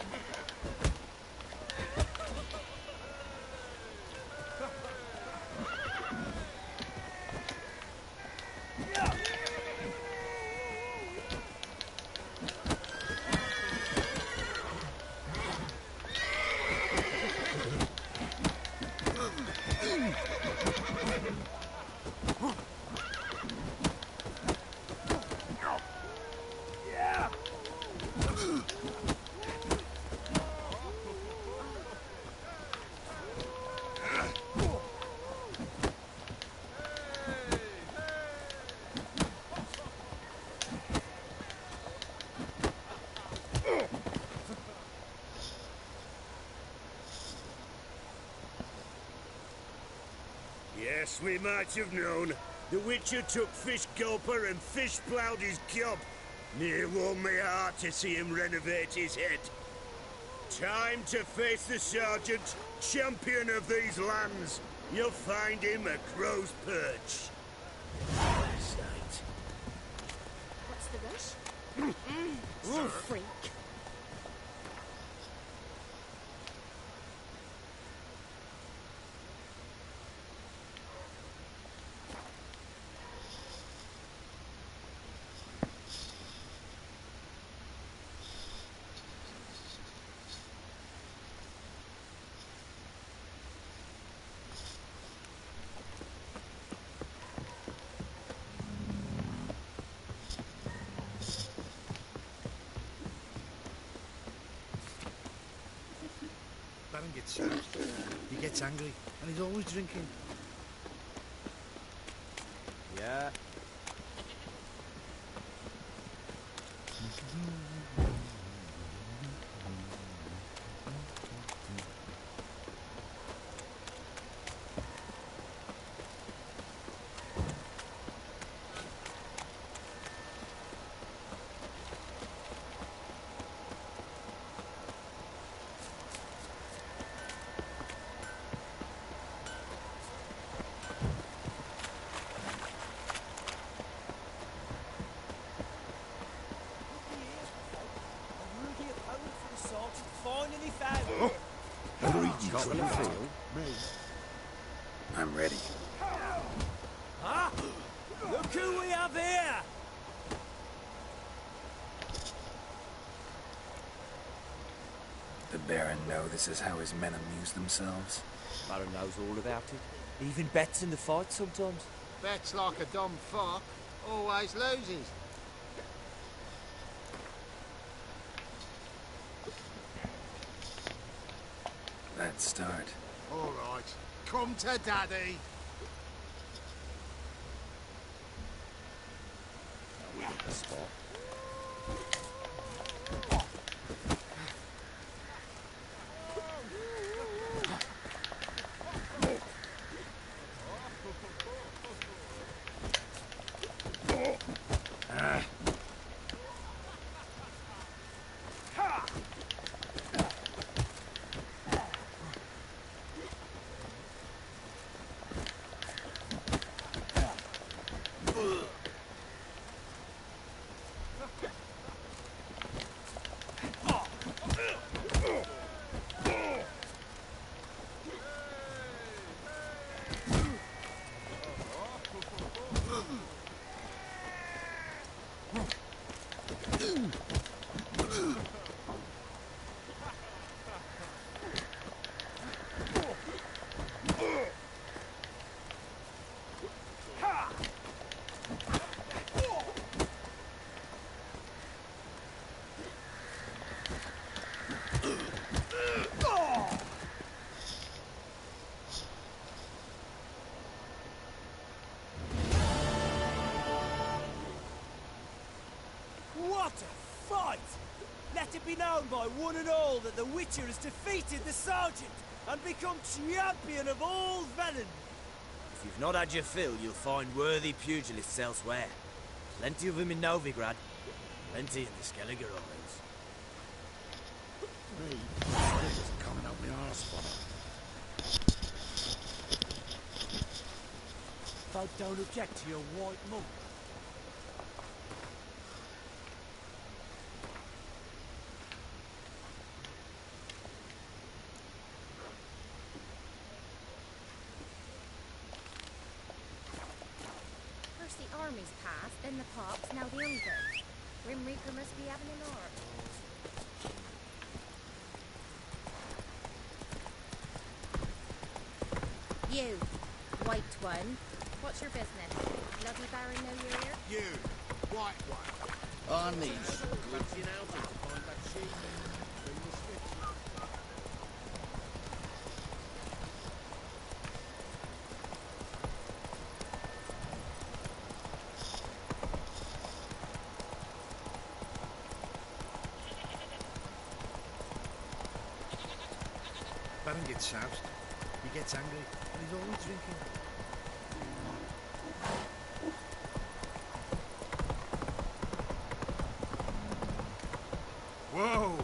Yes, we might have known. The Witcher took Fish Gulper and fish ploughed his gob. Near warmed me heart to see him renovate his head. Time to face the Sergeant, champion of these lands. You'll find him at Crow's Perch. Sight. What's the rush? You freak. Baron gets sad. He gets angry, and he's always drinking. Yeah. I'm ready. Ah! Look who we have here! The Baron know this is how his men amuse themselves? Baron knows all about it. Even bets in the fight sometimes. Bets like a dumb fuck. Always loses. Let's start. All right. Come to Daddy. We got the spot. What a fight! Let it be known by one and all that the Witcher has defeated the Sergeant and become champion of all Velen. If you've not had your fill, you'll find worthy pugilists elsewhere. Plenty of them in Novigrad, plenty in the Skelliger Islands. Me, this is coming up my arse. folk don't object to your white monk. First the army's passed, then the pops, now the hunger. Grim Reaper must be having an arm. You, white one. What's your business? Bloody Baron know you're here? You, white one. On these. Looking out to find that sheep. Bring the switch. Baron gets soused. He gets angry, and he's always drinking. Whoa!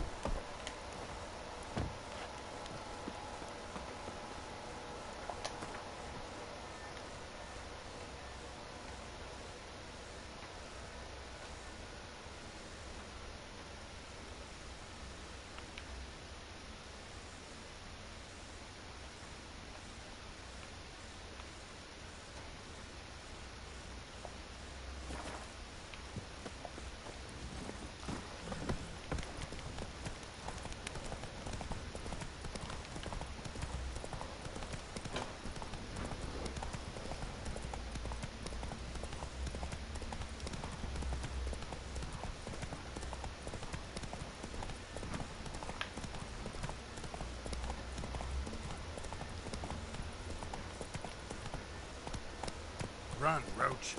Run, Roach.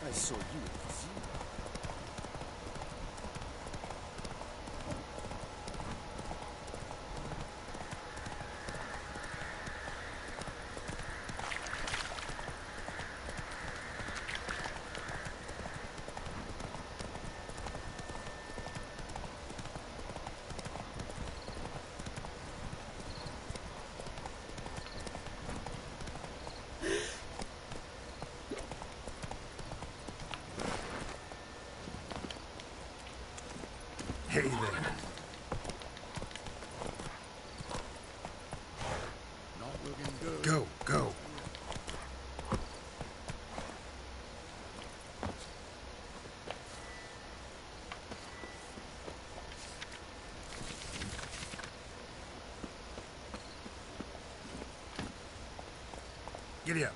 I saw you at the zoo. Hey there. Not looking good. Go, go. Giddy up.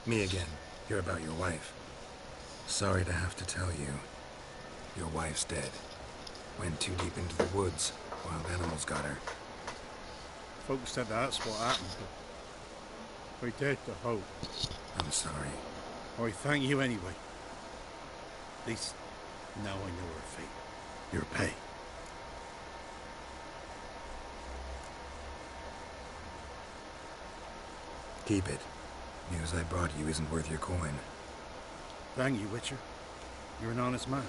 Me again. Hear about your wife. Sorry to have to tell you. Your wife's dead. Went too deep into the woods. Wild animals got her. Folks said that's what happened, but I dared to hope. I'm sorry. I thank you anyway. At least now I know her fate. Your pay. Keep it. News I brought you isn't worth your coin. Thank you, Witcher. You're an honest man.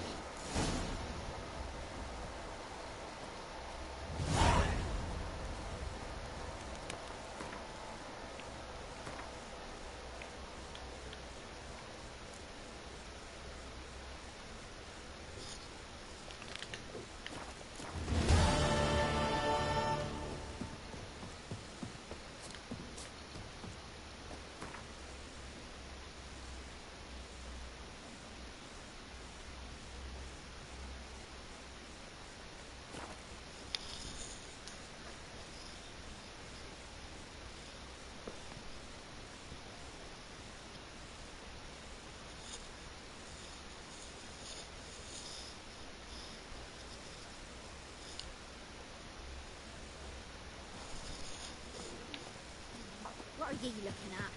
What are ye looking at?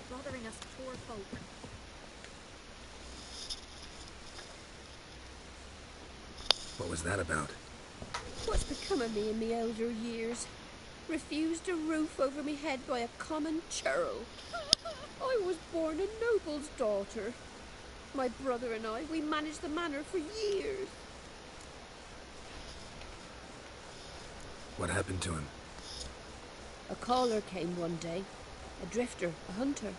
Stop bothering us poor folk. What was that about? What's become of me in me elder years? Refused a roof over me head by a common churl. I was born a noble's daughter. My brother and I, we managed the manor for years. What happened to him? A caller came one day. A drifter, a hunter.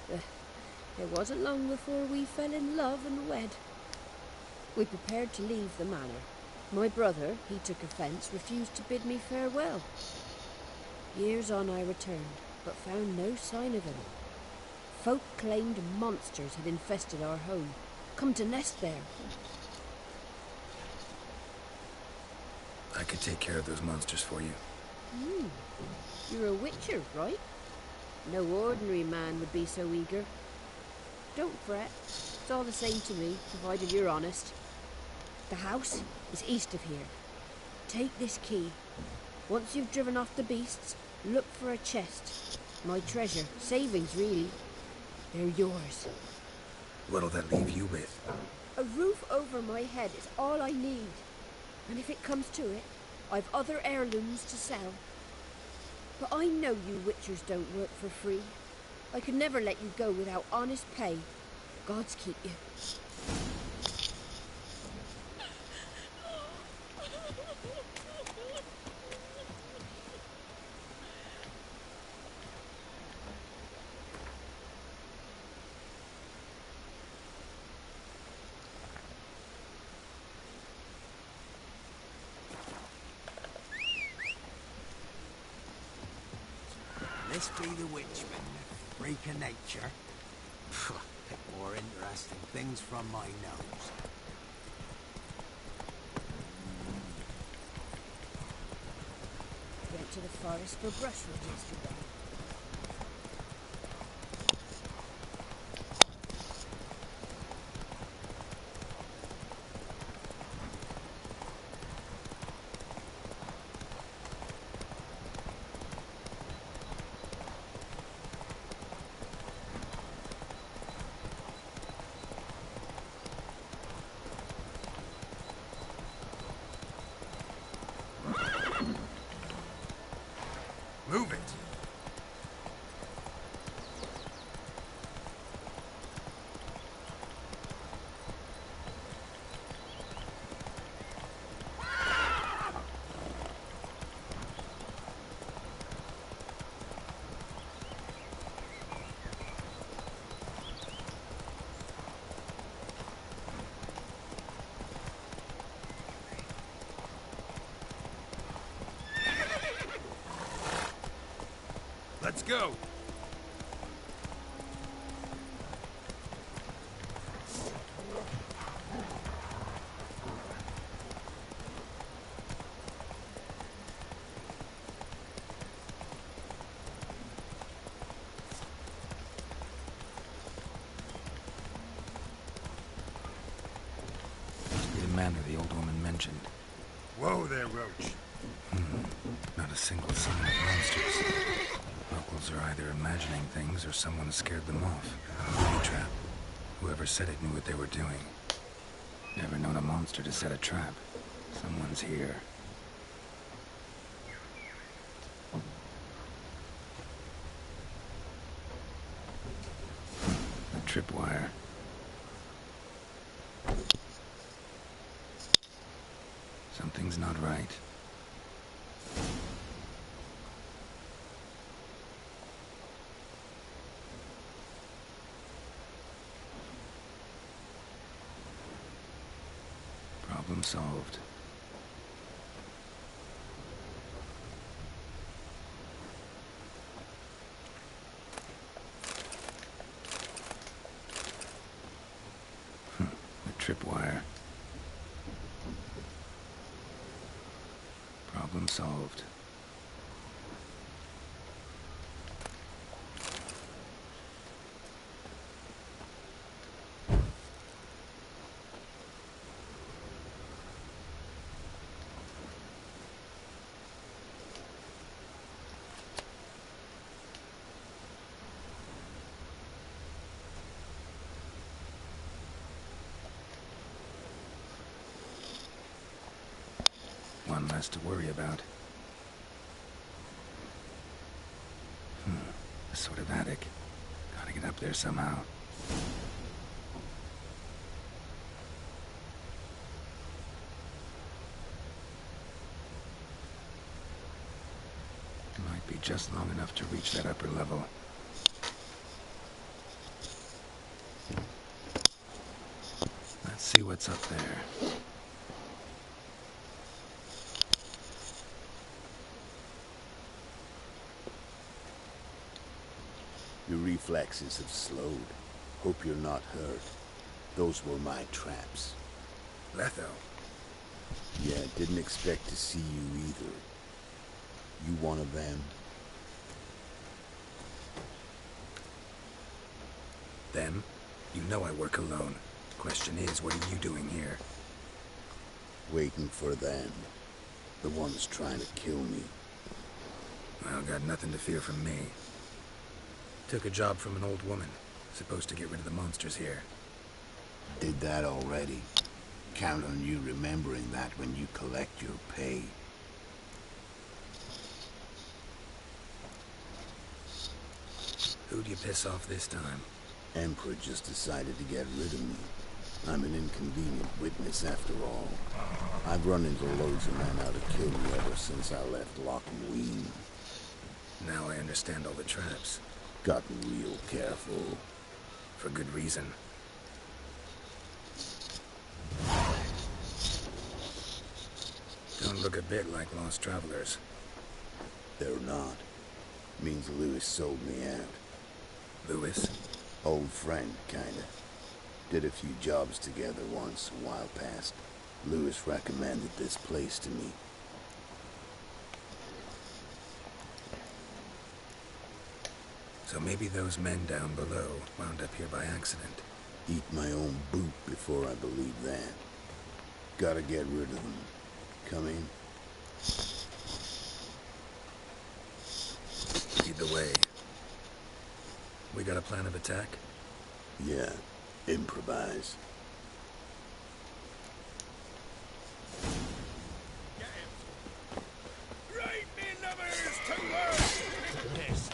It wasn't long before we fell in love and wed. We prepared to leave the manor. My brother, he took offence, refused to bid me farewell. Years on I returned, but found no sign of him. Folk claimed monsters had infested our home, come to nest there. I could take care of those monsters for you. You're a witcher, right? No ordinary man would be so eager. Don't fret. It's all the same to me, provided you're honest. The house is east of here. Take this key. Once you've driven off the beasts, look for a chest. My treasure. Savings, really. They're yours. What'll that leave you with? A roof over my head is all I need. And if it comes to it, I've other heirlooms to sell. But I know you witchers don't work for free. I could never let you go without honest pay. Gods keep you. This be the witchman, freak of nature. Pick more interesting things from my nose. Went to the forest for brushwood yesterday. Move it! Let's go! the old woman mentioned. Whoa there, Roach. Not a single sign of monsters. Locals are either imagining things or someone scared them off. Booby trap. Whoever said it knew what they were doing. Never known a monster to set a trap. Someone's here. A tripwire. Something's not right. Problem solved. The tripwire. Problem solved. One less to worry about. A sort of attic. Gotta get up there somehow. Might be just long enough to reach that upper level. Let's see what's up there. Your reflexes have slowed. Hope you're not hurt. Those were my traps. Letho. Yeah, didn't expect to see you either. You one of them? Them? You know I work alone. Question is, what are you doing here? Waiting for them. The ones trying to kill me. Well, got nothing to fear from me. Took a job from an old woman. Supposed to get rid of the monsters here. Did that already. Count on you remembering that when you collect your pay. Who'd you piss off this time? Emperor just decided to get rid of me. I'm an inconvenient witness after all. I've run into loads of men out to kill me ever since I left Loch Ween. Now I understand all the traps. Gotten real careful. For good reason. Don't look a bit like lost travelers. They're not. Means Lewis sold me out. Lewis? Old friend, kinda. Did a few jobs together once, a while past. Lewis recommended this place to me. So maybe those men down below wound up here by accident. Eat my own boot before I believe that. Gotta get rid of them. Come in. Lead the way. We got a plan of attack? Yeah, improvise. Right, me numbers to work! Yes.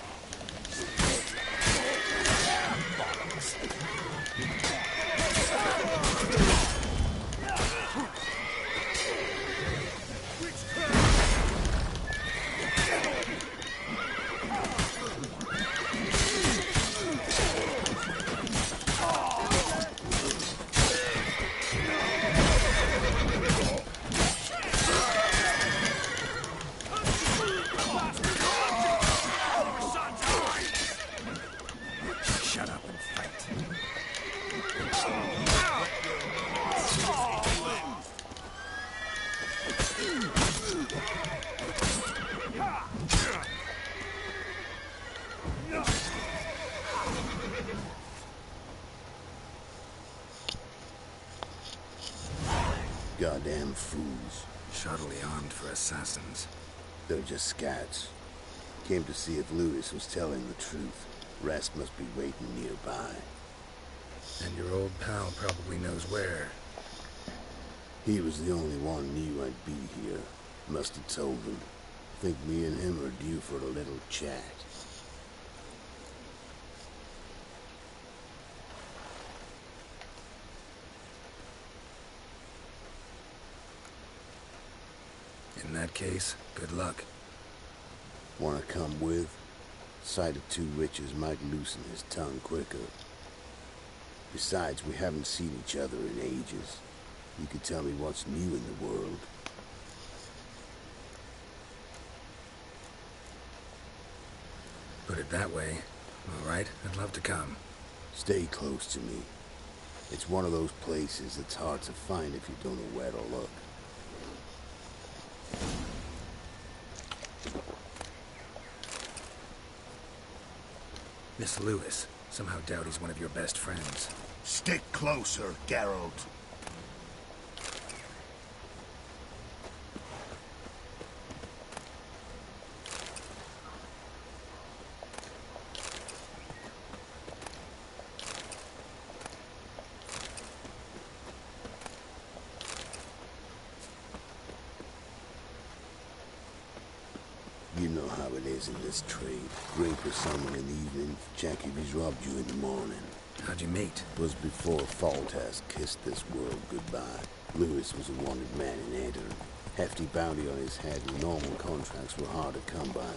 Goddamn fools. Shoddily armed for assassins. They're just scouts. Came to see if Lewis was telling the truth. Rest must be waiting nearby. And your old pal probably knows where. He was the only one knew I'd be here. Must have told them. Think me and him are due for a little chat. In that case, good luck. Wanna come with? Sight of two witches might loosen his tongue quicker. Besides, we haven't seen each other in ages. You could tell me what's new in the world. Put it that way. All right, I'd love to come. Stay close to me. It's one of those places that's hard to find if you don't know where to look. Miss Lewis. Somehow doubt he's one of your best friends. Stick closer, Geralt. You know how it is in this trade. Drink with someone in the evening, check if he's robbed you in the morning. How'd you meet? Was before Foltest kissed this world goodbye. Lewis was a wanted man in Aedirn. Hefty bounty on his head and normal contracts were hard to come by.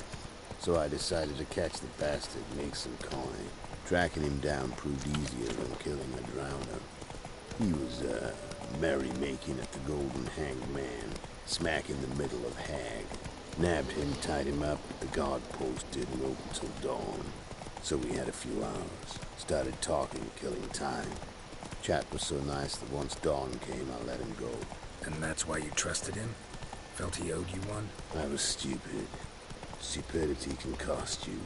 So I decided to catch the bastard and make some coin. Tracking him down proved easier than killing a drowner. He was, merrymaking at the Golden Hanged Man, smack in the middle of Hag. Nabbed him, tied him up, but the guard post didn't open till dawn. So we had a few hours. Started talking, killing time. Chat was so nice that once dawn came, I let him go. And that's why you trusted him? Felt he owed you one? I was stupid. Stupidity can cost you,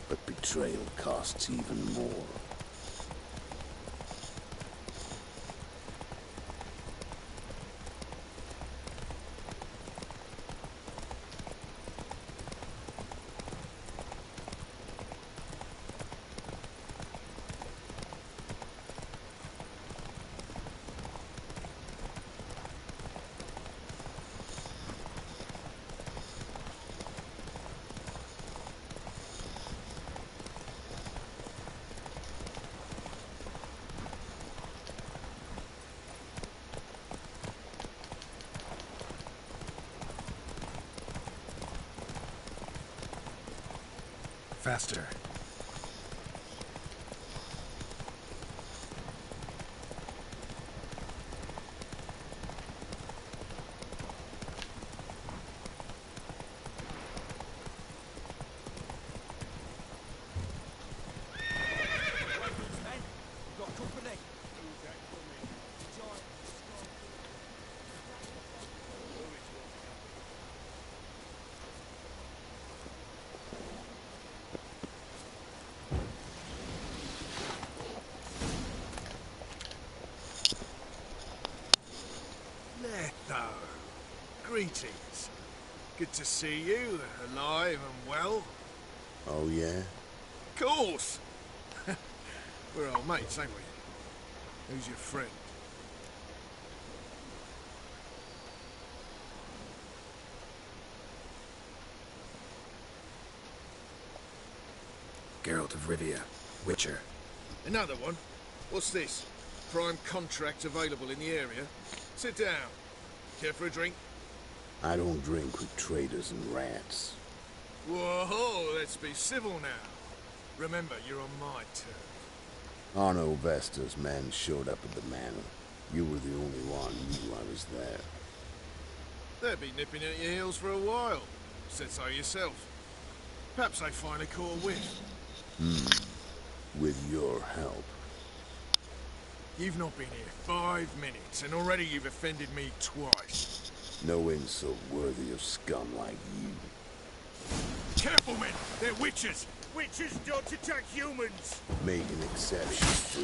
but betrayal costs even more. Faster. Greetings. Good to see you, alive and well. Oh, yeah? Of course! We're old mates, ain't we? Who's your friend? Geralt of Rivia, Witcher. Another one? What's this? Prime contract available in the area? Sit down. Care for a drink? I don't drink with traitors and rats. Whoa, let's be civil now. Remember, you're on my turf. Arno Vesta's men showed up at the manor. You were the only one who knew I was there. They'll be nipping at your heels for a while. Said so yourself. Perhaps they finally caught a whiff. With your help. You've not been here 5 minutes, and already you've offended me twice. No insult worthy of scum like you. Careful, men! They're witches! Witches don't attack humans! Make an exception for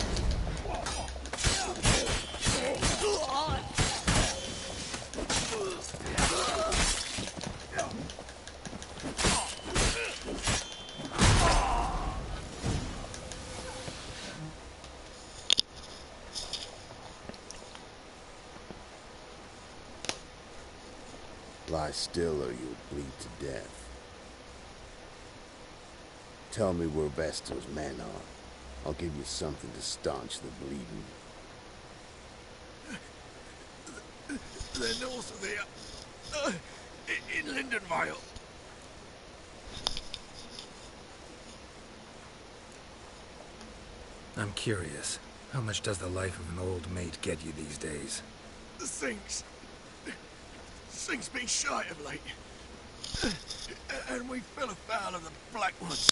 you. Lie still or you'll bleed to death. Tell me where Vestor's men are. I'll give you something to staunch the bleeding. They're north of here. In Lindenvale. I'm curious. How much does the life of an old maid get you these days? Things been shy of late. And we fell afoul of the Black Ones.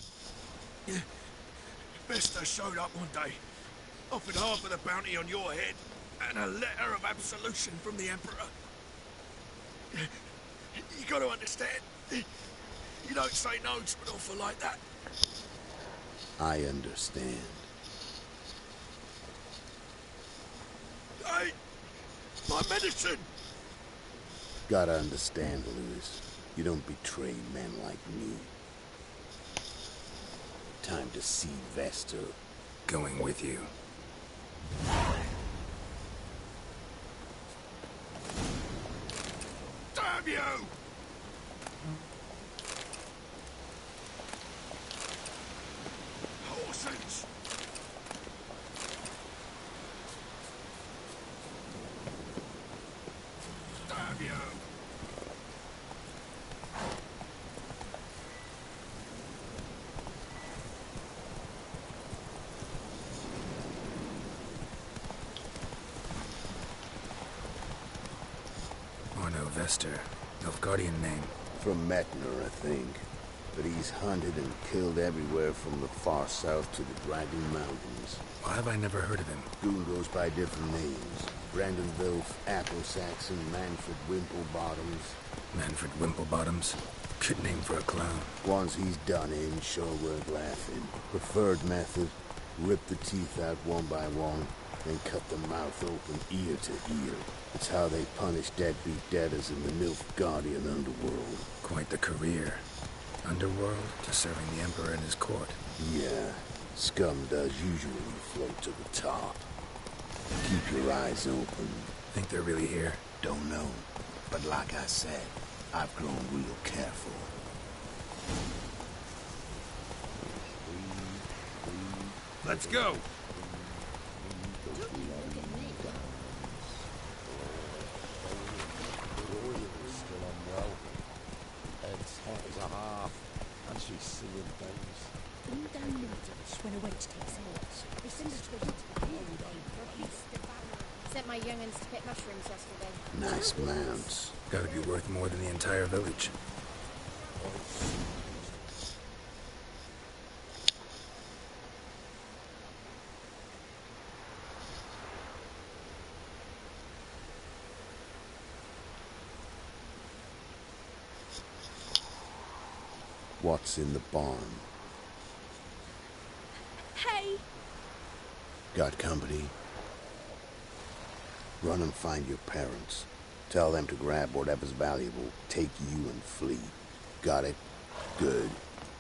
Vestor showed up one day, offered half of the bounty on your head, and a letter of absolution from the Emperor. You got to understand, you don't say no to an offer like that. I understand. Hey, my medicine! Gotta understand, Lewis. You don't betray men like me. Time to see Vestor. Going with you. Damn you! Horses! Damn you! Vestor. Nilfgaardian name. From Metner, I think. But he's hunted and killed everywhere from the far south to the Dragon Mountains. Why have I never heard of him? Goon goes by different names. Brandon Wilf, Apple Saxon, Manfred Wimplebottoms. Manfred Wimplebottoms? Good name for a clown. Ones he's done in, sure worth laughing. Preferred method, rip the teeth out one by one, then cut the mouth open ear to ear. It's how they punish deadbeat debtors in the Nilfgaardian underworld. Quite the career. Underworld to serving the Emperor and his court. Yeah, scum does usually float to the top. Keep your eyes open. Think they're really here? Don't know. But like I said, I've grown real careful. Let's go! She's seeing things. In down mountains, when a wench takes horse, they send her to the woods for a beast devourer. Sent my young'uns to pick mushrooms yesterday. Nice mounts. Gotta be worth more than the entire village. What's in the barn? Hey! Got company? Run and find your parents. Tell them to grab whatever's valuable, take you and flee. Got it? Good.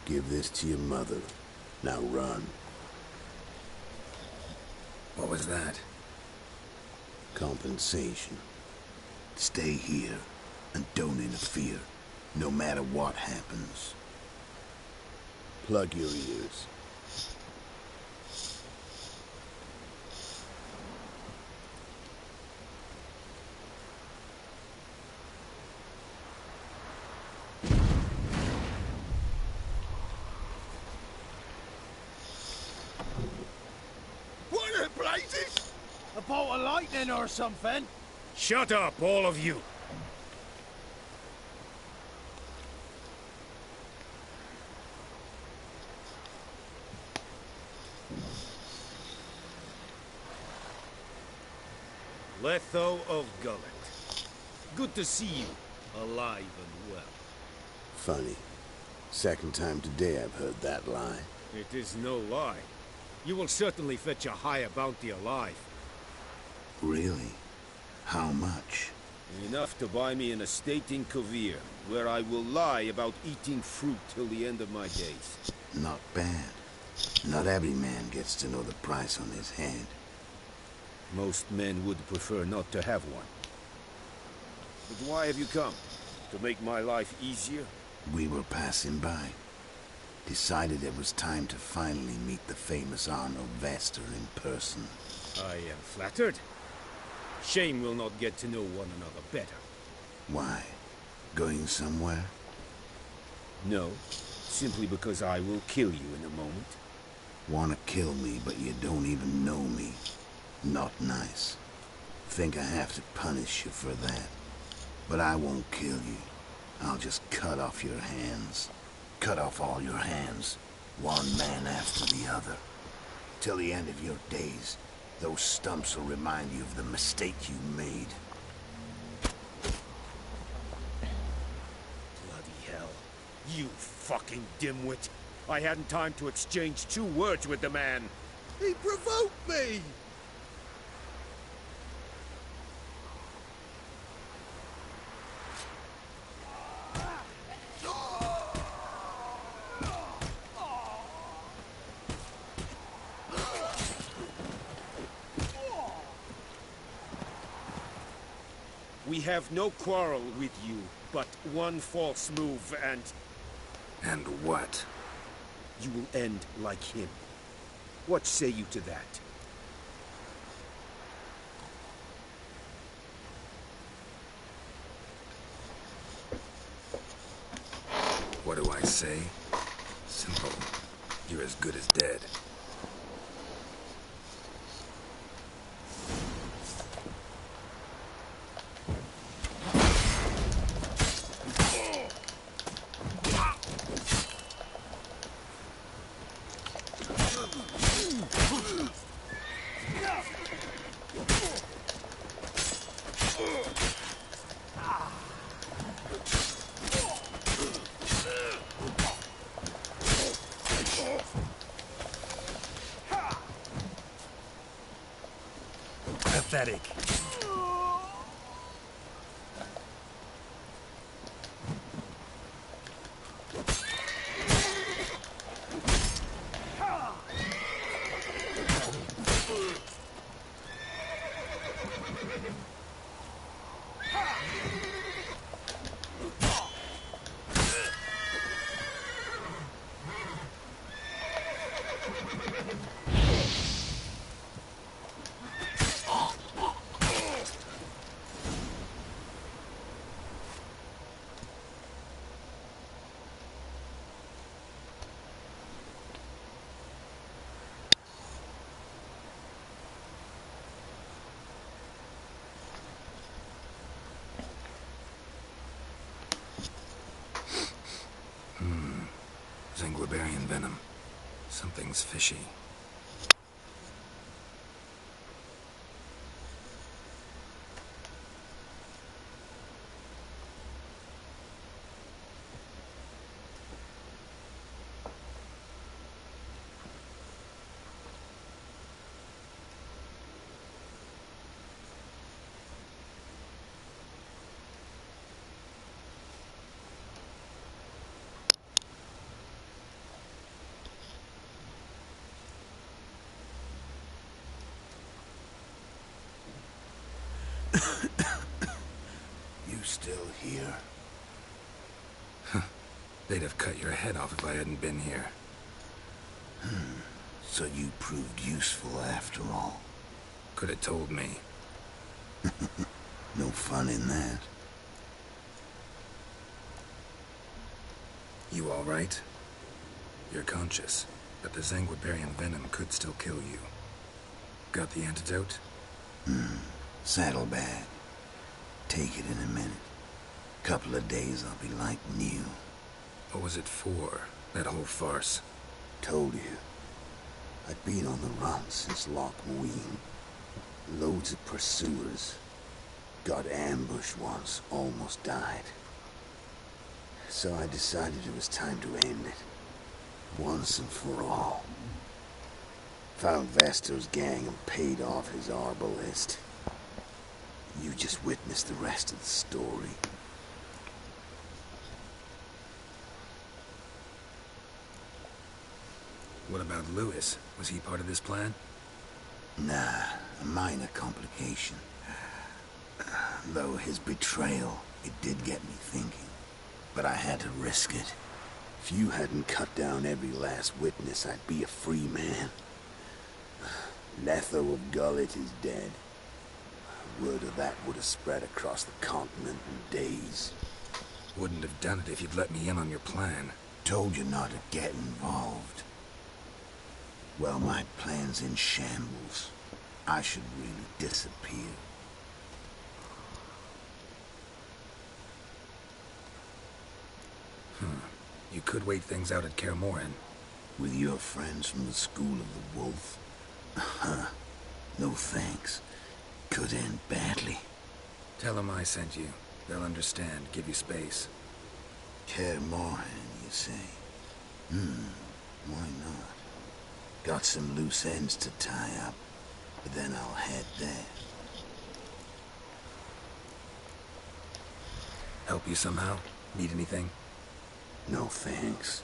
Give this to your mother. Now run. What was that? Compensation. Stay here and don't interfere, no matter what happens. Plug your ears. What in blazes? A bolt of lightning or something? Shut up, all of you! Letho of Gullet. Good to see you, alive and well. Funny. Second time today I've heard that lie. It is no lie. You will certainly fetch a higher bounty alive. Really? How much? Enough to buy me an estate in Kovir, where I will lie about eating fruit till the end of my days. Not bad. Not every man gets to know the price on his head. Most men would prefer not to have one. But why have you come? To make my life easier? We were passing by. Decided it was time to finally meet the famous Arnold Vester in person. I am flattered. Shame we'll not get to know one another better. Why? Going somewhere? No, simply because I will kill you in a moment. Want to kill me, but you don't even know me. Not nice. Think I have to punish you for that. But I won't kill you. I'll just cut off your hands. Cut off all your hands, one man after the other. Till the end of your days, those stumps will remind you of the mistake you made. Bloody hell. You fucking dimwit. I hadn't time to exchange 2 words with the man. He provoked me! We have no quarrel with you, but one false move and... And what? You will end like him. What say you to that? What do I say? Simple. You're as good as dead. Pathetic. Zanguibarian venom. Something's fishy. You still here? They'd have cut your head off if I hadn't been here. So you proved useful after all. Could have told me. No fun in that. You all right? You're conscious, but the Zanguibarian venom could still kill you. Got the antidote? Saddlebag. Take it in a minute. Couple of days I'll be like new. What was it for, that whole farce? Told you. I'd been on the run since Loch Muin. Loads of pursuers. Got ambushed once, almost died. So I decided it was time to end it. Once and for all. Found Vester's gang and paid off his arbalist. You just witnessed the rest of the story. What about Lewis? Was he part of this plan? Nah, a minor complication. Though his betrayal It did get me thinking, but I had to risk it. If you hadn't cut down every last witness, I'd be a free man. Letho of Gullet is dead. Word of that would have spread across the continent in days. Wouldn't have done it if you'd let me in on your plan. Told you not to get involved. Well, my plan's in shambles. I should really disappear. You could wait things out at Kaer Morhen. With your friends from the School of the Wolf? No thanks. Could end badly. Tell them I sent you. They'll understand, give you space. Kaer Morhen, you say? Why not? Got some loose ends to tie up, but then I'll head there. Help you somehow? Need anything? No thanks.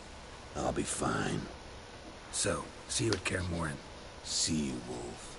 I'll be fine. So, see you at Kaer Morhen. See you, Wolf.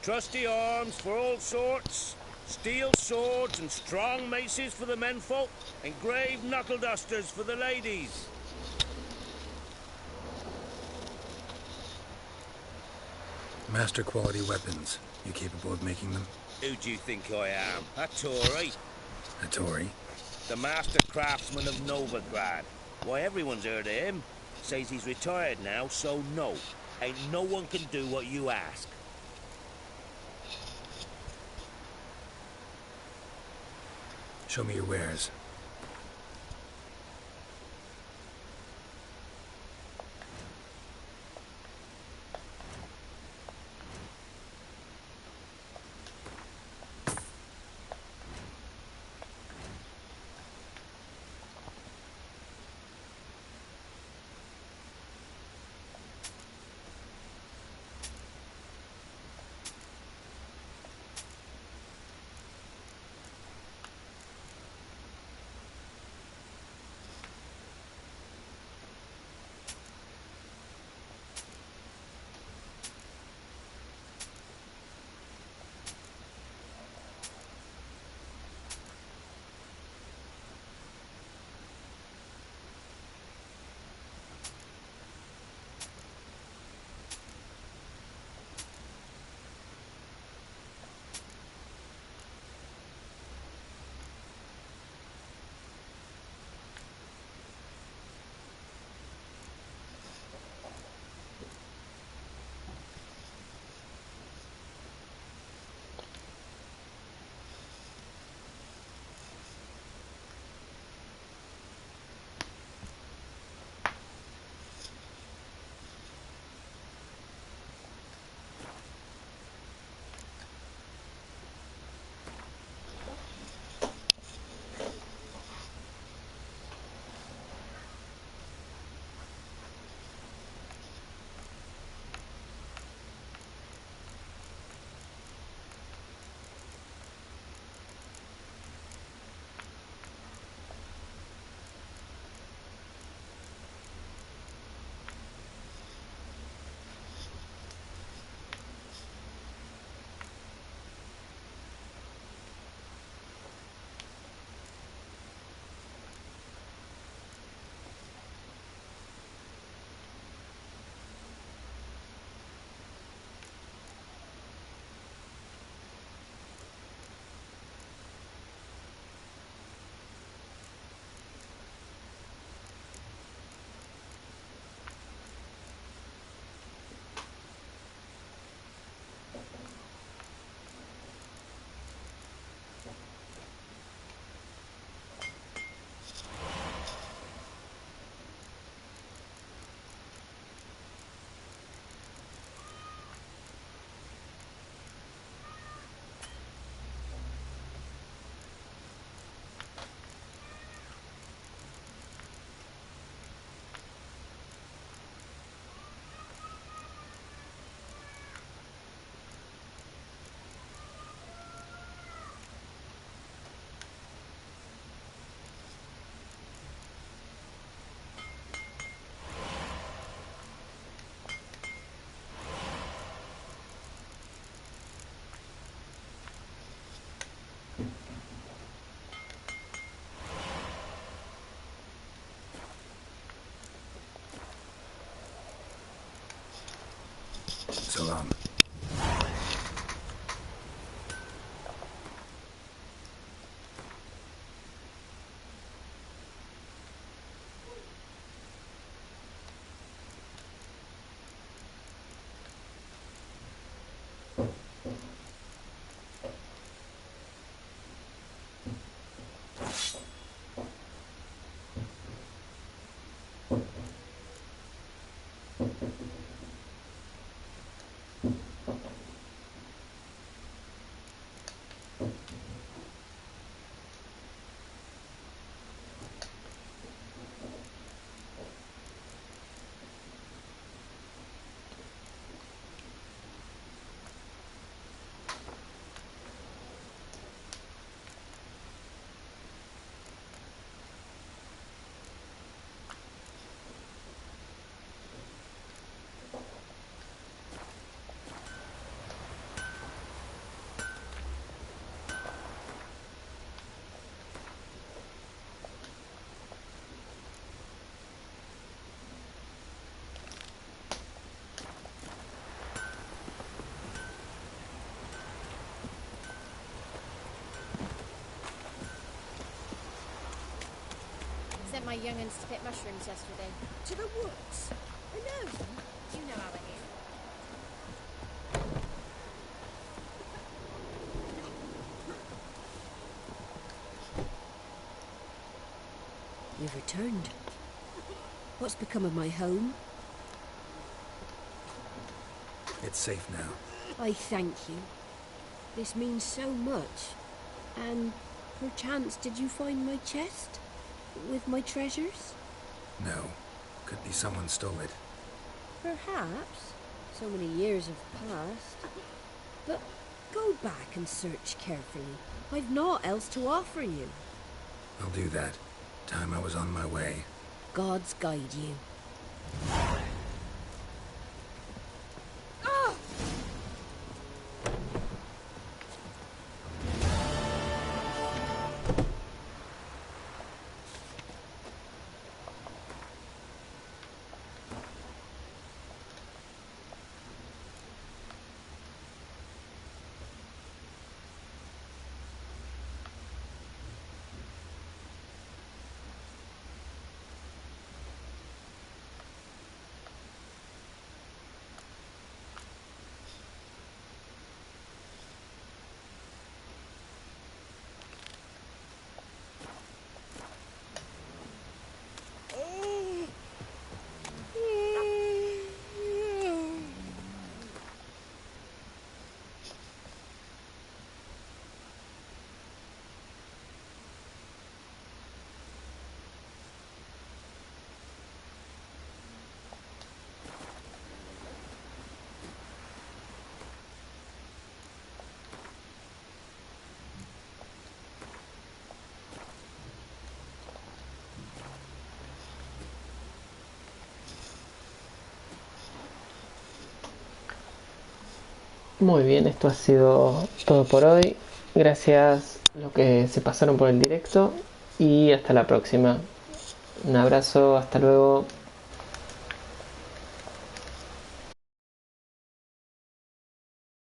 Trusty arms for all sorts, steel swords and strong maces for the menfolk, and grave knuckle dusters for the ladies. Master quality weapons. You capable of making them? Who do you think I am? A Tory? A Tory? The master craftsman of Novigrad. Why, everyone's heard of him. Says he's retired now, so no. Ain't no one can do what you ask. Show me your wares. Sent my young'uns to pick mushrooms yesterday. To the woods? Alone? You know how it is. You've returned. What's become of my home? It's safe now. I thank you. This means so much. And perchance did you find my chest? With my treasures? No. Could be someone stole it. Perhaps. So many years have passed. But go back and search carefully. I've naught else to offer you. I'll do that. Time I was on my way. Gods guide you. Muy bien, esto ha sido todo por hoy. Gracias a los que se pasaron por el directo y hasta la próxima. Un abrazo, hasta luego.